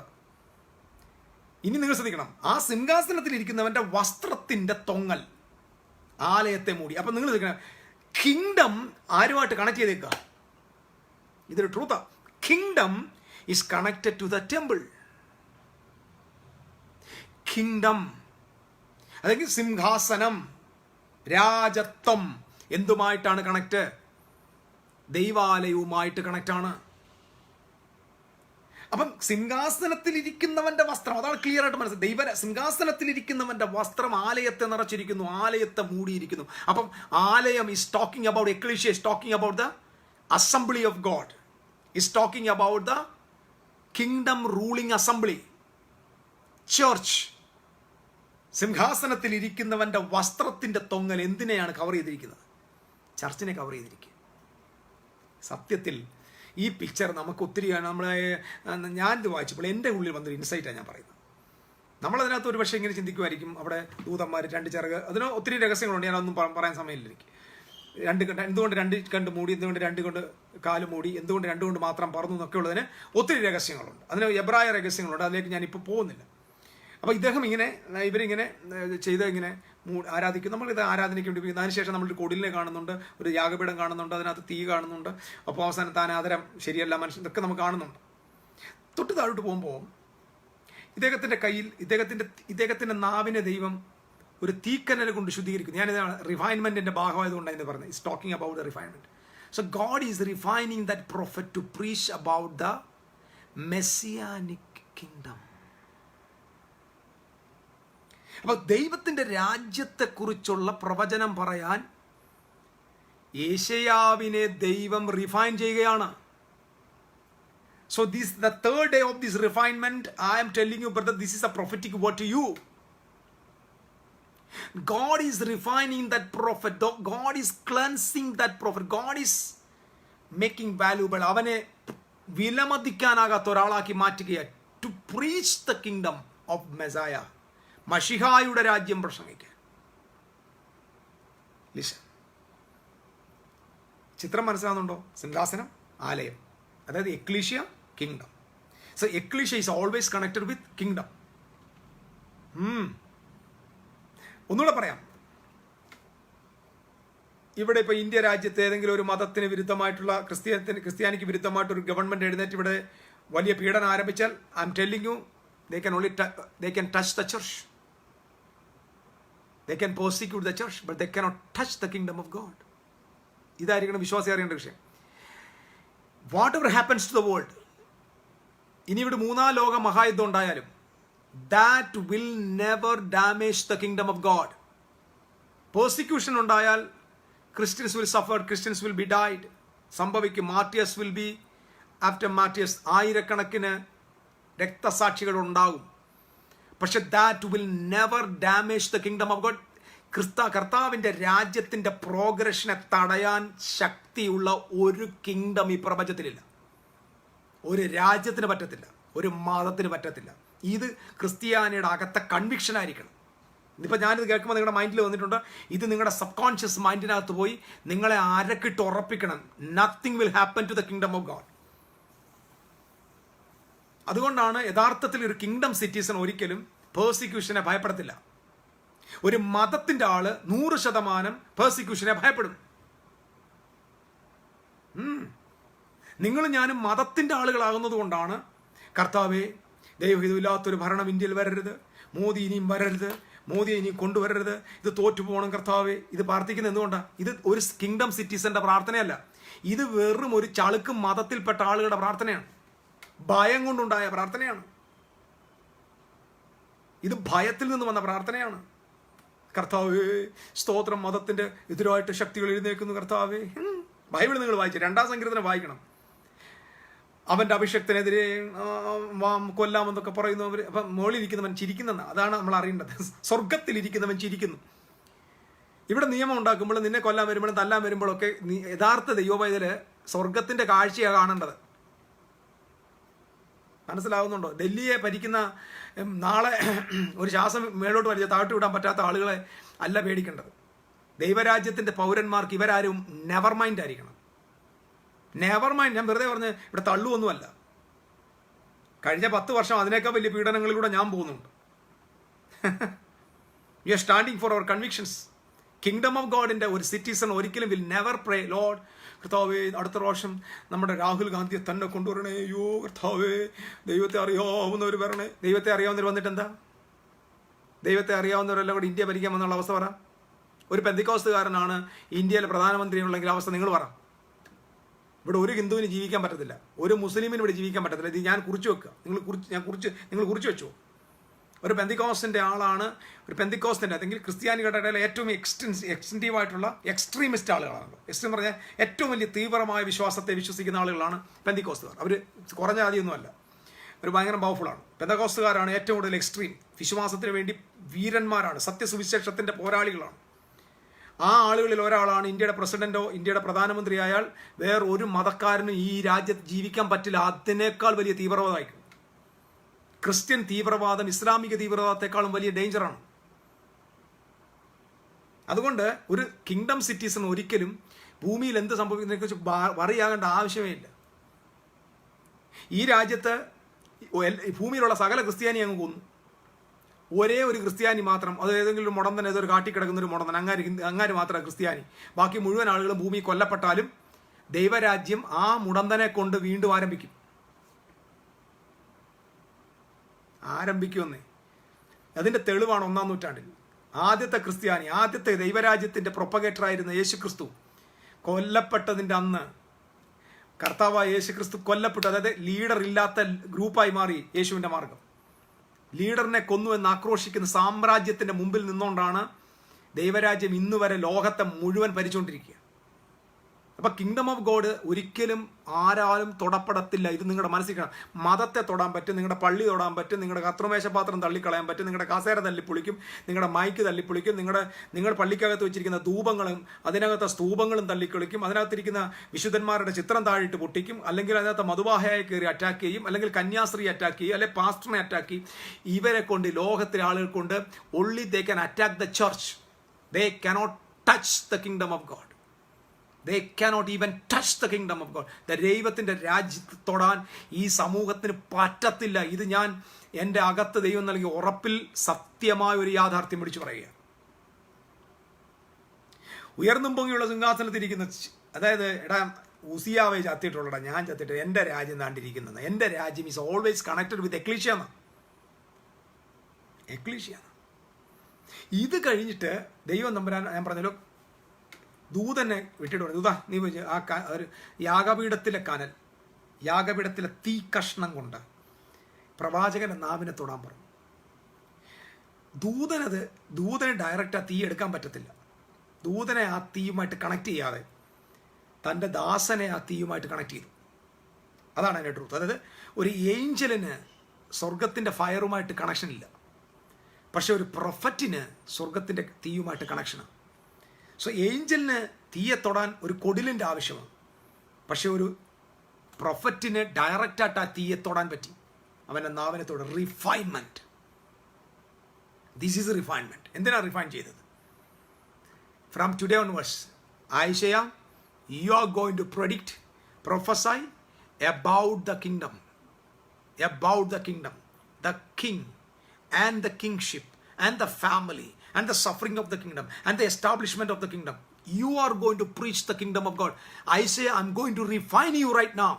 ഇനി നിങ്ങൾ ശ്രദ്ധിക്കണം, ആ സിംഹാസനത്തിൽ ഇരിക്കുന്നവൻ്റെ വസ്ത്രത്തിൻ്റെ തൊങ്ങൽ ആലയത്തെ മൂടി. അപ്പം നിങ്ങൾ ശ്രദ്ധിക്കണം, കിങ്ഡം ആരുമായിട്ട് കണക്ട് ചെയ്തേക്കുക? ഇതൊരു ട്രൂത്താ. Kingdom is connected to the temple. Kingdom അല്ലെങ്കിൽ സിംഹാസനം, രാജത്വം എന്തുമായിട്ടാണ് കണക്ട്? ദൈവാലയവുമായിട്ട് കണക്റ്റാണ്. അപ്പം സിംഹാസനത്തിലിരിക്കുന്നവന്റെ വസ്ത്രം, അതാണ് ക്ലിയർ ആയിട്ട് മനസ്സിലായി. സിംഹാസനത്തിലിരിക്കുന്നവന്റെ വസ്ത്രം ആലയത്തെ നിറച്ചിരിക്കുന്നു, ആലയത്തെ മൂടിയിരിക്കുന്നു. അപ്പം ആലയം is talking about, ecclesia is talking about the assembly of God, is talking about the kingdom ruling assembly church. സിംഹാസനത്തിൽ ഇരിക്കുന്നവന്റെ വസ്ത്രത്തിന്റെ തൊങ്ങൽ എന്തിനെയാണ് കവർ ചെയ്തിരിക്കുന്നത്? ചർച്ചിനെ കവർ ചെയ്തിരിക്കുക. സത്യത്തിൽ ഈ പിക്ചർ നമുക്ക് ഒത്തിരി ഞാനിത് വായിച്ചപ്പോൾ എൻ്റെ ഉള്ളിൽ വന്നൊരു ഇൻസൈറ്റാണ് ഞാൻ പറയുന്നത്. നമ്മളതിനകത്ത് ഒരു പക്ഷേ ഇങ്ങനെ ചിന്തിക്കുമായിരിക്കും, അവിടെ ദൂതന്മാർ രണ്ട് ചിറക്, അതിന് ഒത്തിരി രഹസ്യങ്ങളുണ്ട്, ഞാനൊന്നും പറയാൻ സമയമില്ല എനിക്ക്. എന്തുകൊണ്ട് രണ്ട് കണ്ട് മൂടി, എന്തുകൊണ്ട് രണ്ട് കൊണ്ട് കാല് മൂടി, എന്തുകൊണ്ട് രണ്ട് കൊണ്ട് മാത്രം പറന്നു എന്നൊക്കെ ഉള്ളതിന് ഒത്തിരി രഹസ്യങ്ങളുണ്ട്. അതിന് എബ്രായ രഹസ്യങ്ങളുണ്ട്, അതിലേക്ക് ഞാനിപ്പോൾ പോകുന്നില്ല. അപ്പോൾ ഇദ്ദേഹം ഇവരിങ്ങനെ ചെയ്ത് ഇങ്ങനെ ആരാധിക്കും. നമ്മളിത് ആരാധനയ്ക്ക് വേണ്ടി അതിനുശേഷം നമ്മളൊരു കൊടിലിനെ കാണുന്നുണ്ട്, ഒരു യാഗപീഠം കാണുന്നുണ്ട്, അതിനകത്ത് തീ കാണുന്നുണ്ട്. അപ്പോൾ അവസാനം താൻ ആദരം ശരിയല്ല മനുഷ്യൻ, ഇതൊക്കെ നമുക്ക് കാണുന്നുണ്ട്. തൊട്ട് താഴോട്ട് പോകുമ്പോൾ ഇദ്ദേഹത്തിൻ്റെ കയ്യിൽ ഇദ്ദേഹത്തിൻ്റെ നാവിനെ ദൈവം ഒരു തീക്കനൽ കൊണ്ട് ശുദ്ധീകരിക്കുന്നു. ഞാനിതാണ് റിഫൈൻമെൻറ്റിൻ്റെ ഭാഗമായതുകൊണ്ടാണ് ഇത് പറഞ്ഞത്. It's talking about the refinement. So God is refining that prophet to preach about the messianic kingdom. അപ്പോൾ ദൈവത്തിൻ്റെ രാജ്യത്തെക്കുറിച്ചുള്ള പ്രവചനം പറയാൻ യേശയ്യാവിനെ ദൈവം റിഫൈൻ ചെയ്യുകയാണ്. So this the third day of this refinement. I am telling you, brother, this is a prophetic word to you. God is refining that prophet. God is cleansing that prophet. God is making valuable. അവനെ വിലമതിക്കാനാകാത്ത ഒരാളാക്കി മാറ്റുകയാണ്. To preach the kingdom of Messiah. മഷിഹായുടെ രാജ്യം പ്രസംഗിക്കാൻ. Listen. ചിത്രം മനസ്സിലാകുന്നുണ്ടോ? സിംഹാസനം, ആലയം, അതായത് ecclesia, kingdom. So ecclesia is always connected with kingdom. ഒന്നുകൂടെ പറയാം. ഇവിടെ ഇപ്പോൾ ഇന്ത്യ രാജ്യത്ത് ഏതെങ്കിലും ഒരു മതത്തിന് വിരുദ്ധമായിട്ടുള്ള ക്രിസ്ത്യാനിക്ക് വിരുദ്ധമായിട്ടൊരു ഗവൺമെൻറ് എഴുന്നേറ്റ് ഇവിടെ വലിയ പീഡനം ആരംഭിച്ചാൽ, I'm telling you, they can touch the church. They can persecute the church, but they cannot touch the kingdom of God. ഇതായിരിക്കണം വിശ്വാസി അറിയേണ്ട വിഷയം. Whatever happens to the world, ഇനി ഇവിടെ മൂന്നാം ലോക മഹായുദ്ധം ഉണ്ടായാലും, that will never damage the kingdom of God. Persecution ഉണ്ടായാൽ Christians will suffer, Christians will be died, സംഭവിക്കും. Martyrs will be after martyrs, ആയിരക്കണക്കിന് രക്തസാക്ഷികൾ ഉണ്ടാകും. പക്ഷെ that will never damage the kingdom of God. കർത്താവിൻ്റെ രാജ്യത്തിൻ്റെ പ്രോഗ്രഷനെ തടയാൻ ശക്തിയുള്ള ഒരു കിങ്ഡം ഈ പ്രപഞ്ചത്തിലില്ല. ഒരു രാജ്യത്തിന് പറ്റത്തില്ല, ഒരു മതത്തിന് പറ്റത്തില്ല. ഇത് ക്രിസ്ത്യാനിയുടെ അകത്തെ കൺവിക്ഷൻ ആയിരിക്കണം. ഇതിപ്പോൾ ഞാനിത് കേൾക്കുമ്പോൾ നിങ്ങളുടെ മൈൻഡിൽ വന്നിട്ടുണ്ട്, ഇത് നിങ്ങളുടെ സബ് കോൺഷ്യസ് മൈൻഡിനകത്ത് പോയി നിങ്ങളെ അരക്കിട്ട് ഉറപ്പിക്കണം. Nothing will happen to the kingdom of God. അതുകൊണ്ടാണ് യഥാർത്ഥത്തിൽ ഒരു കിങ്ഡം സിറ്റിസൺ ഒരിക്കലും പേഴ്സിക്യൂഷനെ ഭയപ്പെടത്തില്ല. ഒരു മതത്തിൻ്റെ ആള് 100% പേഴ്സിക്യൂഷനെ ഭയപ്പെടും. നിങ്ങളും ഞാനും മതത്തിൻ്റെ ആളുകളാകുന്നത് കൊണ്ടാണ് കർത്താവേ ദൈവഹിതമില്ലാത്തൊരു ഭരണം ഇന്ത്യയിൽ വരരുത്, മോദി ഇനിയും വരരുത്, മോദിയെ ഇനിയും കൊണ്ടുവരരുത്, ഇത് തോറ്റുപോകണം കർത്താവേ, ഇത് പ്രാർത്ഥിക്കുന്നത് എന്തുകൊണ്ടാണ്? ഇത് ഒരു കിങ്ഡം സിറ്റിസന്റെ പ്രാർത്ഥനയല്ല, ഇത് വെറും ഒരു ചളുക്കും മതത്തിൽപ്പെട്ട ആളുകളുടെ പ്രാർത്ഥനയാണ്. ഭയം കൊണ്ടുണ്ടായ പ്രാർത്ഥനയാണ്. ഇത് ഭയത്തിൽ നിന്ന് വന്ന പ്രാർത്ഥനയാണ്. കർത്താവേ സ്തോത്രം, മതത്തിന്റെ എതിരായിട്ട് ശക്തികൾ എഴുന്നേൽക്കുന്നു കർത്താവേ. ബൈബിൾ നിങ്ങൾ വായിച്ചു, 2-ാം സങ്കീർത്തനം വായിക്കണം. അവന്റെ അഭിഷക്തനെതിരെ കൊല്ലാമെന്നൊക്കെ പറയുന്നവർ, അപ്പം മുകളിലിരിക്കുന്നവൻ ചിരിക്കുന്ന, അതാണ് നമ്മൾ അറിയേണ്ടത്. സ്വർഗത്തിലിരിക്കുന്നവൻ ചിരിക്കുന്നു. ഇവിടെ നിയമം ഉണ്ടാക്കുമ്പോൾ, നിന്നെ കൊല്ലാൻ വരുമ്പോഴും തല്ലാൻ വരുമ്പോഴൊക്കെ യഥാർത്ഥ ദൈവപൈതല് സ്വർഗത്തിന്റെ കാഴ്ചയാണ് കാണേണ്ടത്. മനസ്സിലാവുന്നുണ്ടോ? ഡൽഹിയെ ഭരിക്കുന്ന നാളെ ഒരു ശ്വാസം മേലോട്ട് വലിയ താഴ്ത്തി വിടാൻ പറ്റാത്ത ആളുകളെ അല്ല പേടിക്കേണ്ടത്. ദൈവരാജ്യത്തിൻ്റെ പൗരന്മാർക്ക് ഇവരാരും നെവർ മൈൻഡ് ആയിരിക്കണം. നെവർ മൈൻഡ്, ഞാൻ വെറുതെ പറഞ്ഞ് ഇവിടെ തള്ളുവൊന്നുമല്ല. കഴിഞ്ഞ 10 വർഷം അതിനേക്കാൾ വലിയ പീഡനങ്ങളിലൂടെ ഞാൻ പോകുന്നുണ്ട്. We are standing for our convictions. Kingdom of ഗോഡിൻ്റെ ഒരു സിറ്റിസൺ ഒരിക്കലും വിൽ നെവർ പ്രേ ലോർഡ് കർത്താവേ അടുത്ത പ്രാവശ്യം നമ്മുടെ രാഹുൽ ഗാന്ധിയെ തന്നെ കൊണ്ടുവരണേ, അയ്യോ കർത്താവേ ദൈവത്തെ അറിയാവുന്നവർ വരണേ. ദൈവത്തെ അറിയാവുന്നവർ വന്നിട്ട് എന്താ? ദൈവത്തെ അറിയാവുന്നവരെല്ലാം കൂടി ഇന്ത്യ ഭരിക്കാൻ വന്നുള്ള അവസ്ഥ പറ. ഒരു പെന്തിക്കോസ്തുകാരനാണ് ഇന്ത്യയിലെ പ്രധാനമന്ത്രി ഉള്ളെങ്കിൽ അവസ്ഥ നിങ്ങൾ പറ. ഇവിടെ ഒരു ഹിന്ദുവിന് ജീവിക്കാൻ പറ്റത്തില്ല, ഒരു മുസ്ലിമിന് ഇവിടെ ജീവിക്കാൻ പറ്റത്തില്ല. ഇത് ഞാൻ കുറിച്ച് വെക്കുക, നിങ്ങൾ കുറിച്ച് വെച്ചോ. ഒരു പെന്തിക്കോസ്റ്റിൻ്റെ ആളാണ്, ഒരു പെന്തിക്കോസ്റ്റിൻ്റെ അല്ലെങ്കിൽ ക്രിസ്ത്യാനികളുടെ ഇടയിൽ ഏറ്റവും എക്സ്റ്റൻറ്റീവായിട്ടുള്ള എക്സ്ട്രീമിസ്റ്റ് ആളുകളാണല്ലോ. എക്സ്ട്രീം പറഞ്ഞാൽ ഏറ്റവും വലിയ തീവ്രമായ വിശ്വാസത്തെ വിശ്വസിക്കുന്ന ആളുകളാണ് പെന്തിക്കോസ്റ്റുകാർ. അവർ കുറഞ്ഞ ജാതിയൊന്നുമല്ല, അവർ ഭയങ്കര പവർഫുള്ളാണ്. പെന്തക്കോസ്റ്റുകാരാണ് ഏറ്റവും കൂടുതൽ എക്സ്ട്രീം, വിശ്വാസത്തിന് വേണ്ടി വീരന്മാരാണ്, സത്യസുവിശേഷത്തിൻ്റെ പോരാളികളാണ്. ആ ആളുകളിൽ ഒരാളാണ് ഇന്ത്യയുടെ പ്രസിഡന്റോ ഇന്ത്യയുടെ പ്രധാനമന്ത്രിയായാൽ വേറെ ഒരു മതക്കാരനും ഈ രാജ്യത്ത് ജീവിക്കാൻ പറ്റില്ല. അതിനേക്കാൾ വലിയ തീവ്രവാദമായിരിക്കും. ക്രിസ്ത്യൻ തീവ്രവാദം ഇസ്ലാമിക തീവ്രവാദത്തെക്കാളും വലിയ ഡേഞ്ചറാണ്. അതുകൊണ്ട് ഒരു കിങ്ഡം സിറ്റിസൺ ഒരിക്കലും ഭൂമിയിൽ എന്ത് സംഭവിക്കുന്നതിനെക്കുറിച്ച് വറിയാകേണ്ട ആവശ്യമേ ഇല്ല. ഈ രാജ്യത്ത് ഭൂമിയിലുള്ള സകല ക്രിസ്ത്യാനി അങ്ങ് കൊന്നു. ഒരേ ഒരു ക്രിസ്ത്യാനി മാത്രം, അത് ഏതെങ്കിലും ഒരു മുടന്തൻ, ഏതൊരു കാട്ടിക്കിടക്കുന്ന ഒരു മുടന്തൻ, അങ്ങാര് മാത്രമാണ് ക്രിസ്ത്യാനി. ബാക്കി മുഴുവൻ ആളുകളും ഭൂമി കൊല്ലപ്പെട്ടാലും ദൈവരാജ്യം ആ മുടന്തനെ കൊണ്ട് വീണ്ടും ആരംഭിക്കുമെന്നേ. അതിൻ്റെ തെളിവാണ് 1-ാം നൂറ്റാണ്ടിൽ ആദ്യത്തെ ക്രിസ്ത്യാനി, ആദ്യത്തെ ദൈവരാജ്യത്തിൻ്റെ പ്രൊപ്പഗേറ്ററായിരുന്ന യേശുക്രിസ്തു കൊല്ലപ്പെട്ടതിൻ്റെ അന്ന് കർത്താവായ യേശുക്രിസ്തു കൊല്ലപ്പെട്ടു. അതായത് ലീഡർ ഇല്ലാത്ത ഗ്രൂപ്പായി മാറി യേശുവിൻ്റെ മാർഗം. ലീഡറിനെ കൊന്നു എന്ന് ആക്രോശിക്കുന്ന സാമ്രാജ്യത്തിൻ്റെ മുമ്പിൽ നിന്നുകൊണ്ടാണ് ദൈവരാജ്യം ഇന്നുവരെ ലോകത്തെ മുഴുവൻ ഭരിച്ചുകൊണ്ടിരിക്കുക. അപ്പം കിങ്ഡം ഓഫ് ഗോഡ് ഒരിക്കലും ആരാലും തൊടപ്പെടത്തില്ല. ഇത് നിങ്ങളുടെ മനസ്സിൽ. മതത്തെ തൊടാൻ പറ്റും, നിങ്ങളുടെ പള്ളി തൊടാൻ പറ്റും, നിങ്ങളുടെ കത്രുമേശപാത്രം തള്ളിക്കളയാൻ പറ്റും, നിങ്ങളുടെ കസേര തല്ലിപ്പൊളിക്കും, നിങ്ങളുടെ മൈക്ക് തല്ലിപ്പൊളിക്കും, നിങ്ങൾ പള്ളിക്കകത്ത് വെച്ചിരിക്കുന്ന ധൂപങ്ങളും അതിനകത്തെ സ്തൂപങ്ങളും തള്ളിക്കളിക്കും, അതിനകത്തിരിക്കുന്ന വിശുദ്ധന്മാരുടെ ചിത്രം താഴിട്ട് പൊട്ടിക്കും, അല്ലെങ്കിൽ അതിനകത്ത് മധുവാഹയായി കയറി അറ്റാക്ക് ചെയ്യും, അല്ലെങ്കിൽ കന്യാസ്ത്രീ അറ്റാക്ക് ചെയ്യും, അല്ലെങ്കിൽ പാസ്റ്ററിനെ അറ്റാക്ക് ചെയ്യും. ഇവരെ കൊണ്ട് ലോകത്തിലെ ആളുകൾ കൊണ്ട് only they can attack the church. They cannot touch the kingdom of God. They cannot even touch the kingdom of God. ദൈവത്തിൻ്റെ രാജ്യത്ത് തൊടാൻ ഈ സമൂഹത്തിന് പറ്റത്തില്ല. ഇത് ഞാൻ എൻ്റെ അകത്ത് ദൈവം നൽകിയ ഉറപ്പിൽ സത്യമായ ഒരു യാഥാർത്ഥ്യം പിടിച്ചു പറയുക. ഉയർന്നും പൊങ്ങിയുള്ള സിംഹാസനത്തിരിക്കുന്ന, അതായത് എടാ ഉസിയാവേ ചത്തിട്ടുള്ളടാ, ഞാൻ ചത്തിട്ട് എൻ്റെ രാജ്യം താണ്ടിരിക്കുന്നത്. എൻ്റെ രാജ്യം is always connected with ecclesia. ഇത് കഴിഞ്ഞിട്ട് ദൈവം തമ്പുരാൻ, ഞാൻ പറഞ്ഞല്ലോ, ദൂതനെ വിട്ടിട്ട് ദൂതാ നീ ആ ഒരു യാഗപീഠത്തിലെ തീ കഷ്ണം കൊണ്ട് പ്രവാചകന്റെ നാവിനെ തൊടാൻ പറഞ്ഞു. ദൂതനെ ഡയറക്റ്റ് ആ തീ എടുക്കാൻ പറ്റത്തില്ല. ദൂതനെ ആ തീയുമായിട്ട് കണക്ട് ചെയ്യാതെ തൻ്റെ ദാസനെ ആ തീയുമായിട്ട് കണക്ട് ചെയ്തു. അതാണ് അതിൻ്റെ ട്രൂത്ത്. അതായത് ഒരു ഏഞ്ചലിന് സ്വർഗത്തിൻ്റെ ഫയറുമായിട്ട് കണക്ഷൻ ഇല്ല, പക്ഷെ ഒരു പ്രൊഫറ്റിന് സ്വർഗത്തിൻ്റെ തീയുമായിട്ട് കണക്ഷനാണ്. സോ ഏഞ്ചലിന് തീയെ തൊടാൻ ഒരു കൊടിലിൻ്റെ ആവശ്യമാണ്, പക്ഷെ ഒരു പ്രൊഫറ്റിന് ഡയറക്റ്റായിട്ട് ആ തീയെ തൊടാൻ പറ്റി. അവൻ്റെ നാവിനെ തൊടും. റിഫൈൻമെൻറ്റ്. This is refinement. എന്തിനാണ് റിഫൈൻ ചെയ്തത്? From today onwards Isaiah you are going to predict, prophesy about the kingdom, the king and the kingship and the family and the suffering of the kingdom and the establishment of the kingdom. You are going to preach the kingdom of God. I say I'm going to refine you right now.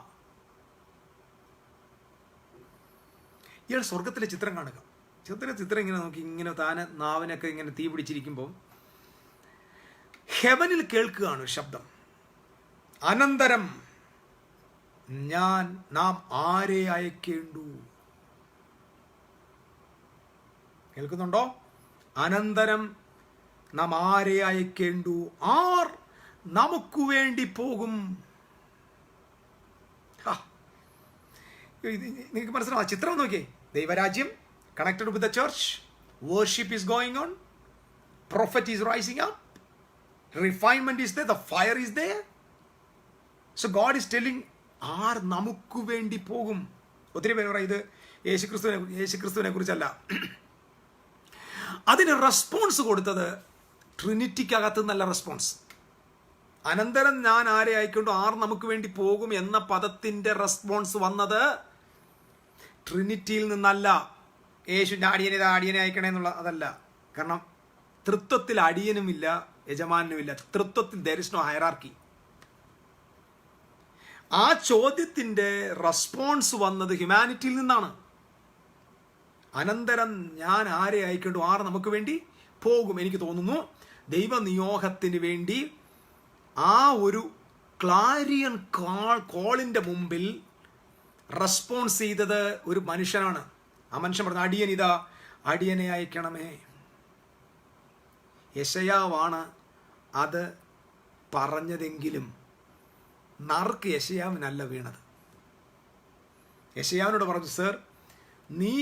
ഇയാൾ സ്വർഗത്തിലെ ചിത്രം കാണുക. ചിത്രം ഇങ്ങനെ നോക്കി, ഇങ്ങനെ താനെ നാവിനൊക്കെ ഇങ്ങനെ തീ പിടിച്ചിരിക്കുമ്പോൾ ഹെവനിൽ കേൾക്കുകയാണ് ഒരു ശബ്ദം. അനന്തരം നാം ആരെ അയക്കേണ്ടു? കേൾക്കുന്നുണ്ടോ? അനന്തരം നാം ആരെ അയക്കേണ്ടു? ആർ നമുക്ക് വേണ്ടി പോകും? നിങ്ങൾക്ക് മനസ്സിലാവും ചിത്രം നോക്കിയേ. ദൈവരാജ്യം connected with the church, worship is going on, prophet is rising up, refinement is there, the fire is there. So God is telling are നമുക്ക് വേണ്ടി പോകും. ഒത്തിരി പേര് പറയും ഇത് യേശുക്രിസ്തുവിനെ കുറിച്ചല്ല. അതിന് റെസ്പോൺസ് കൊടുത്തത് ട്രിനിറ്റിക്കകത്ത് നല്ല റെസ്പോൺസ്. അനന്തരം ഞാൻ ആരെ അയക്കൊണ്ടു ആർ നമുക്ക് വേണ്ടി പോകും എന്ന പദത്തിൻ്റെ റെസ്പോൺസ് വന്നത് ട്രിനിറ്റിയിൽ നിന്നല്ല. യേശു അടിയനെ അയക്കണേ എന്നുള്ള അതല്ല. കാരണം തൃത്വത്തിൽ അടിയനുമില്ല യജമാനുമില്ല. തൃത്വത്തിൽ there is no hierarchy. ആ ചോദ്യത്തിൻ്റെ റെസ്പോൺസ് വന്നത് ഹ്യൂമാനിറ്റിയിൽ നിന്നാണ്. അനന്തരം ഞാൻ ആരെ അയക്കേണ്ടു ആർ നമുക്ക് വേണ്ടി പോകും. എനിക്ക് തോന്നുന്നു ദൈവനിയോഗത്തിന് വേണ്ടി ആ ഒരു ക്ലാരിയൻ കോളിൻ്റെ മുമ്പിൽ റെസ്പോൺസ് ചെയ്തത് ഒരു മനുഷ്യനാണ്. ആ മനുഷ്യൻ പറഞ്ഞു, അടിയൻ ഇതാ, അടിയനെ അയക്കണമേ. യെശയ്യാവാണ് അത് പറഞ്ഞതെങ്കിലും നറുക്ക് യെശയ്യാവിനല്ല വീണത്. യെശയ്യാവിനോട് പറഞ്ഞു, സർ, നീ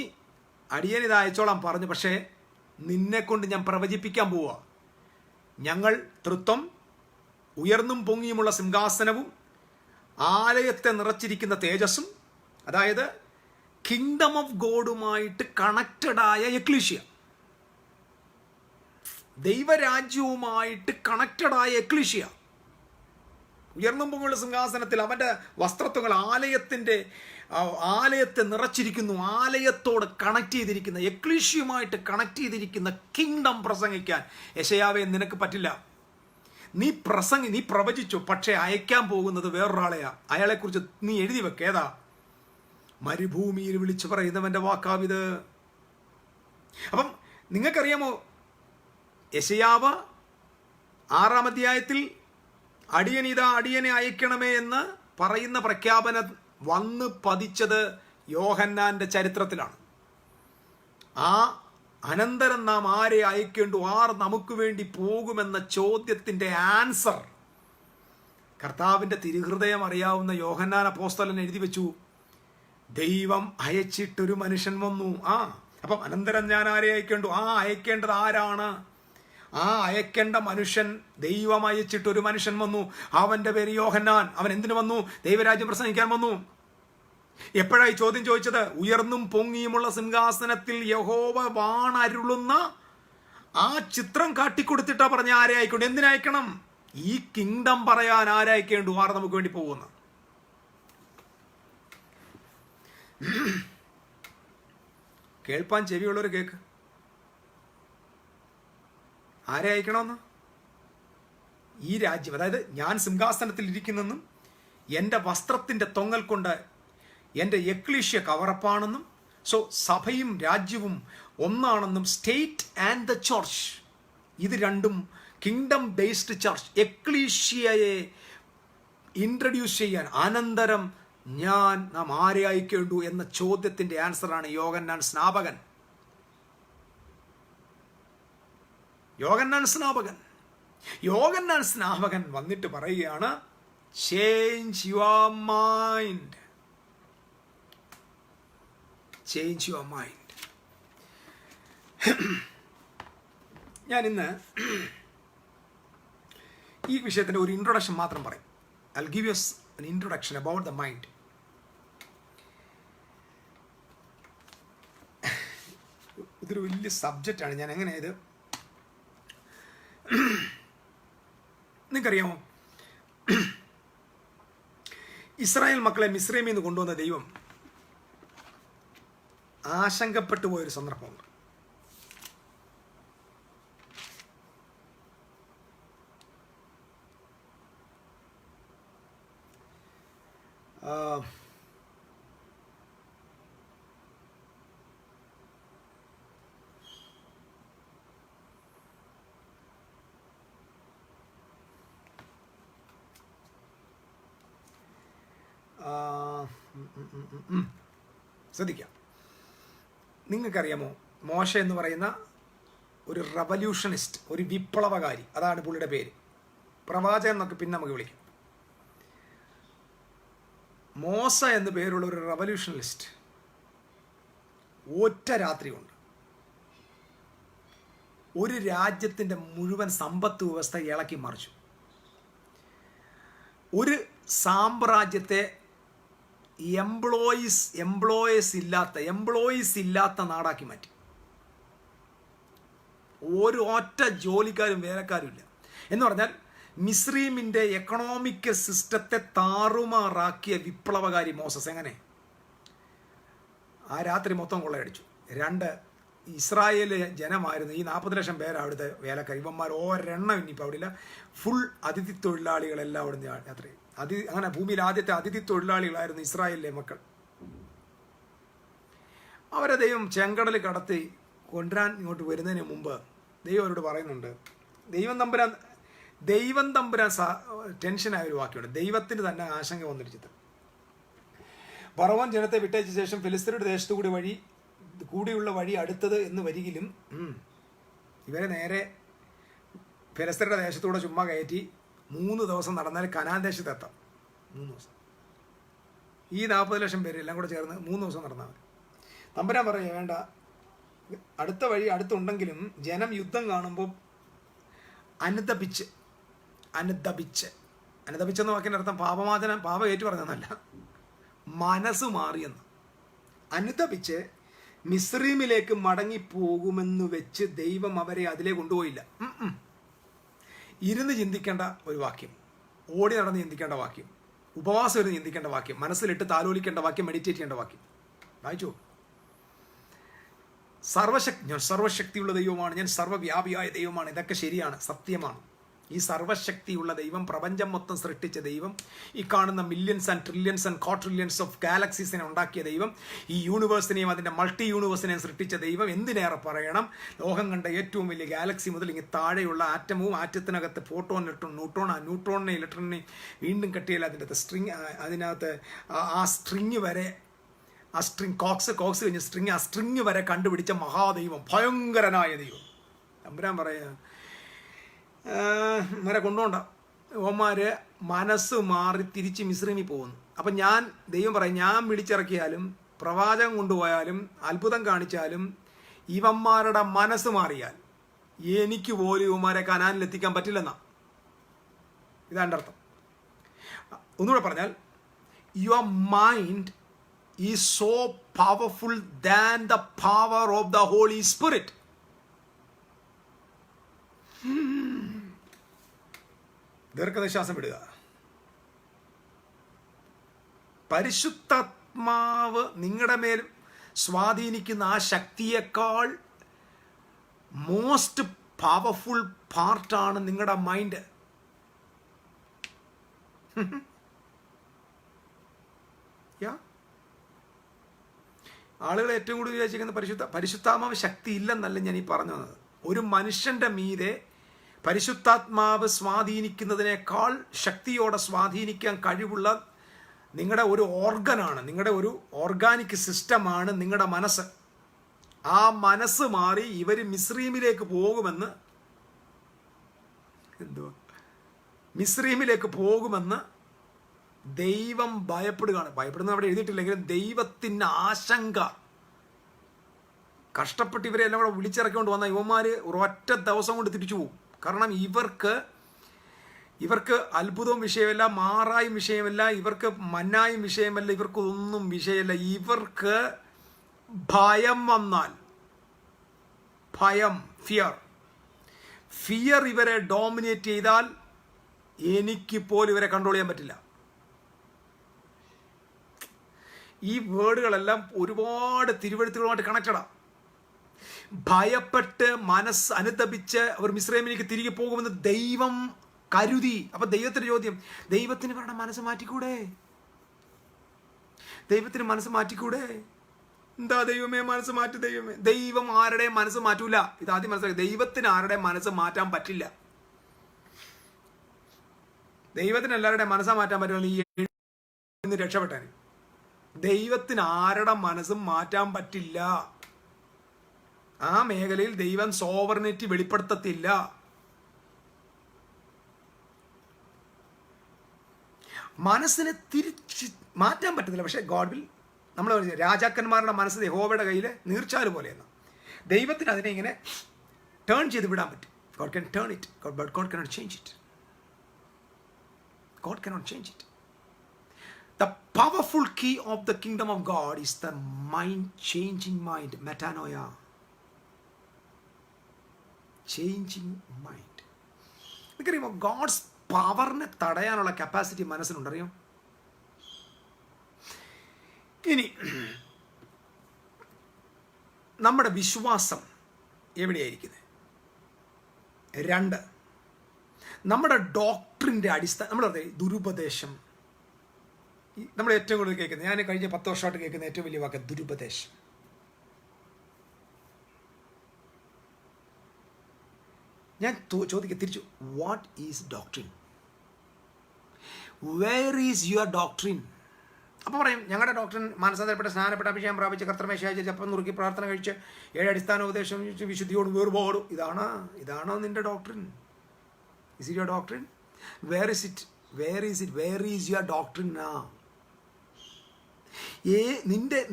അടിയനിത് അയച്ചോളാം പറഞ്ഞു, പക്ഷേ നിന്നെക്കൊണ്ട് ഞാൻ പ്രവചിപ്പിക്കാൻ പോവുക. ഞങ്ങൾ തൃത്വം, ഉയർന്നും പൊങ്ങിയുമുള്ള സിംഹാസനവും ആലയത്തെ നിറച്ചിരിക്കുന്ന തേജസ്സും, അതായത് കിങ്ഡം ഓഫ് ഗോഡുമായിട്ട് കണക്റ്റഡായ എക്ലീഷ്യ, ദൈവരാജ്യവുമായിട്ട് കണക്റ്റഡായ എക്ലീഷ്യ, ഉയർന്നും പൊങ്ങിയുള്ള സിംഹാസനത്തിൽ അവൻ്റെ വസ്ത്രത്വങ്ങൾ ആലയത്തെ നിറച്ചിരിക്കുന്നു, ആലയത്തോട് കണക്ട് ചെയ്തിരിക്കുന്ന, എക്ലീഷ്യയുമായിട്ട് കണക്ട് ചെയ്തിരിക്കുന്ന കിങ്ഡം പ്രസംഗിക്കാൻ യെശയ്യാവേ നിനക്ക് പറ്റില്ല. നീ പ്രവചിച്ചു, പക്ഷേ അയക്കാൻ പോകുന്നത് വേറൊരാളെയാ. അയാളെക്കുറിച്ച് നീ എഴുതി വെക്കേതാ? മരുഭൂമിയിൽ വിളിച്ചു പറയുന്നവൻ്റെ വാക്കാവിത്. അപ്പം നിങ്ങൾക്കറിയാമോ, യെശയ്യാവ് 6-ാം അധ്യായത്തിൽ അടിയനിതാ, അടിയനെ അയക്കണമേ എന്ന് പറയുന്ന പ്രഖ്യാപനം വന്ന് പതിച്ചത് യോഹന്നാന്റെ ചരിത്രത്തിലാണ്. ആ അനന്തരം നാം ആരെ അയക്കേണ്ടു, ആർ നമുക്ക് വേണ്ടി പോകുമെന്ന ചോദ്യത്തിൻ്റെ ആൻസർ കർത്താവിൻ്റെ തിരുഹൃദയം അറിയാവുന്ന യോഹന്നാൻ അപ്പോസ്തലൻ എഴുതി വെച്ചു. ദൈവം അയച്ചിട്ടൊരു മനുഷ്യൻ വന്നു. അപ്പം അനന്തരം ഞാൻ ആരെ അയക്കേണ്ടു? അയക്കേണ്ടത് ആരാണ്? അയക്കേണ്ട മനുഷ്യൻ, ദൈവം അയച്ചിട്ടൊരു മനുഷ്യൻ വന്നു. അവൻ്റെ പേര് യോഹന്നാൻ. അവൻ എന്തിനു വന്നു? ദൈവരാജ്യം പ്രസംഗിക്കാൻ വന്നു. എപ്പോഴായി ചോദ്യം ചോദിച്ചത്? ഉയർന്നും പൊങ്ങിയുമുള്ള സിംഹാസനത്തിൽ യഹോവ വാണരുളുന്ന ആ ചിത്രം കാട്ടിക്കൊടുത്തിട്ടാ പറഞ്ഞ ആരെ അയക്കേണ്ടു? എന്തിനയക്കണം? ഈ കിങ്ഡം പറയാൻ ആരയക്കേണ്ടു? ആർ നമുക്ക് വേണ്ടി പോകുന്ന? കേൾപ്പാൻ ചെവിയുള്ളവർ കേക്ക്. ആരെ അയക്കണമെന്ന്? ഈ രാജ്യം, അതായത് ഞാൻ സിംഹാസനത്തിൽ ഇരിക്കുന്നെന്നും എൻ്റെ വസ്ത്രത്തിൻ്റെ തൊങ്ങൽ കൊണ്ട് എൻ്റെ എക്ലീഷ്യ കവറപ്പാണെന്നും, സോ സഭയും രാജ്യവും ഒന്നാണെന്നും, സ്റ്റേറ്റ് ആൻഡ് ദ ചർച്ച്, ഇത് രണ്ടും കിങ്ഡം ബേസ്ഡ് ചർച്ച്, എക്ലീഷ്യയെ ഇൻട്രൊഡ്യൂസ് ചെയ്യാൻ അനന്തരം നാം ആരെ അയക്കേണ്ടു എന്ന ചോദ്യത്തിൻ്റെ ആൻസറാണ് യോഹന്നാൻ സ്നാപകൻ. യോഹന്നാൻ സ്നാപകൻ വന്നിട്ട് പറയുകയാണ്, change your mind, change your mind. ഞാൻ ഇന്ന് ഈ വിഷയത്തിൻ്റെ ഒരു ഇൻട്രൊഡക്ഷൻ മാത്രം പറയും. I'll give you an introduction about the mind. ഇതൊരു വലിയ സബ്ജക്റ്റാണ്. ഞാൻ എങ്ങനെ ഇത് നിങ്ങൾക്കറിയാമോ? ഇസ്രായേൽ മക്കളെ മിസ്രൈമിൽ നിന്ന് കൊണ്ടുവന്ന ദൈവം ആശങ്കപ്പെട്ടു പോയൊരു സന്ദർഭമുണ്ട്. ശ്രദ്ധിക്കാം. നിങ്ങൾക്കറിയാമോ, മോശ എന്ന് പറയുന്ന ഒരു റവല്യൂഷനിസ്റ്റ്, ഒരു വിപ്ലവകാരി, അതാണ് പുള്ളിയുടെ പേര്. പ്രവാചകൻ എന്നൊക്കെ പിന്നെ നമുക്ക് വിളിക്കാം. മോശ എന്ന് പേരുള്ള ഒരു റവല്യൂഷനിസ്റ്റ് ഒറ്റ രാത്രി കൊണ്ട് ഒരു രാജ്യത്തിൻ്റെ മുഴുവൻ സമ്പത്ത് വ്യവസ്ഥ ഇളക്കി മറിച്ചു. ഒരു സാമ്രാജ്യത്തെ എംപ്ലോയീസ് ഇല്ലാത്ത നാടാക്കി മാറ്റി. ഒരു ഒറ്റ ജോലിക്കാരും വേലക്കാരും ഇല്ല എന്ന് പറഞ്ഞാൽ മിസ്രൈമിൻ്റെ എക്കണോമിക് സിസ്റ്റത്തെ താറുമാറാക്കിയ വിപ്ലവകാരി മോസസ്. എങ്ങനെ? ആ രാത്രി മൊത്തം കൊള്ളയടിച്ചു. 2 ഇസ്രായേൽ ജനമായിരുന്നു. ഈ 40 ലക്ഷം പേര് അവിടുത്തെ വേലക്കാർ. ഇവന്മാർ ഒരെണ്ണം ഇനിയിപ്പോൾ അവിടെ ഇല്ല. ഫുൾ അതിഥി തൊഴിലാളികളെല്ലാം അവിടുന്ന് യാത്ര ചെയ്യും. അങ്ങനെ ഭൂമിയിൽ ആദ്യത്തെ അതിഥി തൊഴിലാളികളായിരുന്നു ഇസ്രായേലിലെ മക്കൾ. അവരെ ദൈവം ചെങ്കടൽ കടത്തി കൊണ്ടുവരാൻ ഇങ്ങോട്ട് വരുന്നതിന് മുമ്പ് ദൈവം അവരോട് പറയുന്നുണ്ട്, ദൈവം തമ്പുരാൻ ടെൻഷനായ ഒരു വാക്യമുണ്ട്. ദൈവത്തിന് തന്നെ ആശങ്ക വന്നിരിച്ചത്. ഫറവോൻ ജനത്തെ വിട്ടയച്ച ശേഷം ഫിലിസ്ത്യരുടെ ദേശത്തു കൂടിയുള്ള വഴി അടുത്തത് എന്ന് വരികിലും ഇവരെ നേരെ ഫിലിസ്ത്യരുടെ ദേശത്തൂടെ ചുമ്മാ കയറ്റി 3 ദിവസം നടന്നാൽ കനാൻ ദേശത്തെത്താം. 3 ദിവസം. ഈ 40 ലക്ഷം പേര് എല്ലാം കൂടെ ചേർന്ന് 3 ദിവസം നടന്നാൽ മതി. തമ്പുരാൻ പറയുക വേണ്ട, അടുത്ത വഴി അടുത്തുണ്ടെങ്കിലും ജനം യുദ്ധം കാണുമ്പോൾ അനുദപിച്ചെന്ന വാക്കിൻ്റെ അർത്ഥം പാപം ഏറ്റു പറഞ്ഞെന്നല്ല, മനസ്സ് മാറിയെന്ന്. അനുദപിച്ച് മിസ്രീമിലേക്ക് മടങ്ങിപ്പോകുമെന്ന് വെച്ച് ദൈവം അവരെ അതിലേ കൊണ്ടുപോയില്ല. ഇരുന്ന് ചിന്തിക്കേണ്ട ഒരു വാക്യം, ഓടി നടന്ന് ചിന്തിക്കേണ്ട വാക്യം, ഉപവാസം ഇരുന്ന് ചിന്തിക്കേണ്ട വാക്യം, മനസ്സിലിട്ട് താലോലിക്കേണ്ട വാക്യം, മെഡിറ്റേറ്റ് ചെയ്യേണ്ട വാക്യം. വായിച്ചു. ഞാൻ സർവശക്തിയുള്ള ദൈവമാണ്, ഞാൻ സർവ്വവ്യാപിയായ ദൈവമാണ്. ഇതൊക്കെ ശരിയാണ്, സത്യമാണ്. ഈ സർവശക്തിയുള്ള ദൈവം, പ്രപഞ്ചം മൊത്തം സൃഷ്ടിച്ച ദൈവം, ഈ കാണുന്ന millions and trillions and quadrillions of ഗാലക്സീസിനെ ഉണ്ടാക്കിയ ദൈവം, ഈ യൂണിവേഴ്സിനെയും അതിൻ്റെ മൾട്ടി യൂണിവേഴ്സിനെയും സൃഷ്ടിച്ച ദൈവം, എന്തിനേറെ പറയണം, ലോകം കണ്ട ഏറ്റവും വലിയ ഗാലക്സി മുതൽ ഇങ്ങനെ താഴെയുള്ള ആറ്റവും ആറ്റത്തിനകത്ത് ഫോട്ടോൺ, ഇലക്ട്രോൺ, ന്യൂട്രോണിനെ ഇലക്ട്രോണിനെ വീണ്ടും കെട്ടിയാൽ അതിനകത്ത് ആ സ്ട്രിങ് വരെ, ആ സ്ട്രിങ് കോക്സ് കഴിഞ്ഞ ആ സ്ട്രിങ് വരെ കണ്ടുപിടിച്ച മഹാദൈവം, ഭയങ്കരനായ ദൈവം. തമ്പുരാൻ പറയുക വരെ കൊണ്ടുപോണ്ട, ഓന്മാര് മനസ്സ് മാറി തിരിച്ച് മിസ്രൈമിൽ പോകുന്നു. അപ്പം ദൈവം പറയും, ഞാൻ വിളിച്ചിറക്കിയാലും പ്രവാചകം കൊണ്ടുപോയാലും അത്ഭുതം കാണിച്ചാലും ഇവന്മാരുടെ മനസ്സ് മാറിയാൽ എനിക്ക് പോലും ഇവന്മാരെ കനാനിലെത്തിക്കാൻ പറ്റില്ലെന്നാ. ഇതാൻ്റെ അർത്ഥം. ഒന്നുകൂടെ പറഞ്ഞാൽ, your mind is so powerful than the power of the Holy Spirit. ദീർഘനിശ്വാസം വിടുക. പരിശുദ്ധാത്മാവ് നിങ്ങളുടെ മേൽ സ്വാധീനിക്കുന്ന ആ ശക്തിയേക്കാൾ മോസ്റ്റ് പവർഫുൾ പാർട്ടാണ് നിങ്ങളുടെ മൈൻഡ്. ആളുകൾ ഏറ്റവും കൂടുതൽ വിചാരിച്ചിരിക്കുന്ന പരിശുദ്ധാത്മാവ് ശക്തി ഇല്ലെന്നല്ല ഞാൻ ഈ പറഞ്ഞു വന്നത്. ഒരു മനുഷ്യന്റെ മീതെ പരിശുദ്ധാത്മാവ് സ്വാധീനിക്കുന്നതിനേക്കാൾ ശക്തിയോടെ സ്വാധീനിക്കാൻ കഴിവുള്ള നിങ്ങളുടെ ഒരു ഓർഗനാണ്, നിങ്ങളുടെ ഒരു ഓർഗാനിക് സിസ്റ്റമാണ് നിങ്ങളുടെ മനസ്സ്. ആ മനസ്സ് മാറി ഇവർ മിസ്രീമിലേക്ക് പോകുമെന്ന് ദൈവം ഭയപ്പെടുകയാണ്. ഭയപ്പെടുന്ന അവിടെ എഴുതിയിട്ടില്ലെങ്കിലും ദൈവത്തിൻ്റെ ആശങ്ക. കഷ്ടപ്പെട്ട് ഇവരെ എല്ലാം കൂടെ വിളിച്ചിറക്കിക്കൊണ്ട് വന്ന ഇവന്മാർ ഒരൊറ്റ ദിവസം കൊണ്ട് തിരിച്ചു പോകും. കാരണം ഇവർക്ക് അത്ഭുതവും വിഷയമല്ല, മാറായും വിഷയമല്ല, ഇവർക്ക് മന്നായും വിഷയമല്ല, ഇവർക്ക് ഒന്നും വിഷയമല്ല. ഇവർക്ക് ഭയം വന്നാൽ, ഫിയർ ഇവരെ ഡോമിനേറ്റ് ചെയ്താൽ എനിക്കിപ്പോൾ ഇവരെ കൺട്രോൾ ചെയ്യാൻ പറ്റില്ല. ഈ വേർഡുകളെല്ലാം ഒരുപാട് തിരുവെഴുത്തുകളുമായിട്ട് കണക്റ്റഡാണ്. ഭയപ്പെട്ട് മനസ്സ് അനുതപിച്ച് അവർ മിസ്രൈമിലേക്ക് തിരികെ പോകുമെന്ന് ദൈവം കരുതി. അപ്പൊ ദൈവത്തിന്റെ ചോദ്യം, ദൈവത്തിന് ഇവരുടെ മനസ്സ് മാറ്റിക്കൂടെ? ദൈവത്തിന് മനസ്സ് മാറ്റിക്കൂടെ? എന്താ ദൈവമേ മനസ്സ് മാറ്റി? ദൈവം ആരുടെയും മനസ്സ് മാറ്റൂല. ഇതാദ്യം മനസ്സിലാക്കി. ദൈവത്തിന് ആരുടെയും മനസ്സ് മാറ്റാൻ പറ്റില്ല. ദൈവത്തിന് എല്ലാവരുടെയും മനസ്സാ മാറ്റാൻ പറ്റുമെന്ന് രക്ഷപ്പെട്ടാൻ. ദൈവത്തിന് ആരുടെ മനസ്സും മാറ്റാൻ പറ്റില്ല. ആ മേഖലയിൽ ദൈവം സോവറിനിറ്റി വെളിപ്പെടുത്തത്തില്ല. മനസ്സിനെ തിരിച്ച് മാറ്റാൻ പറ്റത്തില്ല. പക്ഷേ ഗോഡ് വിൽ, നമ്മൾ രാജാക്കന്മാരുടെ മനസ്സ് യഹോവയുടെ കയ്യിൽ നീർച്ചാല് പോലെയാണ്. ദൈവത്തിന് അതിനെ ഇങ്ങനെ ടേൺ ചെയ്ത് വിടാൻ പറ്റും. God can turn it, but God cannot change it. God cannot change it. The powerful key of the kingdom of God is the mind-changing mind, metanoia. Changing mind. നിങ്ങൾക്കറിയുമോ ഗോഡ്സ് പവറിനെ തടയാനുള്ള കപ്പാസിറ്റി മനസ്സിനുണ്ടറിയോ? ഇനി നമ്മുടെ വിശ്വാസം എവിടെയായിരിക്കുന്നത്? 2, നമ്മുടെ ഡോക്ടറിൻ്റെ അടിസ്ഥാനം. നമ്മൾ ദുരുപദേശം, നമ്മൾ ഏറ്റവും കൂടുതൽ കേൾക്കുന്നത്, ഞാൻ കഴിഞ്ഞ 10 വർഷമായിട്ട് കേൾക്കുന്ന ഏറ്റവും വലിയ വാക്ക് ദുരുപദേശം. ഞാൻ ചോദിക്കുക തിരിച്ചു, what is doctrine? Where is your doctrine? അപ്പോൾ പറയും ഞങ്ങളുടെ ഡോക്ടറിൻ മാനസാന്തരപ്പെട്ട സ്നാനപ്പെട്ട അഭിഷേകം പ്രാപിച്ച് കർത്തമേശായി ജപ്പം നുറുക്കി പ്രാർത്ഥന കഴിച്ച് 7 അടിസ്ഥാന ഉപദേശം വിശുദ്ധിയോട് വേർപാടും. ഇതാണോ നിന്റെ doctrine? Is it your doctrine? Where is it? Where is your doctrine?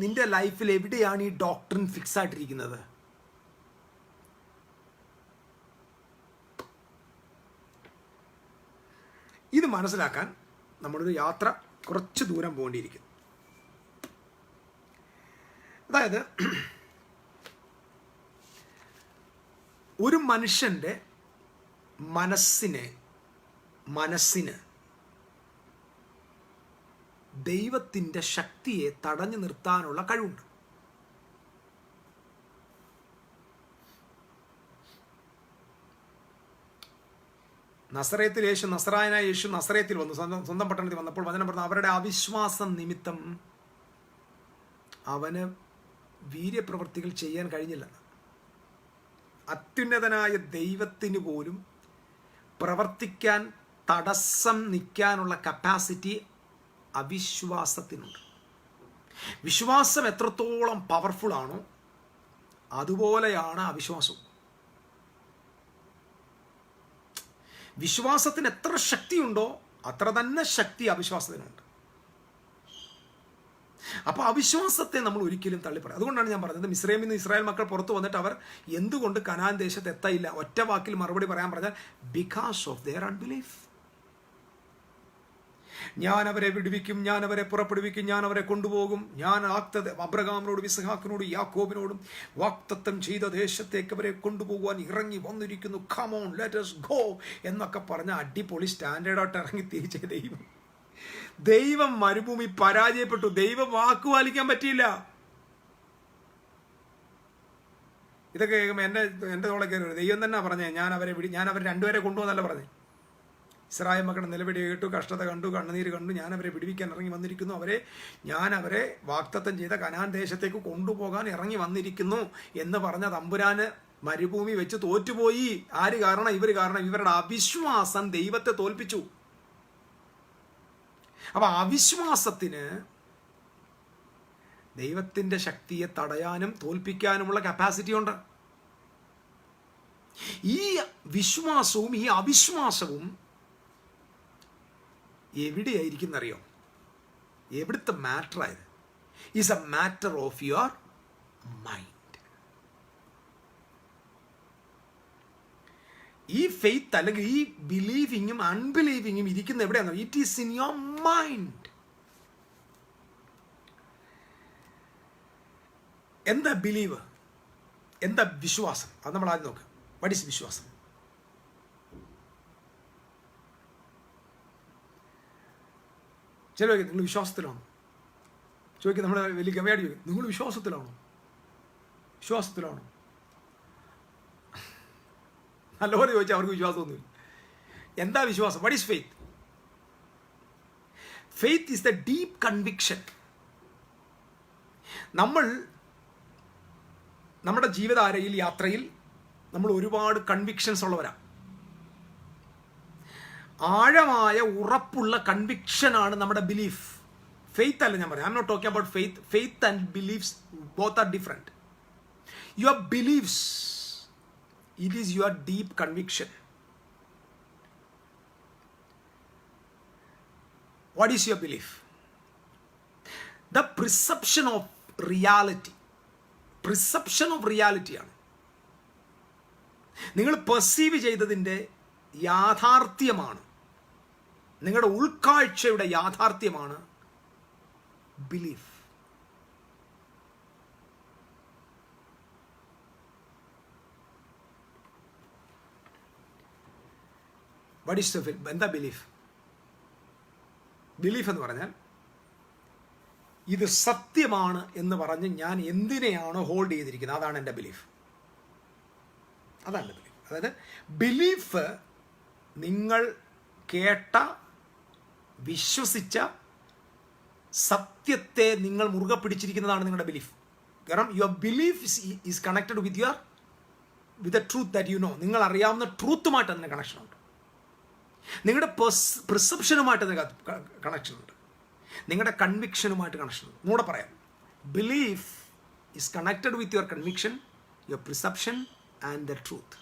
നിന്റെ ലൈഫിൽ എവിടെയാണ് ഈ ഡോക്ടറിൻ ഫിക്സ് ആയിട്ടിരിക്കുന്നത്? ഇത് മനസ്സിലാക്കാൻ നമ്മളൊരു യാത്ര കുറച്ച് ദൂരം പോകേണ്ടിയിരിക്കുന്നു. അതായത് ഒരു മനുഷ്യൻ്റെ മനസ്സിന് ദൈവത്തിൻ്റെ ശക്തിയെ തടഞ്ഞു നിർത്താനുള്ള കഴിവുണ്ട്. നസറേത്തിൽ യേശു, നസറായനായ യേശു നസറേത്തിൽ വന്നു, സ്വന്തം പട്ടണത്തിൽ വന്നപ്പോൾ വചനം പറഞ്ഞു, അവരുടെ അവിശ്വാസം നിമിത്തം അവന് വീര്യപ്രവൃത്തികൾ ചെയ്യാൻ കഴിഞ്ഞില്ല. അത്യുന്നതനായ ദൈവത്തിന് പോലും പ്രവർത്തിക്കാൻ തടസ്സം നിൽക്കാനുള്ള കപ്പാസിറ്റി അവിശ്വാസത്തിനുണ്ട്. വിശ്വാസം എത്രത്തോളം പവർഫുൾ ആണോ അതുപോലെയാണ് അവിശ്വാസവും. വിശ്വാസത്തിന് എത്ര ശക്തിയുണ്ടോ അത്ര തന്നെ ശക്തി അവിശ്വാസത്തിനുണ്ട്. അപ്പോൾ അവിശ്വാസത്തെ നമ്മൾ ഒരിക്കലും തള്ളിപ്പറയും. അതുകൊണ്ടാണ് ഞാൻ പറഞ്ഞത്, മിസ്രൈമിൽ നിന്ന് ഇസ്രായേൽ മക്കൾ പുറത്തു വന്നിട്ട് അവർ എന്തുകൊണ്ട് കനാൻ ദേശത്ത് എത്തയില്ല? ഒറ്റ വാക്കിൽ മറുപടി പറയാൻ പറഞ്ഞാൽ ബിക്കോസ് ഓഫ് ദെയർ അൺബിലീഫ്. ഞാൻ അവരെ വിടുവിക്കും, ഞാൻ അവരെ പുറപ്പെടുവിക്കും, ഞാൻ അവരെ കൊണ്ടുപോകും, ഞാൻ അബ്രഹാമിനോടും ഇസ്ഹാക്കിനോടും യാക്കോബിനോടും വാഗ്ദത്തം ചെയ്ത ദേശത്തേക്ക് അവരെ കൊണ്ടുപോകുവാൻ ഇറങ്ങി വന്നിരിക്കുന്നു, come on let us go എന്നൊക്കെ പറഞ്ഞ അടിപൊളി സ്റ്റാൻഡേർഡായിട്ട് ഇറങ്ങി തിരിച്ച ദൈവം മരുഭൂമി പരാജയപ്പെട്ടു. ദൈവം വാക്ക് പാലിക്കാൻ പറ്റിയില്ല. ഇതൊക്കെ കേൾക്കുമ്പോൾ എൻ്റെ തോളെ കയറി ദൈവം തന്നെ പറഞ്ഞേ, ഞാൻ അവർ രണ്ടുപേരെ കൊണ്ടുപോകുന്നല്ല പറഞ്ഞേ. ഇസ്രായേൽ മക്കളുടെ നിലവിളി കേട്ടു, കഷ്ടത കണ്ടു, കണ്ണുനീര് കണ്ടു, ഞാൻ അവരെ വിടുവിക്കാൻ ഇറങ്ങി വന്നിരിക്കുന്നു, ഞാൻ അവരെ വാഗ്ദത്തം ചെയ്ത കനാൻ ദേശത്തേക്ക് കൊണ്ടുപോകാൻ ഇറങ്ങി വന്നിരിക്കുന്നു എന്ന് പറഞ്ഞ തമ്പുരാന് മരുഭൂമി വെച്ച് തോറ്റുപോയി. ആര് കാരണം? ഇവർ കാരണം. ഇവരുടെ അവിശ്വാസം ദൈവത്തെ തോൽപ്പിച്ചു. അപ്പൊ അവിശ്വാസത്തിന് ദൈവത്തിന്റെ ശക്തിയെ തടയാനും തോൽപ്പിക്കാനുമുള്ള കപ്പാസിറ്റി ഉണ്ട്. ഈ വിശ്വാസവും ഈ അവിശ്വാസവും എവിടെയായിരിക്കുന്നറിയോ? എവിടുത്തെ മാറ്റർ ആയത്? Is a matter of your mind. ഈ ഫെയ്ത്ത് അല്ലെങ്കിൽ ഈ ബിലീവിങ്ങും അൺബിലീവിങ്ങും ഇരിക്കുന്ന എവിടെയാണോ? It is in your mind. എന്താ ബിലീവ്? എന്താ വിശ്വാസം? അത് നമ്മൾ ആദ്യം നോക്കാം. വാട്ട് ഈസ് വിശ്വാസം? ചില നിങ്ങൾ വിശ്വാസത്തിലാണോ ചോദിക്കുക? നമ്മൾ വലിയ ഗമയാടി ചോദിക്കും, നിങ്ങൾ വിശ്വാസത്തിലാണോ? നല്ലപോലെ ചോദിച്ചാൽ അവർക്ക് വിശ്വാസമൊന്നുമില്ല. എന്താ വിശ്വാസം? What is faith? Faith is the deep conviction. നമ്മുടെ ജീവിതധാരയിൽ, യാത്രയിൽ നമ്മൾ ഒരുപാട് കൺവിക്ഷൻസ് ഉള്ളവരാണ്. ആഴമായ ഉറപ്പുള്ള കൺവിക്ഷനാണ് നമ്മുടെ ബിലീഫ്. ഫെയ്ത്ത് അല്ല ഞാൻ പറയാം. I M not talking about faith. Faith and beliefs both are different. Your beliefs, it is your deep conviction. What is your belief? The perception of reality. Perception of reality ആണ്. നിങ്ങൾ perceive ചെയ്തതിൻ്റെ യാഥാർത്ഥ്യമാണ്, നിങ്ങളുടെ ഉൾക്കാഴ്ചയുടെ യാഥാർത്ഥ്യമാണ് belief. What is the എന്താ belief? Belief എന്ന് പറഞ്ഞാൽ ഇത് സത്യമാണ് എന്ന് പറഞ്ഞ് ഞാൻ എന്തിനെയാണോ ഹോൾഡ് ചെയ്തിരിക്കുന്നത് അതാണ് എൻ്റെ ബിലീഫ്. അതാണ് ബിലീഫ്. അതായത് ബിലീഫ് നിങ്ങൾ കേട്ട, വിശ്വസിച്ച സത്യത്തെ നിങ്ങൾ മുറുകെ പിടിച്ചിരിക്കുന്നതാണ് നിങ്ങളുടെ ബിലീഫ്. കാരണം your belief is connected with your with the truth that you know. നിങ്ങൾ അറിയാവുന്ന ട്രൂത്തുമായിട്ട് അതിന് കണക്ഷനുണ്ട്. നിങ്ങളുടെ പെർസെപ്ഷനുമായിട്ട് അതിന് കണക്ഷനുണ്ട്. നിങ്ങളുടെ കൺവിക്ഷനുമായിട്ട് കണക്ഷനുണ്ട്. ഒന്നുകൂടെ പറയാം, belief is connected with your conviction, your perception and the truth.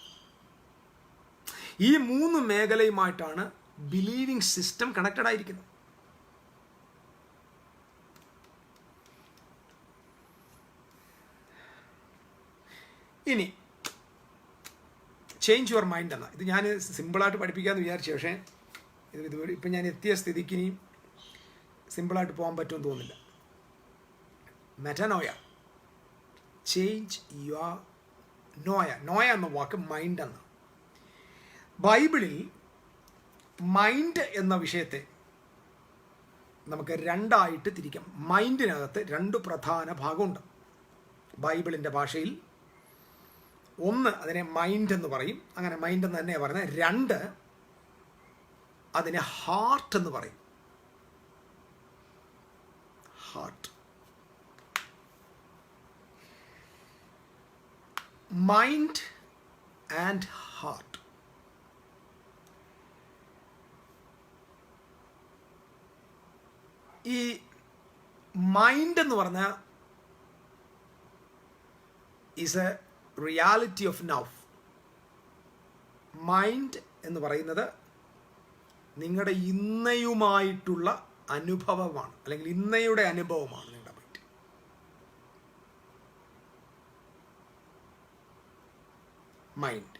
ഈ 3 മേഖലയുമായിട്ടാണ് ബിലീവിംഗ് സിസ്റ്റം കണക്റ്റഡ് ആയിരിക്കുന്നത്. ഇനി ചേഞ്ച് യുവർ മൈൻഡ് എന്ന ഇത് ഞാൻ സിമ്പിളായിട്ട് പഠിപ്പിക്കാമെന്ന് വിചാരിച്ചു. പക്ഷേ ഇപ്പം ഞാൻ എത്തിയ സ്ഥിതിക്ക് ഇനി സിമ്പിളായിട്ട് പോകാൻ പറ്റുമെന്ന് തോന്നുന്നില്ല. മെറ്റനോയ, ചേഞ്ച് യുവർ നോയ. നോയ എന്ന വാക്ക് മൈൻഡ് എന്ന. ബൈബിളിൽ മൈൻഡ് എന്ന വിഷയത്തെ നമുക്ക് 2ആയിട്ട് തിരിക്കാം. മൈൻഡിനകത്ത് 2 പ്രധാന ഭാഗമുണ്ട് ബൈബിളിൻ്റെ ഭാഷയിൽ. 1 അതിനെ മൈൻഡ് എന്ന് പറയും, അങ്ങനെ മൈൻഡ് എന്ന് തന്നെയാണ് പറയുന്നത്. 2 അതിനെ ഹാർട്ട് എന്ന് പറയും. ഹാർട്ട്. Mind and heart. ഈ മൈൻഡ് എന്ന് പറഞ്ഞാൽ is A reality of now. Mind എന്ന് പറയുന്നത് നിങ്ങളുടെ ഇന്നയുമായിട്ടുള്ള അനുഭവമാണ്, അല്ലെങ്കിൽ ഇന്നയുടെ അനുഭവമാണ് നിങ്ങളുടെ മൈൻഡ്. മൈൻഡ്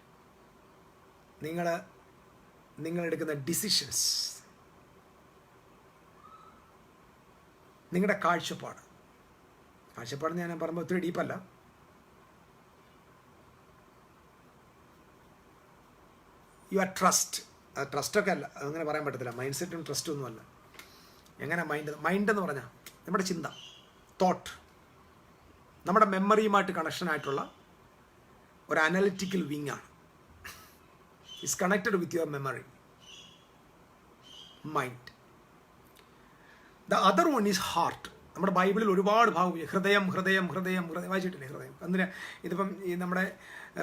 നിങ്ങളെടുക്കുന്ന ഡിസിഷൻസ്, നിങ്ങളുടെ കാഴ്ചപ്പാട് ഞാൻ പറയുമ്പോൾ ഒത്തിരി ഡീപ്പല്ല. യുവർ ട്രസ്റ്റൊക്കെ അല്ല, അതങ്ങനെ പറയാൻ പറ്റത്തില്ല. മൈൻഡ് സെറ്റും ട്രസ്റ്റും ഒന്നുമല്ല. എങ്ങനെ മൈൻഡ് എന്ന് പറഞ്ഞാൽ നമ്മുടെ ചിന്ത, തോട്ട്, നമ്മുടെ മെമ്മറിയുമായിട്ട് കണക്ഷനായിട്ടുള്ള ഒരു അനലിറ്റിക്കൽ വിങ് ആണ്. Is connected with your memory, mind. The other one is heart. നമ്മുടെ ബൈബിളിൽ ഒരുപാട് ഭാഗം ഹൃദയം വായിച്ചിട്ടില്ലേ? ഹൃദയം. എന്തിനാ ഇതിപ്പം ഈ നമ്മുടെ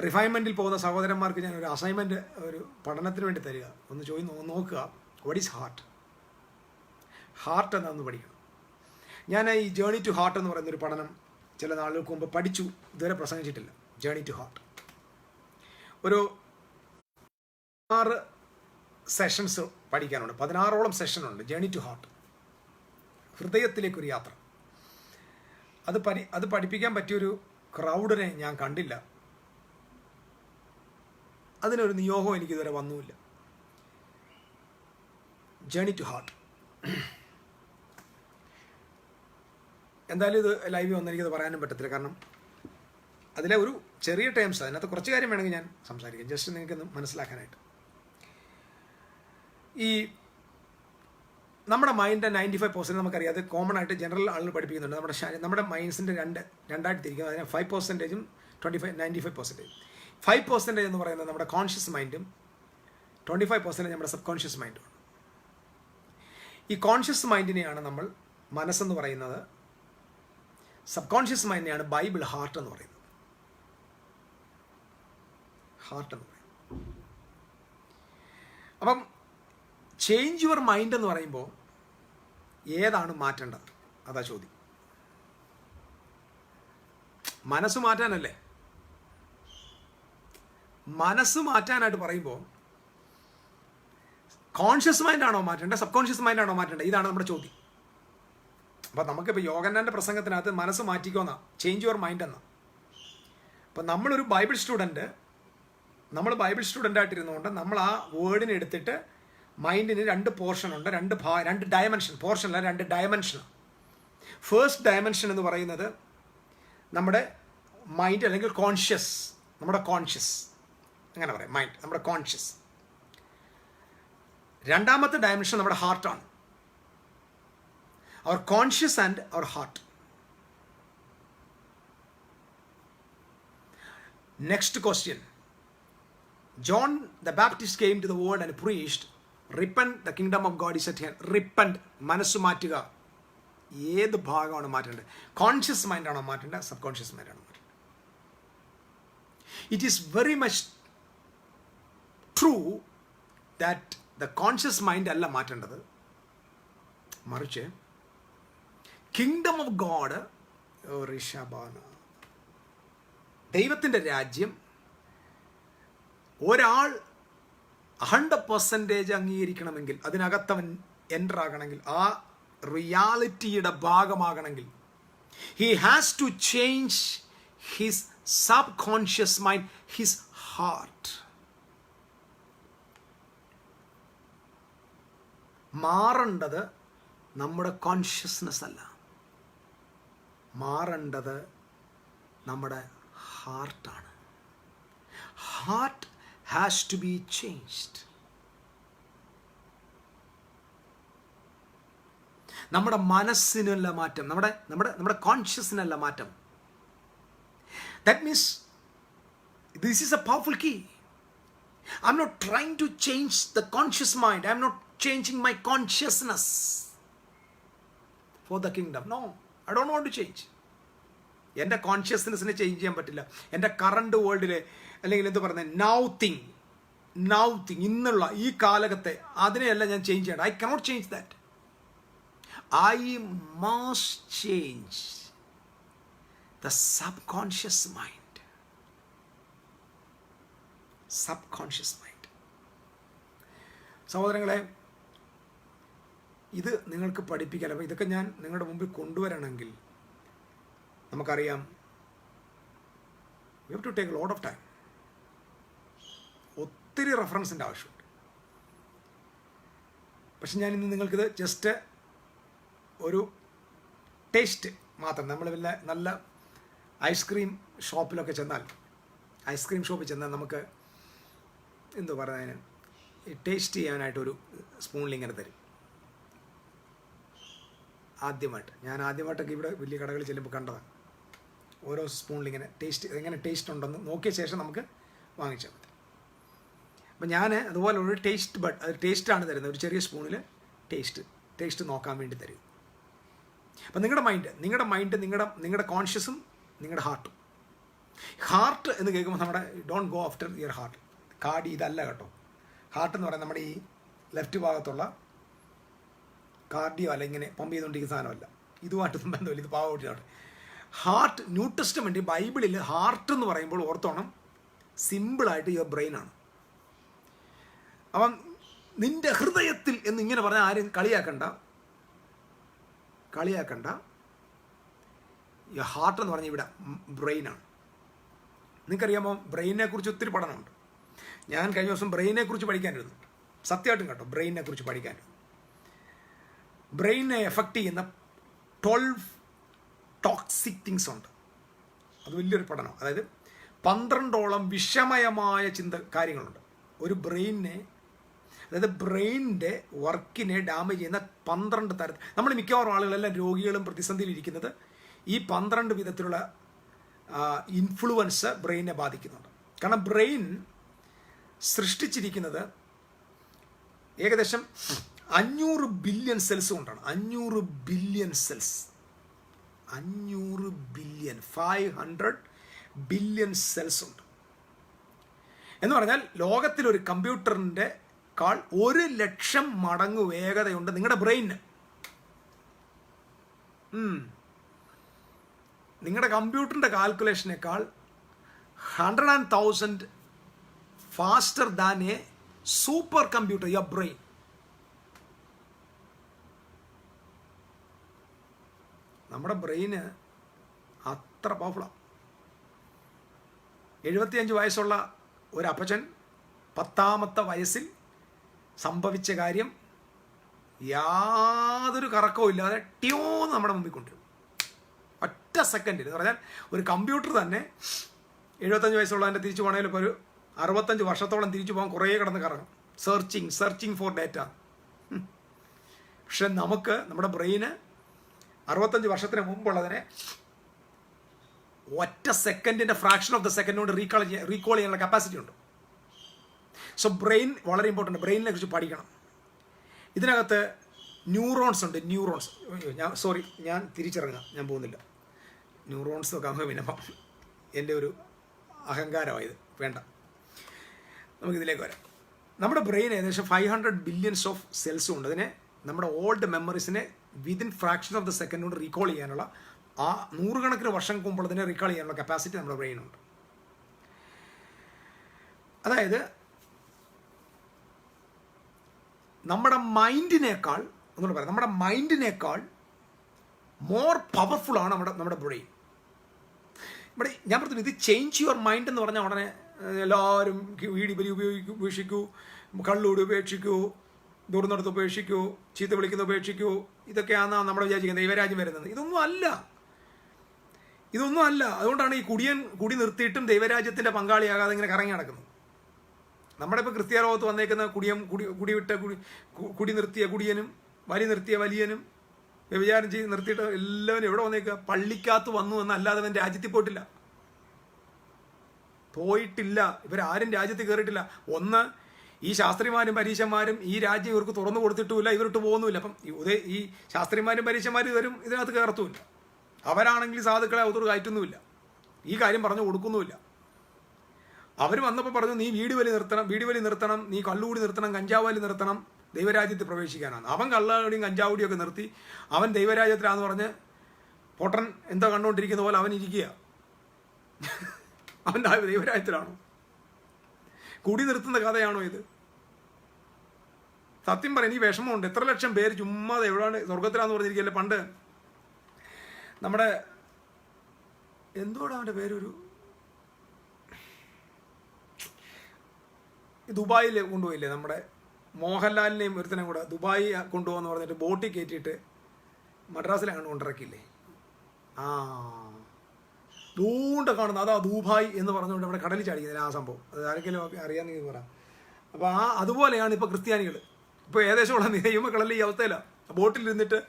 റിഫൈൻമെൻറ്റിൽ പോകുന്ന സഹോദരന്മാർക്ക് ഞാൻ ഒരു അസൈൻമെൻറ്റ്, ഒരു പഠനത്തിന് വേണ്ടി തരിക. ഒന്ന് നോക്കുക, വാട്ട് ഈസ് ഹാർട്ട്. ഹാർട്ട് എന്താണെന്ന് പഠിക്കണം. ഞാൻ ഈ ജേണി ടു ഹാർട്ട് എന്ന് പറയുന്നൊരു പഠനം ചില നാളുകൾക്ക് മുമ്പ് പഠിച്ചു, ഇതുവരെ പ്രസംഗിച്ചിട്ടില്ല. ജേണി ടു ഹാർട്ട് ഒരു 6 സെഷൻസ് പഠിക്കാനുണ്ട്. 16ഓളം സെഷനുണ്ട് ജേണി ടു ഹാർട്ട്, ഹൃദയത്തിലേക്കൊരു യാത്ര. അത് പഠിപ്പിക്കാൻ പറ്റിയൊരു ക്രൗഡിനെ ഞാൻ കണ്ടില്ല. അതിനൊരു നിയോഗം എനിക്കിതുവരെ വന്നുമില്ല. Journey to heart. എന്തായാലും ഇത് ലൈവ് വന്ന് എനിക്കത് പറയാനും പറ്റത്തില്ല, കാരണം അതിലെ ഒരു ചെറിയ ടേംസ്, അതിനകത്ത് കുറച്ച് കാര്യം വേണമെങ്കിൽ ഞാൻ സംസാരിക്കാം, ജസ്റ്റ് നിങ്ങൾക്കൊന്ന് മനസ്സിലാക്കാനായിട്ട്. ഈ നമ്മുടെ മൈൻഡ് 95% നമുക്കറിയാം. അത് കോമൺ ആയിട്ട് ജനറൽ ആളുകൾ പഠിപ്പിക്കുന്നുണ്ട്. നമ്മുടെ മൈൻഡ്സിൻ്റെ രണ്ടായിട്ട് തിരിക്കും. അതിന് 5%ഉം 95%. 5% എന്ന് പറയുന്നത് നമ്മുടെ കോൺഷ്യസ് മൈൻഡും 25% നമ്മുടെ സബ് കോൺഷ്യസ് മൈൻഡും. ഈ കോൺഷ്യസ് മൈൻഡിനെയാണ് നമ്മൾ മനസ്സെന്ന് പറയുന്നത്. സബ് കോൺഷ്യസ് മൈൻഡിനെയാണ് ബൈബിൾ ഹാർട്ട് എന്ന് പറയുന്നത്. ഹാർട്ട് എന്ന് പറയും. അപ്പം ചേഞ്ച് യുവർ മൈൻഡ് എന്ന് പറയുമ്പോൾ ഏതാണ് മാറ്റേണ്ടത്? അതാ ചോദ്യം. മനസ്സ് മാറ്റാനല്ലേ? മനസ്സ് മാറ്റാനായിട്ട് പറയുമ്പോൾ കോൺഷ്യസ് മൈൻഡാണോ മാറ്റേണ്ടത്, സബ് കോൺഷ്യസ് മൈൻഡാണോ മാറ്റേണ്ടത്? ഇതാണ് നമ്മുടെ ചോദ്യം. അപ്പം നമുക്കിപ്പോൾ യോഗന്നാൻ്റെ പ്രസംഗത്തിനകത്ത് മനസ്സ് മാറ്റിക്കോന്നാ, ചേഞ്ച് യുവർ മൈൻഡ് എന്നാ. അപ്പം നമ്മളൊരു ബൈബിൾ സ്റ്റുഡൻ്റായിട്ടിരുന്നുകൊണ്ട് നമ്മൾ ആ വേർഡിനെ എടുത്തിട്ട് മൈൻഡിന് 2 പോർഷനുണ്ട്, 2 ഡയമെൻഷൻ. പോർഷനല്ല, 2 ഡയമെൻഷൻ. ഫേസ്റ്റ് ഡയമെൻഷൻ എന്ന് പറയുന്നത് നമ്മുടെ മൈൻഡ് അല്ലെങ്കിൽ കോൺഷ്യസ്, നമ്മുടെ കോൺഷ്യസ് അങ്ങനെ പറയാം, മൈൻഡ് നമ്മുടെ കോൺഷ്യസ്. രണ്ടാമത്തെ ഡയമെൻഷൻ നമ്മുടെ ഹാർട്ടാണ്. Our conscious and our heart. Next question. John the Baptist came to the world and preached, repent, the kingdom of God is at hand. Repent, മനസ്സ് മാറ്റുക. ഏത് ഭാഗമാണ് മാറ്റേണ്ടത്? കോൺഷ്യസ് മൈൻഡാണോ മാറ്റേണ്ടത്, സബ് കോൺഷ്യസ് മൈൻഡാണോ മാറ്റേണ്ടത്? It is very much true that the conscious mind അല്ല മാറ്റേണ്ടത്, മറിച്ച് കിങ്ഡം ഓഫ് ഗോഡ്, ദൈവത്തിൻ്റെ രാജ്യം ഒരാൾ 100% അംഗീകരിക്കണമെങ്കിൽ, അതിനകത്തവൻ എൻ്റർ ആകണമെങ്കിൽ, ആ റിയാലിറ്റിയുടെ ഭാഗമാകണമെങ്കിൽ, he has to change his subconscious mind, his heart. മാറേണ്ടത് നമ്മുടെ കോൺഷ്യസ്നെസ് അല്ല, മാറേണ്ടത് നമ്മുടെ ഹാർട്ടാണ്. Heart has to be changed. നമ്മുടെ മനസ്സിനല്ല മാറ്റം, നമ്മുടെ കോൺഷ്യസിനല്ല മാറ്റം. That means this is a powerful key. I M not trying to change the conscious mind. I M not changing my consciousness for the kingdom. No, I don't want to change. എൻ്റെ കോൺഷ്യസ്നെസ്സിനെ change ചെയ്യാൻ പറ്റില്ല. എൻ്റെ current വേൾഡിൽ, അല്ലെങ്കിൽ എന്ത് പറയുന്നത്, now thing, ഇന്നുള്ള ഈ കാലഘട്ടത്തെ, അതിനെയല്ല ഞാൻ ചേഞ്ച് ചെയ്യണം. I cannot change that. I must change the subconscious mind. Subconscious mind. സഹോദരങ്ങളെ, ഇത് നിങ്ങൾക്ക് പഠിപ്പിക്കാൻ, അപ്പോൾ ഇതൊക്കെ ഞാൻ നിങ്ങളുടെ മുമ്പിൽ കൊണ്ടുവരണമെങ്കിൽ നമുക്കറിയാം, you have to take a lot of time. ഒത്തിരി റെഫറൻസിൻ്റെ ആവശ്യമുണ്ട്. പക്ഷെ ഞാൻ ഇന്ന് നിങ്ങൾക്കിത് ജസ്റ്റ് ഒരു ടേസ്റ്റ് മാത്രം. നമ്മൾ വല്ല നല്ല ഐസ്ക്രീം ഷോപ്പിലൊക്കെ ചെന്നാൽ, ഐസ്ക്രീം ഷോപ്പിൽ ചെന്നാൽ നമുക്ക് എന്തോ പറയുന്നതിന് ടേസ്റ്റ് ചെയ്യാനായിട്ടൊരു സ്പൂണിൽ ഇങ്ങനെ തരും. ഞാൻ ആദ്യമായിട്ടൊക്കെ ഇവിടെ വലിയ കടകളിൽ ചെല്ലുമ്പോൾ കണ്ടതാണ്. ഓരോ സ്പൂണിൽ ഇങ്ങനെ ടേസ്റ്റ്, എങ്ങനെ ടേസ്റ്റ് ഉണ്ടെന്ന് നോക്കിയ ശേഷം നമുക്ക് വാങ്ങിച്ചാൽ മതി. അപ്പം ഞാൻ അതുപോലെ ഒരു ടേസ്റ്റ് ബഡ്, അത് ടേസ്റ്റാണ് തരുന്നത്. ഒരു ചെറിയ സ്പൂണിൽ ടേസ്റ്റ് നോക്കാൻ വേണ്ടി തരും. അപ്പം നിങ്ങളുടെ മൈൻഡ്, നിങ്ങളുടെ കോൺഷ്യസും നിങ്ങളുടെ ഹാർട്ടും. ഹാർട്ട് എന്ന് കേൾക്കുമ്പോൾ നമ്മുടെ don't go after your heart. Cardy ഇതല്ല കേട്ടോ. ഹാർട്ട് എന്ന് പറയുന്നത് നമ്മുടെ ഈ ലെഫ്റ്റ് ഭാഗത്തുള്ള കാർഡിയോ അല്ല, ഇങ്ങനെ പമ്പ് ചെയ്തുകൊണ്ടിരിക്കുന്ന സാധനമല്ല. ഇതുമായിട്ടൊന്നും ബന്ധമില്ല, ഇത് പാവോട്ടിയാണ്. ഹാർട്ട്, ന്യൂ ടെസ്റ്റമെൻ്റ് ബൈബിളിൽ ഹാർട്ട് എന്ന് പറയുമ്പോൾ ഓർത്തോണം, സിമ്പിളായിട്ട് യുവർ ബ്രെയിനാണ്. അപ്പം നിന്റെ ഹൃദയത്തിൽ എന്നിങ്ങനെ പറഞ്ഞാൽ ആരും കളിയാക്കണ്ട. ഈ ഹാർട്ട് എന്ന് പറഞ്ഞാൽ ഇവിടെ ബ്രെയിനാണ്. നിങ്ങൾക്കറിയാമോ, ബ്രെയിനെ കുറിച്ച് ഒത്തിരി പഠനമുണ്ട്. ഞാൻ കഴിഞ്ഞ ദിവസം ബ്രെയിനെ കുറിച്ച് പഠിക്കാനിരുന്നുണ്ട്. സത്യമായിട്ടും കേട്ടോ, ബ്രെയിനെ കുറിച്ച് പഠിക്കാൻ. ബ്രെയിനെ എഫക്റ്റ് ചെയ്യുന്ന 12 ടോക്സിക് ഉണ്ട്. അത് വലിയൊരു പഠനം. അതായത് 12ഓളം വിഷമയമായ കാര്യങ്ങളുണ്ട് ഒരു ബ്രെയിനെ, അതായത് ബ്രെയിനിൻ്റെ വർക്കിനെ ഡാമേജ് ചെയ്യുന്ന 12 തരത്തിൽ. നമ്മൾ മിക്കവാറും ആളുകളെല്ലാം രോഗികളും പ്രതിസന്ധിയിലിരിക്കുന്നത് ഈ 12 വിധത്തിലുള്ള ഇൻഫ്ലുവൻസ് ബ്രെയിനെ ബാധിക്കുന്നുണ്ട്. കാരണം ബ്രെയിൻ സൃഷ്ടിച്ചിരിക്കുന്നത് ഏകദേശം 500 ബില്യൺ സെൽസ് കൊണ്ടാണ്. 500 billion cells, 500 billion, 500 billion cells ഉണ്ട്. എന്ന് പറഞ്ഞാൽ ലോകത്തിലൊരു കമ്പ്യൂട്ടറിൻ്റെ 1,00,000 മടങ്ങ് വേഗതയുണ്ട് നിങ്ങളുടെ ബ്രെയിനിന്. നിങ്ങളുടെ കമ്പ്യൂട്ടറിൻ്റെ കാൽക്കുലേഷനേക്കാൾ 100,000 faster than a super computer your brain. നമ്മുടെ ബ്രെയിന് അത്ര പവർഫുള്ളാണ്. 75 വയസ്സുള്ള ഒരു അപ്പച്ചൻ 10ാമത്തെ വയസ്സിൽ സംഭവിച്ച കാര്യം യാതൊരു കറക്കവും ഇല്ലാതെ ട്യൂന്ന് നമ്മുടെ മുമ്പിൽ കൊണ്ടുവരും ഒറ്റ സെക്കൻഡിൽ. എന്ന് പറഞ്ഞാൽ ഒരു കമ്പ്യൂട്ടർ തന്നെ 75 വയസ്സുള്ളതിൻ്റെ തിരിച്ചു പോകണമെങ്കിൽ ഇപ്പോൾ ഒരു 65 വർഷത്തോളം തിരിച്ചു പോകാൻ കുറേ കിടന്ന് കറങ്ങും. Searching for data. പക്ഷെ നമ്മുടെ ബ്രെയിന് 65 വർഷത്തിന് മുമ്പുള്ളതിനെ ഒറ്റ സെക്കൻഡിൻ്റെ ഫ്രാക്ഷൻ ഓഫ് ദ സെക്കൻഡ് കൊണ്ട് റീകോൾ ചെയ്യാനുള്ള കപ്പാസിറ്റി ഉണ്ട്. സോ ബ്രെയിൻ വളരെ ഇമ്പോർട്ടൻ്റ്. ബ്രെയിനിനെ കുറിച്ച് പഠിക്കണം. ഇതിനകത്ത് ന്യൂറോൺസ് ഉണ്ട്. ഞാൻ തിരിച്ചിറങ്ങാം, ഞാൻ പോകുന്നില്ല. ന്യൂറോൺസ് നോക്കാൻ പിന്നെ എൻ്റെ ഒരു അഹങ്കാരമായത്. വേണ്ട, നമുക്കിതിലേക്ക് വരാം. നമ്മുടെ ബ്രെയിൻ ഏകദേശം 500 ബില്യൺസ് ഓഫ് സെൽസും ഉണ്ട്. അതിനെ നമ്മുടെ ഓൾഡ് മെമ്മറീസിനെ within fraction of the second കൊണ്ട് റീകോൾ ചെയ്യാനുള്ള, ആ 100 കണക്കിന് വർഷം മുമ്പ് അതിനെ റീകോൾ ചെയ്യാനുള്ള കപ്പാസിറ്റി നമ്മുടെ ബ്രെയിനുണ്ട്. അതായത് നമ്മുടെ മൈൻഡിനേക്കാൾ, ഒന്നുകൂടെ പറയാം, നമ്മുടെ മൈൻഡിനേക്കാൾ മോർ പവർഫുൾ ആണ് നമ്മുടെ ബ്രെയിൻ. ഇവിടെ ഞാൻ പറഞ്ഞു, ഇത് ചേഞ്ച് യുവർ മൈൻഡ് എന്ന് പറഞ്ഞാൽ ഉടനെ എല്ലാവരും വീടി ബലി ഉപേക്ഷിക്കൂ, കള്ളൂടി ഉപേക്ഷിക്കൂ, ദൂർന്നടത്ത് ഉപേക്ഷിക്കൂ, ചീത്ത വിളിക്കുന്ന ഉപേക്ഷിക്കൂ, ഇതൊക്കെയാണ് നമ്മൾ വിചാരിക്കുന്നത് ദൈവരാജ്യം വരുന്നത്. ഇതൊന്നും അല്ല. അതുകൊണ്ടാണ് ഈ കുടി നിർത്തിയിട്ടും ദൈവരാജ്യത്തിൻ്റെ പങ്കാളിയാകാതെ ഇങ്ങനെ കറങ്ങി നടക്കുന്നത്. നമ്മുടെ ഇപ്പോൾ ക്രിസ്ത്യ ലോകത്ത് വന്നേക്കുന്ന കുടി നിർത്തിയ കുടിയനും വലി നിർത്തിയ വലിയനും വ്യഭിചാരം ചെയ്ത് നിർത്തിയിട്ട് എല്ലാവരും എവിടെ വന്നേക്കുക? പള്ളിക്കകത്ത് വന്നു എന്നല്ലാതെ അവൻ രാജ്യത്തിൽ പോയിട്ടില്ല. ഇവരാരും രാജ്യത്തിൽ കയറിയിട്ടില്ല. ഒന്ന്, ഈ ശാസ്ത്രിമാരും പരീശന്മാരും ഈ രാജ്യം ഇവർക്ക് തുറന്നു കൊടുത്തിട്ടുമില്ല, ഇവരിട്ട് പോകുന്നുമില്ല. അപ്പം ഈ ശാസ്ത്രിമാരും പരീശന്മാരും ഇവരും ഇതിനകത്ത് കയറത്തുമില്ല. അവരാണെങ്കിൽ സാധുക്കളെ അവതോട് കയറ്റുന്നുമില്ല, ഈ കാര്യം പറഞ്ഞു കൊടുക്കുന്നുമില്ല. അവർ വന്നപ്പോൾ പറഞ്ഞു, നീ വീടി വലി നിർത്തണം, നീ കള്ളുകൂടി നിർത്തണം, കഞ്ചാവലി നിർത്തണം, ദൈവരാജ്യത്തിൽ പ്രവേശിക്കാനാണ്. അവൻ കള്ളാടിയും കഞ്ചാവുടിയും ഒക്കെ നിർത്തി അവൻ ദൈവരാജ്യത്തിലാന്ന് പറഞ്ഞ് പൊട്ടൻ എന്താ കണ്ടുകൊണ്ടിരിക്കുന്ന പോലെ അവൻ ഇരിക്കുക. അവൻ ദൈവരാജ്യത്തിലാണോ? കുടി നിർത്തുന്ന കഥയാണോ ഇത്? സത്യം പറയാം, എനിക്ക് വിഷമമുണ്ട്. എത്ര ലക്ഷം പേര് ചുമ്മാതെ എവിടെയാണ് സ്വർഗത്തിലാന്ന് പറഞ്ഞിരിക്കുകയല്ലേ. പണ്ട് നമ്മുടെ എന്തോടാ അവൻ്റെ പേരൊരു ദുബായിൽ കൊണ്ടുപോയില്ലേ, നമ്മുടെ മോഹൻലാലിനെയും ഒരുത്തനും കൂടെ ദുബായി കൊണ്ടുപോകാന്ന് പറഞ്ഞിട്ട് ബോട്ടിൽ കയറ്റിയിട്ട് മദ്രാസിലാണ് കൊണ്ടിറക്കില്ലേ. ദൂണ്ട കാണുന്നത് അതാ ദുബായ് എന്ന് പറഞ്ഞുകൊണ്ട് അവിടെ കടലിൽ ചാടിക്കുന്നത് ആ സംഭവം. അത് ആരെങ്കിലും അറിയാമെന്ന് പറയാം. അപ്പോൾ അതുപോലെയാണ് ഇപ്പോൾ ക്രിസ്ത്യാനികൾ. ഇപ്പോൾ ഏകദേശമുള്ള ദൈവമക്കളെല്ലാം ഈ അവസ്ഥയിലാണ്. ബോട്ടിൽ ഇരുന്നിട്ട്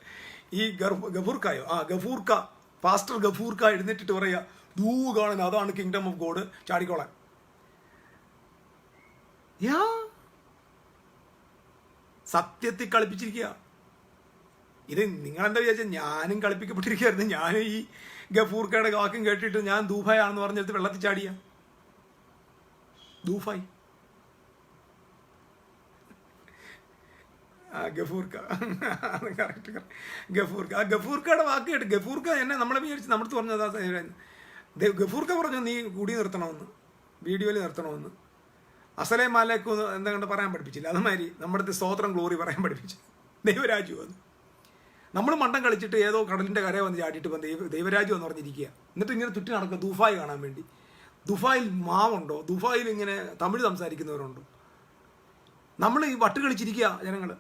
ഈ ഗഫൂർക്ക പാസ്റ്റർ ഗഫൂർക്ക എഴുന്നേറ്റിട്ട് പറയുക, ദൂ കാണുന്നത് അതാണ് കിങ്ഡം ഓഫ് ഗോഡ്, ചാടിക്കോളാൻ. സത്യത്തിൽ കളിപ്പിച്ചിരിക്കുക. ഇത് നിങ്ങളെന്താ വിചാരിച്ചാൽ ഞാനും കളിപ്പിക്കപ്പെട്ടിരിക്കുകയായിരുന്നു. ഞാനും ഈ ഗഫൂർക്കയുടെ വാക്കും കേട്ടിട്ട് ഞാൻ ദൂഫായ് ആണെന്ന് പറഞ്ഞെടുത്ത് വെള്ളത്തിൽ ചാടിയ ദൂഫായ്. ഗഫൂർക്ക കറക്റ്റ്. ഗഫൂർക്കയുടെ വാക്ക് കേട്ട് ഗഫൂർക്ക എന്നെ നമ്മളെ വിചാരിച്ച് നമ്മുടെ പറഞ്ഞതാ. ഗഫൂർക്ക പറഞ്ഞു, നീ കുടി നിർത്തണമെന്ന്, വീഡിയോയിൽ നിർത്തണമെന്ന്. അസലേ മാലേക്ക് എന്താ കണ്ട് പറയാൻ പഠിപ്പിച്ചില്ല. അതുമാതിരി നമ്മുടെ സ്തോത്രം ഗ്ലോറി പറയാൻ പഠിപ്പിച്ചു. ദൈവരാജ്യം വന്നു. നമ്മൾ മണ്ടം കളിച്ചിട്ട് ഏതോ കടലിൻ്റെ കരയെ വന്ന് ചാടിയിട്ട് ദൈവരാജ്യം എന്ന് പറഞ്ഞിരിക്കുക. എന്നിട്ട് ഇങ്ങനെ ചുറ്റി നടക്കുക ദുബായ് കാണാൻ വേണ്ടി. ദുബായിൽ മാവുണ്ടോ? ദുബായിൽ ഇങ്ങനെ തമിഴ് സംസാരിക്കുന്നവരുണ്ടോ? നമ്മൾ ഈ വട്ട് കളിച്ചിരിക്കുക ജനങ്ങൾ.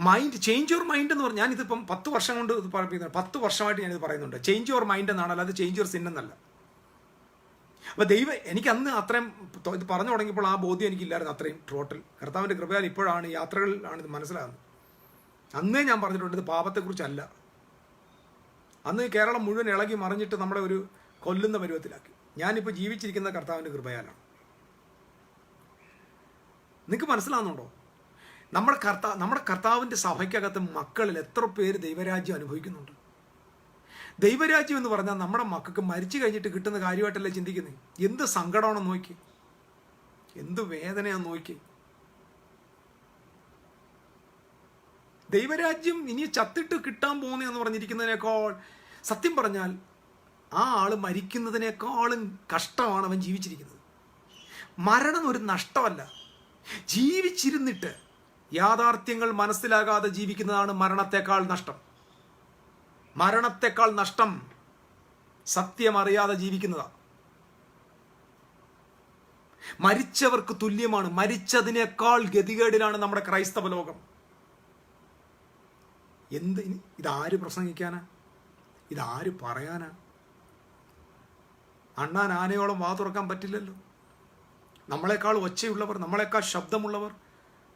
മൈൻഡ്, ചേഞ്ച് യുവർ മൈൻഡ് എന്ന് പറഞ്ഞാൽ ഞാനിതിപ്പം 10 വർഷം കൊണ്ട് പറയുന്നത്, 10 വർഷമായിട്ട് ഞാനിത് പറയുന്നുണ്ട്. ചേഞ്ച് യുവർ മൈൻഡ് എന്നാണ്, അല്ലാതെ ചേഞ്ച് യുവർ സിൻ എന്നല്ല. അപ്പോൾ എനിക്ക് അന്ന് അത്രയും ഇത് പറഞ്ഞു തുടങ്ങിയപ്പോൾ ആ ബോധ്യം എനിക്കില്ലായിരുന്നു അത്രയും ടോട്ടൽ. കർത്താവിൻ്റെ കൃപയാൽ ഇപ്പോഴാണ് യാത്രകളിലാണ് ഇത് മനസ്സിലാകുന്നത്. അന്നേ ഞാൻ പറഞ്ഞിട്ടുണ്ട് ഇത് പാപത്തെക്കുറിച്ചല്ല. അന്ന് കേരളം മുഴുവൻ ഇളകി മറിഞ്ഞിട്ട് നമ്മളെ ഒരു കൊല്ലുന്ന പരുവത്തിലാക്കി. ഞാനിപ്പോൾ ജീവിച്ചിരിക്കുന്ന കർത്താവിൻ്റെ കൃപയാലാണ്. നിങ്ങൾക്ക് മനസ്സിലാകുന്നുണ്ടോ? നമ്മുടെ കർത്താവിൻ്റെ സഭയ്ക്കകത്ത് മക്കളിൽ എത്ര പേര് ദൈവരാജ്യം അനുഭവിക്കുന്നുണ്ട്? ദൈവരാജ്യം എന്ന് പറഞ്ഞാൽ നമ്മുടെ മക്കൾക്ക് മരിച്ചു കഴിഞ്ഞിട്ട് കിട്ടുന്ന കാര്യമായിട്ടല്ലേ ചിന്തിക്കുന്നത്. എന്ത് സങ്കടമാണെന്ന് നോക്കി, എന്ത് വേദനയാണെന്ന് നോക്കി. ദൈവരാജ്യം ഇനി ചത്തിട്ട് കിട്ടാൻ പോകുന്നതെന്ന് പറഞ്ഞിരിക്കുന്നതിനേക്കാൾ, സത്യം പറഞ്ഞാൽ ആ ആൾ മരിക്കുന്നതിനേക്കാളും കഷ്ടമാണ് അവൻ ജീവിച്ചിരിക്കുന്നത്. മരണം ഒരു നഷ്ടമല്ല. ജീവിച്ചിരുന്നിട്ട് യാഥാർത്ഥ്യങ്ങൾ മനസ്സിലാകാതെ ജീവിക്കുന്നതാണ് മരണത്തെക്കാൾ നഷ്ടം. മരണത്തെക്കാൾ നഷ്ടം സത്യം അറിയാതെ ജീവിക്കുന്നതാണ്. മരിച്ചവർക്ക് തുല്യമാണ്. മരിച്ചതിനേക്കാൾ ഗതികേടിലാണ് നമ്മുടെ ക്രൈസ്തവ ലോകം. ഇതാര് പ്രസംഗിക്കാനാ? ഇതാര് പറയാനാ? അണ്ണാൻ ആനയോളം വാ തുറക്കാൻ പറ്റില്ലല്ലോ. നമ്മളെക്കാൾ ഒച്ചയുള്ളവർ, നമ്മളെക്കാൾ ശബ്ദമുള്ളവർ,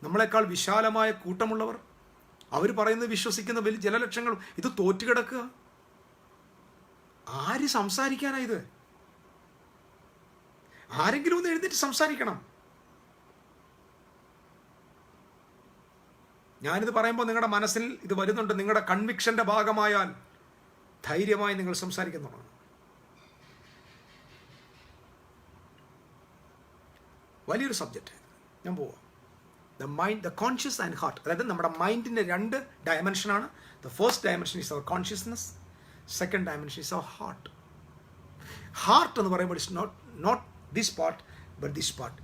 നമ്മളെക്കാൾ വിശാലമായ കൂട്ടമുള്ളവർ, അവർ പറയുന്നത് വിശ്വസിക്കുന്ന വലിയ ജനലക്ഷങ്ങൾ ഇത് തോറ്റുകിടക്കുക. ആര് സംസാരിക്കാനാ ഇത്? ആരെങ്കിലും ഒന്ന് എഴുന്നേറ്റ് സംസാരിക്കണം. ഞാനിത് പറയുമ്പോൾ നിങ്ങളുടെ മനസ്സിൽ ഇത് വരുന്നുണ്ട്. നിങ്ങളുടെ കൺവിക്ഷൻ്റെ ഭാഗമായാൽ ധൈര്യമായി നിങ്ങൾ സംസാരിക്കുന്നതാണ്. വലിയൊരു സബ്ജക്റ്റ്. ഞാൻ പോവാം. The mind, the conscious and heart. അതായത് നമ്മുടെ മൈൻഡിൻ്റെ 2 ഡയമെൻഷനാണ്. The first dimension is our consciousness, second dimension is our heart. Heart എന്ന് പറയുമ്പോൾ it's not this part, but this part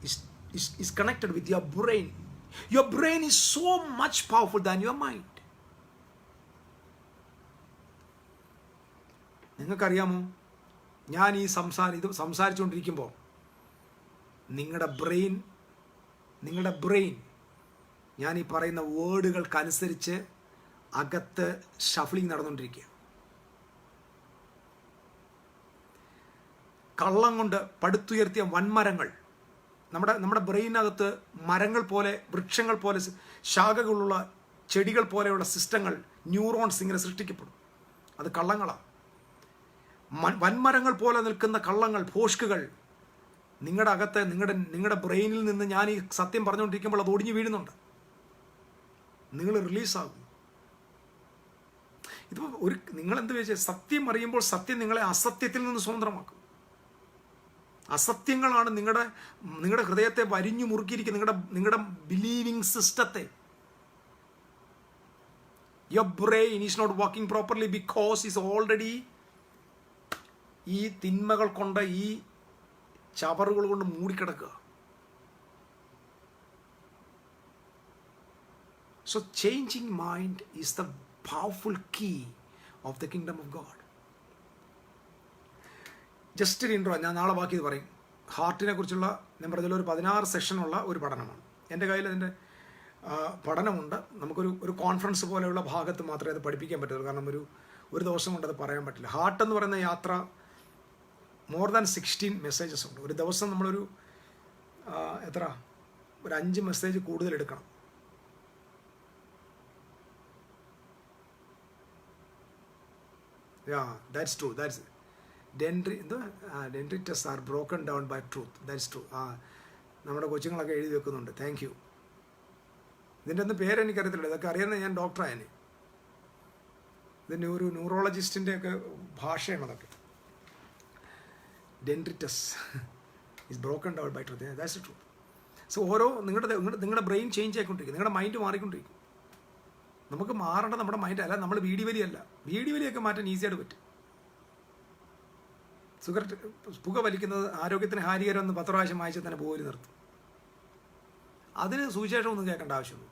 is connected with your brain. Your brain is so much powerful than your mind. നിങ്ങൾക്കറിയാമോ, ഞാൻ ഇത് സംസാരിച്ചുകൊണ്ടിരിക്കുമ്പോൾ നിങ്ങളുടെ brain ഞാൻ ഈ പറയുന്ന വേർഡുകൾക്കനുസരിച്ച് അകത്ത് ഷഫ്ലിംഗ് നടന്നുകൊണ്ടിരിക്കുക. കള്ളം കൊണ്ട് പടുത്തുയർത്തിയ വൻമരങ്ങൾ നമ്മുടെ ബ്രെയിനകത്ത് മരങ്ങൾ പോലെ, വൃക്ഷങ്ങൾ പോലെ, ശാഖകളുള്ള ചെടികൾ പോലെയുള്ള സിസ്റ്റങ്ങൾ, ന്യൂറോൺസ് ഇങ്ങനെ സൃഷ്ടിക്കപ്പെടും. അത് കള്ളങ്ങളാണ്. വൻമരങ്ങൾ പോലെ നിൽക്കുന്ന കള്ളങ്ങൾ, ഭോഷ്കുകൾ നിങ്ങളുടെ അകത്ത്, നിങ്ങളുടെ ബ്രെയിനിൽ നിന്ന് ഞാൻ ഈ സത്യം പറഞ്ഞുകൊണ്ടിരിക്കുമ്പോൾ അത് ഒടിഞ്ഞു വീഴുന്നുണ്ട്. നിങ്ങൾ റിലീസാകും. ഇതിപ്പോൾ നിങ്ങളെന്ത് വെച്ചാൽ, സത്യം അറിയുമ്പോൾ സത്യം നിങ്ങളെ അസത്യത്തിൽ നിന്ന് സ്വതന്ത്രമാക്കും. അസത്യങ്ങളാണ് നിങ്ങളുടെ ഹൃദയത്തെ വരിഞ്ഞു മുറുക്കിയിരിക്കുന്നത്, നിങ്ങളുടെ ബിലീവിംഗ് സിസ്റ്റത്തെ. Your brain is not working properly because is already ഈ തിന്മകൾ കൊണ്ട്, ഈ ചവറുകൾ കൊണ്ട് മൂടിക്കിടക്കുക. So changing mind is the powerful key of the kingdom of God. Just ഒരു ഇൻട്രോ, ഞാൻ നാളെ ബാക്കി ഇത് പറയും. ഹാർട്ടിനെ കുറിച്ചുള്ള ഞാൻ പറഞ്ഞതിൽ ഒരു 16 സെഷനുള്ള ഒരു പഠനമാണ്. എൻ്റെ കയ്യിൽ അതിൻ്റെ പഠനമുണ്ട്. നമുക്കൊരു കോൺഫറൻസ് പോലെയുള്ള ഭാഗത്ത് മാത്രമേ അത് പഠിപ്പിക്കാൻ പറ്റുള്ളൂ. കാരണം ഒരു ദിവസം കൊണ്ട് അത് പറയാൻ പറ്റില്ല. ഹാർട്ട് എന്ന് പറയുന്ന യാത്ര മോർ ദാൻ 16 മെസ്സേജസ് ഉണ്ട്. ഒരു ദിവസം നമ്മളൊരു ഒരു 5 മെസ്സേജ് കൂടുതൽ എടുക്കണം. That's true. That's dendrites are broken down by truth. That's true. നമ്മുടെ കൊച്ചുങ്ങളൊക്കെ എഴുതി വെക്കുന്നുണ്ട്. Thank you. ഇതിൻ്റെ ഒന്നും പേരെനിക്കറിയത്തില്ല. ഇതൊക്കെ അറിയുന്ന ഞാൻ ഡോക്ടറായനെ. ഇതിൻ്റെ ഒരു ന്യൂറോളജിസ്റ്റിൻ്റെ ഒക്കെ ഭാഷയാണ് അതൊക്കെ. dendrites is broken down by truth. That's the truth. So നിങ്ങളുടെ ബ്രെയിൻ ചേഞ്ച് ആയിക്കൊണ്ടിരിക്കും, നിങ്ങളുടെ മൈൻഡ് മാറിക്കൊണ്ടിരിക്കും. നമുക്ക് മാറേണ്ട നമ്മുടെ മൈൻഡ് അല്ല, നമ്മൾ വീടി വലിയൊക്കെ മാറ്റാൻ ഈസിയായിട്ട് പറ്റും. പുക വലിക്കുന്നത് ആരോഗ്യത്തിന് ഹാനികരമെന്ന് 10 പ്രാവശ്യം വായിച്ചാൽ തന്നെ പോയി നിർത്തും. അതിന് സുവിശേഷം ഒന്നും കേൾക്കേണ്ട ആവശ്യമൊന്നും.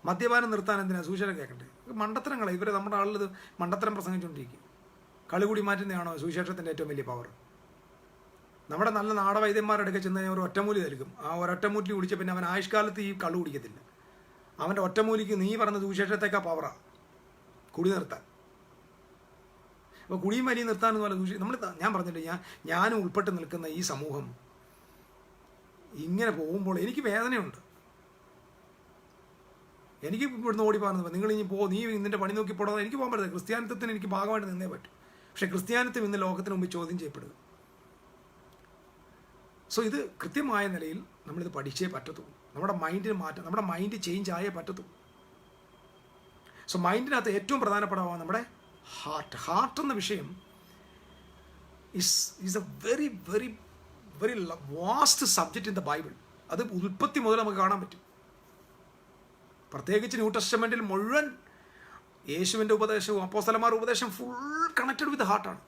മദ്യപാനം നിർത്താൻ എന്തിനാണ് സുവിശേഷം കേൾക്കണ്ടേ? മണ്ടത്തരങ്ങളെ നമ്മുടെ ആളിത് മണ്ടത്തരം പ്രസംഗിച്ചുകൊണ്ടിരിക്കും. കളികൂടി മാറ്റുന്നതാണോ സുവിശേഷത്തിൻ്റെ ഏറ്റവും വലിയ പവർ? നമ്മുടെ നല്ല നാടവൈദ്യന്മാരെടുക്കെ ചെന്ന് ഒരു ഒറ്റമൂലി നൽകും. ആ ഒരൊറ്റമൂലി കുടിച്ച പിന്നെ അവൻ ആയുഷ്കാലത്ത് ഈ കള്ളു കുടിക്കത്തില്ല. അവൻ്റെ ഒറ്റമൂലിക്ക് നീ പറഞ്ഞ സുവിശേഷത്തേക്കാ പവറാണ് കുടി നിർത്താൻ. അപ്പോൾ കുടിയും വലിയ നിർത്താനെന്ന് പറഞ്ഞാൽ ഞാൻ പറഞ്ഞിട്ട് ഞാനും ഉൾപ്പെട്ട് നിൽക്കുന്ന ഈ സമൂഹം ഇങ്ങനെ പോകുമ്പോൾ എനിക്ക് വേദനയുണ്ട്. എനിക്ക് ഇവിടുന്ന് ഓടി പറഞ്ഞത് നിങ്ങൾ ഇനി നീ നിന്റെ പണി നോക്കി പോടാതെ എനിക്ക് പോകാൻ പറ്റില്ല. ക്രിസ്ത്യാനിത്വത്തിന് എനിക്ക് ഭാഗമായിട്ട് നിന്നേ പറ്റും. പക്ഷേ ക്രിസ്ത്യാനിത്വം ഇന്ന് ലോകത്തിന് മുമ്പ് ചോദ്യം ചെയ്യപ്പെടുക. സോ ഇത് കൃത്യമായ നിലയിൽ നമ്മളിത് പഠിച്ചേ പറ്റത്തുള്ളൂ. നമ്മുടെ മൈൻഡിന് മാറ്റം, നമ്മുടെ മൈൻഡ് ചേഞ്ച് ആയേ പറ്റത്തുള്ളൂ. സോ മൈൻഡിനകത്ത് ഏറ്റവും പ്രധാനപ്പെട്ടതാണ് നമ്മുടെ ഹാർട്ട് എന്ന വിഷയം is a very very very vast subject in the Bible. അത് ഉൽപ്പത്തി മുതൽ നമുക്ക് കാണാൻ പറ്റും. പ്രത്യേകിച്ച് ന്യൂ ടെസ്റ്റമെന്റിൽ മുഴുവൻ യേശുവിൻ്റെ ഉപദേശവും അപ്പോസ്തലന്മാരുടെ ഉപദേശം ഫുൾ കണക്റ്റഡ് വിത്ത് ഹാർട്ടാണ്.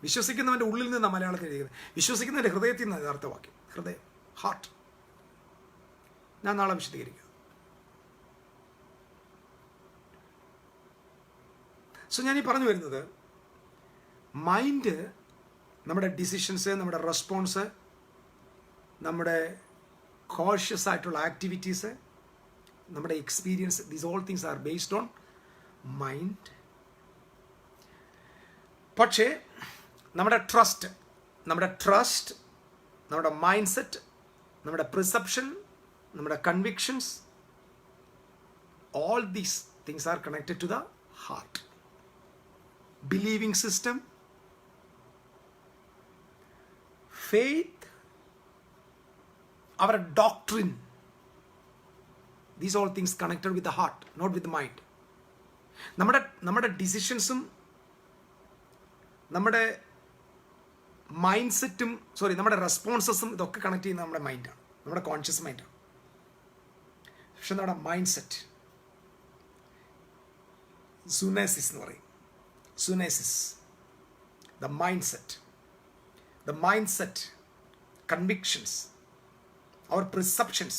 വിശ്വസിക്കുന്നവൻ്റെ ഉള്ളിൽ നിന്നാണ് മലയാളത്തിൽ എഴുതിയത്. വിശ്വസിക്കുന്നതിൻ്റെ ഹൃദയത്തിൽ നിന്നാണ് യഥാർത്ഥ വാക്യം. ഹൃദയം, ഹാർട്ട്. ഞാൻ നാളെ വിശദീകരിക്കാം. സോ ഞാനീ പറഞ്ഞു വരുന്നത്, മൈൻഡ് നമ്മുടെ ഡിസിഷൻസ്, നമ്മുടെ റെസ്പോൺസ്, നമ്മുടെ കോഷ്യസ് ആയിട്ടുള്ള ആക്ടിവിറ്റീസ്, നമ്മുടെ experience, these all things are based on mind. പക്ഷേ നമ്മുടെ ട്രസ്റ്റ്, നമ്മുടെ മൈൻഡ് സെറ്റ്, നമ്മുടെ പെർസെപ്ഷൻ, നമ്മുടെ convictions, all these things are connected to the heart. Believing system, faith, our doctrine, these all things connected with the heart, not with the mind. നമ്മുടെ ഡിസിഷൻസും നമ്മുടെ mind സെറ്റും നമ്മുടെ റെസ്പോൺസസും ഇതൊക്കെ കണക്ട് ചെയ്യുന്ന നമ്മുടെ മൈൻഡാണ്, നമ്മുടെ കോൺഷ്യസ് മൈൻഡാണ്. പക്ഷെ നമ്മുടെ മൈൻഡ് സെറ്റ് സുനേസിസ് എന്ന് പറയും. സുനേസിസ്, the mind set, convictions, our perceptions,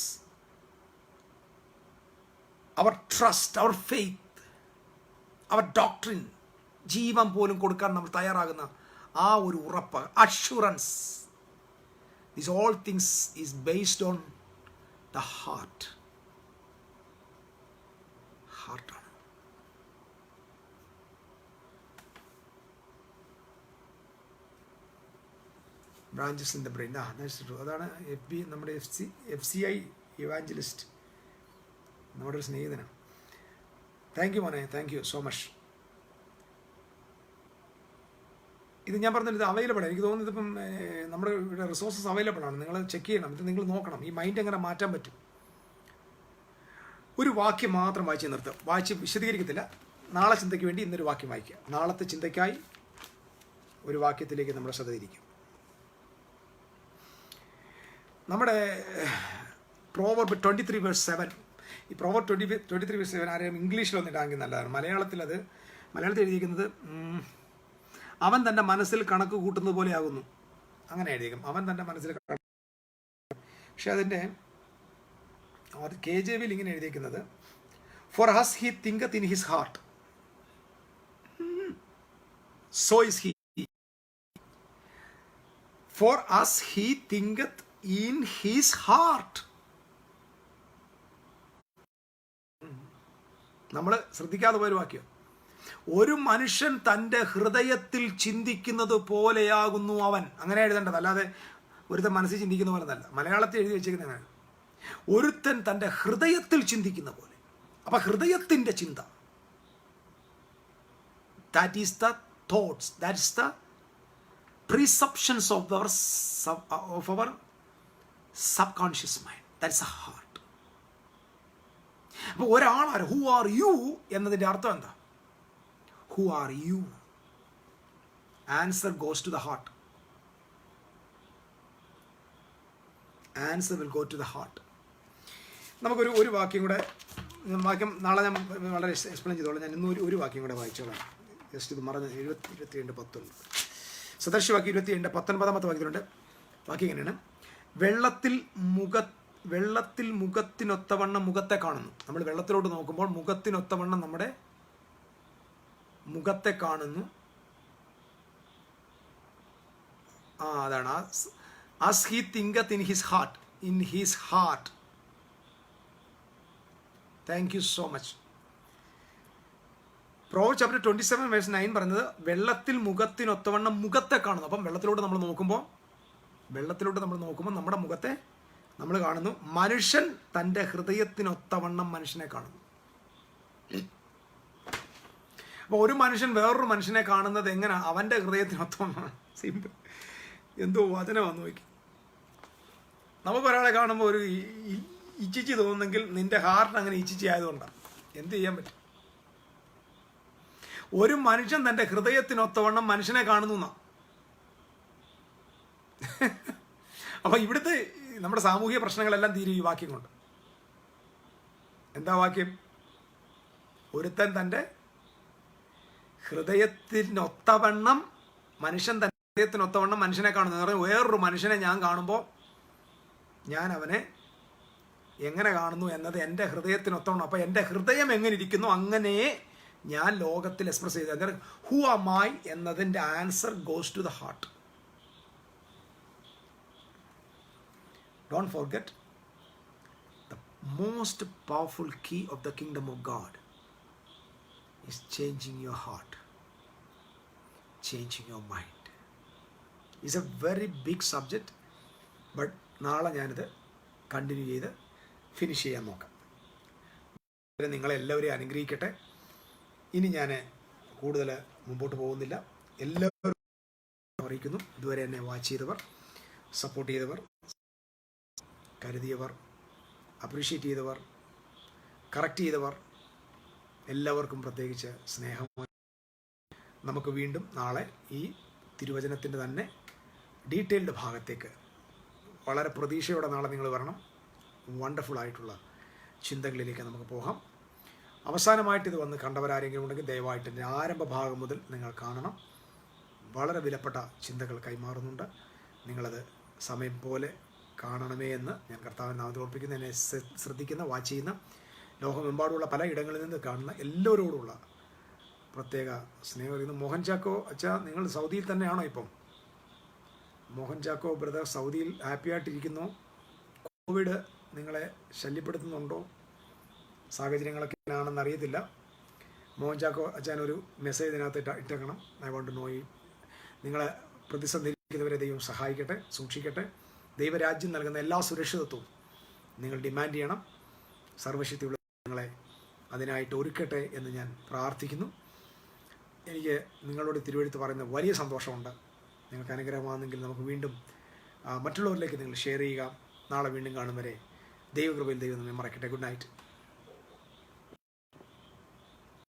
our trust, our faith, our doctrine, ജീവൻ പോലും കൊടുക്കാൻ നമ്മൾ തയ്യാറാകുന്ന ആ ഒരു ഉറപ്പ്, assurance, these all things is based on the heart. ഹാർട്ടാണ്. Branches in the brain. അതാണ് നമ്മുടെ FCI ഇവാഞ്ചലിസ്റ്റ്, നമ്മുടെ ഒരു സ്നേഹിതനാണ്. താങ്ക് യു മോനെ, താങ്ക് യു സോ മച്ച്. ഇത് ഞാൻ പറഞ്ഞത് ഇത് അവൈലബിൾ ആണ്. എനിക്ക് തോന്നുന്നത് ഇതിപ്പം നമ്മുടെ ഇവിടെ റിസോഴ്സസ് അവൈലബിൾ ആണ്. നിങ്ങൾ ചെക്ക് ചെയ്യണം, ഇത് നിങ്ങൾ നോക്കണം, ഈ മൈൻഡ് എങ്ങനെ മാറ്റാൻ പറ്റും. ഒരു വാക്യം മാത്രം വായിച്ച് നിർത്തും, വായിച്ച് വിശദീകരിക്കത്തില്ല. നാളെ ചിന്തയ്ക്ക് വേണ്ടി ഇന്നൊരു വാക്യം വായിക്കുക. നാളത്തെ ചിന്തയ്ക്കായി ഒരു വാക്യത്തിലേക്ക് നമ്മുടെ ശ്രദ്ധ തിരിക്കും. നമ്മുടെ പ്രോവർബ് 23:7, ഈ പ്രോവർബ് 23:7 ആരെയും ഇംഗ്ലീഷിലൊന്നും ഇടാമെങ്കിൽ നല്ലതാണ്. മലയാളത്തിൽ എഴുതിയിരിക്കുന്നത് അവൻ തൻ്റെ മനസ്സിൽ കണക്ക് കൂട്ടുന്നത് പോലെ ആകുന്നു, അങ്ങനെ എഴുതിയേക്കും. അവൻ തൻ്റെ മനസ്സിൽ കണക്ക്. പക്ഷെ അതിൻ്റെ KJV ഇങ്ങനെ എഴുതിയിരിക്കുന്നത് for as he thinketh in his heart so is he. For as he thinketh in his heart. നമ്മൾ ശ്രദ്ധിക്കാതെ പോയൊരു വാക്യം. ഒരു മനുഷ്യൻ തൻ്റെ ഹൃദയത്തിൽ ചിന്തിക്കുന്നത് പോലെയാകുന്നു അവൻ, അങ്ങനെ എഴുതേണ്ടത്, അല്ലാതെ ഒരുത്തൻ മനസ്സിൽ ചിന്തിക്കുന്ന പോലെ നല്ല. മലയാളത്തിൽ എഴുതി വെച്ചിരിക്കുന്നതാണ് ഒരുത്തൻ തൻ്റെ ഹൃദയത്തിൽ ചിന്തിക്കുന്ന പോലെ. അപ്പൊ ഹൃദയത്തിന്റെ ചിന്ത, that is the thoughts, that is the perceptions of our subconscious mind, that's the heart. അപ്പോൾ ഒരാൾ ഹു ആർ യു എന്നതിൻ്റെ അർത്ഥം എന്താ? Who are you? Answer goes to the heart. Answer will go to the heart. നമുക്കൊരു വാക്യം കൂടെ, വാക്യം നാളെ ഞാൻ വളരെ എക്സ്പ്ലെയിൻ ചെയ്തോളാം. ഞാൻ ഇന്ന് ഒരു വാക്യം കൂടെ വായിച്ചോളാം. ജസ്റ്റ് ഇത് മറന്ന് 27:19 സദൃശ്യവാക്യം 27:19 വാക്യത്തിലുണ്ട്. വാക്യം ഇങ്ങനെയാണ്: വെള്ളത്തിൽ മുഖത്തിനൊത്തവണ്ണം മുഖത്തെ കാണുന്നു. നമ്മൾ വെള്ളത്തിലോട്ട് നോക്കുമ്പോൾ മുഖത്തിനൊത്തവണ്ണം നമ്മുടെ മുഖത്തെ കാണുന്നു. അതാണ് as he thinketh in his heart. Thank you so much. Proverbs chapter 27:9 പറയുന്നത് വെള്ളത്തിൽ മുഖത്തിനൊത്തവണ്ണം മുഖത്തെ കാണുന്നു. അപ്പം വെള്ളത്തിലോട്ട് നമ്മൾ നോക്കുമ്പോൾ നമ്മുടെ മുഖത്തെ നമ്മൾ കാണുന്നു. മനുഷ്യൻ തൻ്റെ ഹൃദയത്തിനൊത്തവണ്ണം മനുഷ്യനെ കാണുന്നു. അപ്പോൾ ഒരു മനുഷ്യൻ വേറൊരു മനുഷ്യനെ കാണുന്നത് എങ്ങനെ? അവൻ്റെ ഹൃദയത്തിനൊത്തവണ്ണം. സിമ്പിൾ. എന്തോ വചനമാണെന്ന് നോക്കി. നമുക്കൊരാളെ കാണുമ്പോൾ ഒരു ഇച്ചിച്ചി തോന്നുന്നെങ്കിൽ നിന്റെ ഹാർട്ട് അങ്ങനെ ഇച്ചിച്ചി ആയതുകൊണ്ടാണ്. എന്ത് ചെയ്യാൻ പറ്റും? ഒരു മനുഷ്യൻ തൻ്റെ ഹൃദയത്തിനൊത്തവണ്ണം മനുഷ്യനെ കാണുന്നു എന്നാ. അപ്പൊ ഇവിടുത്തെ നമ്മുടെ സാമൂഹിക പ്രശ്നങ്ങളെല്ലാം തീരും ഈ വാക്യം കൊണ്ട്. എന്താ വാക്യം? ഒരുത്തൻ തൻ്റെ ഹൃദയത്തിനൊത്തവണ്ണം മനുഷ്യനെ കാണുന്നു. വേറൊരു മനുഷ്യനെ ഞാൻ കാണുമ്പോൾ ഞാൻ അവനെ എങ്ങനെ കാണുന്നു എന്നത് എൻ്റെ ഹൃദയത്തിനൊത്തവണ്ണം. അപ്പം എൻ്റെ ഹൃദയം എങ്ങനെ ഇരിക്കുന്നു അങ്ങനെ ഞാൻ ലോകത്തിൽ എക്സ്പ്രസ് ചെയ്ത്. ഹു ആം ഐ എന്നതിൻ്റെ answer goes to the heart. Don't forget, the most powerful key of the kingdom of God is changing your heart, changing your mind. It's a very big subject, but നാളെ ഞാനിത് continue ചെയ്ത് finish ചെയ്യാൻ നോക്കാം. നിങ്ങളെല്ലാവരെയും അനുഗ്രഹിക്കട്ടെ. ഇനി ഞാൻ കൂടുതൽ മുമ്പോട്ട് പോകുന്നില്ല. എല്ലാവരും അറിയിക്കുന്നു, ഇതുവരെ എന്നെ വാച്ച് ചെയ്തവർ, സപ്പോർട്ട് ചെയ്തവർ, കരുതിയവർ, അപ്രീഷിയേറ്റ് ചെയ്തവർ, കറക്റ്റ് ചെയ്തവർ, എല്ലാവർക്കും പ്രത്യേകിച്ച് സ്നേഹം. നമുക്ക് വീണ്ടും നാളെ ഈ തിരുവചനത്തിൻ്റെ തന്നെ ഡീറ്റെയിൽഡ് ഭാഗത്തേക്ക് വളരെ പ്രതീക്ഷയോടെ നാളെ നിങ്ങൾ വരണം. വണ്ടർഫുൾ ആയിട്ടുള്ള ചിന്തകളിലേക്ക് നമുക്ക് പോകാം. അവസാനമായിട്ട് ഇത് വന്ന് കണ്ടവരാരെങ്കിലും ഉണ്ടെങ്കിൽ ദയവായിട്ട് എൻ്റെ ആരംഭ ഭാഗം മുതൽ നിങ്ങൾ കാണണം. വളരെ വിലപ്പെട്ട ചിന്തകൾ കൈമാറുന്നുണ്ട്. നിങ്ങളത് സമയം പോലെ കാണണമേ എന്ന് ഞാൻ കർത്താവിൻ്റെ നാമത്തിൽ ഓർപ്പിക്കുന്നു. എന്നെ ശ്രദ്ധിക്കുന്ന, വാച്ച് ചെയ്യുന്ന, ലോകമെമ്പാടുമുള്ള പല ഇടങ്ങളിൽ നിന്ന് കാണുന്ന എല്ലാവരോടുള്ള പ്രത്യേക സ്നേഹം അറിയുന്നു. മോഹൻ ചാക്കോ അച്ഛാ, നിങ്ങൾ സൗദിയിൽ തന്നെയാണോ ഇപ്പം? മോഹൻ ചാക്കോ ബ്രദർ സൗദിയിൽ ഹാപ്പി ആയിട്ടിരിക്കുന്നു. കോവിഡ് നിങ്ങളെ ശല്യപ്പെടുത്തുന്നുണ്ടോ? സാഹചര്യങ്ങളൊക്കെ ആണെന്ന് അറിയത്തില്ല. മോഹൻ ചാക്കോ അച്ഛൻ ഒരു മെസ്സേജ് ഇതിനകത്ത് ഇട്ടേക്കണം. I want to know you. നിങ്ങളെ പ്രതിസന്ധിയിലിരിക്കുന്നവരെ ദൈവം സഹായിക്കട്ടെ, സൂക്ഷിക്കട്ടെ. ദൈവരാജ്യം നൽകുന്ന എല്ലാ സുരക്ഷിതത്വവും നിങ്ങൾ ഡിമാൻഡ് ചെയ്യണം. സർവശക്തിയുള്ള നിങ്ങളെ അതിനായിട്ട് ഒരുക്കട്ടെ എന്ന് ഞാൻ പ്രാർത്ഥിക്കുന്നു. എനിക്ക് നിങ്ങളോട് തിരുവെഴുത്ത് പറയുന്ന വലിയ സന്തോഷമുണ്ട്. നിങ്ങൾക്ക് അനുഗ്രഹമാണെങ്കിൽ നമുക്ക് വീണ്ടും മറ്റുള്ളവരിലേക്ക് നിങ്ങൾ ഷെയർ ചെയ്യുക. നാളെ വീണ്ടും കാണും വരെ ദൈവകൃപയിൽ ദൈവം നമ്മെ മറക്കട്ടെ. Good night.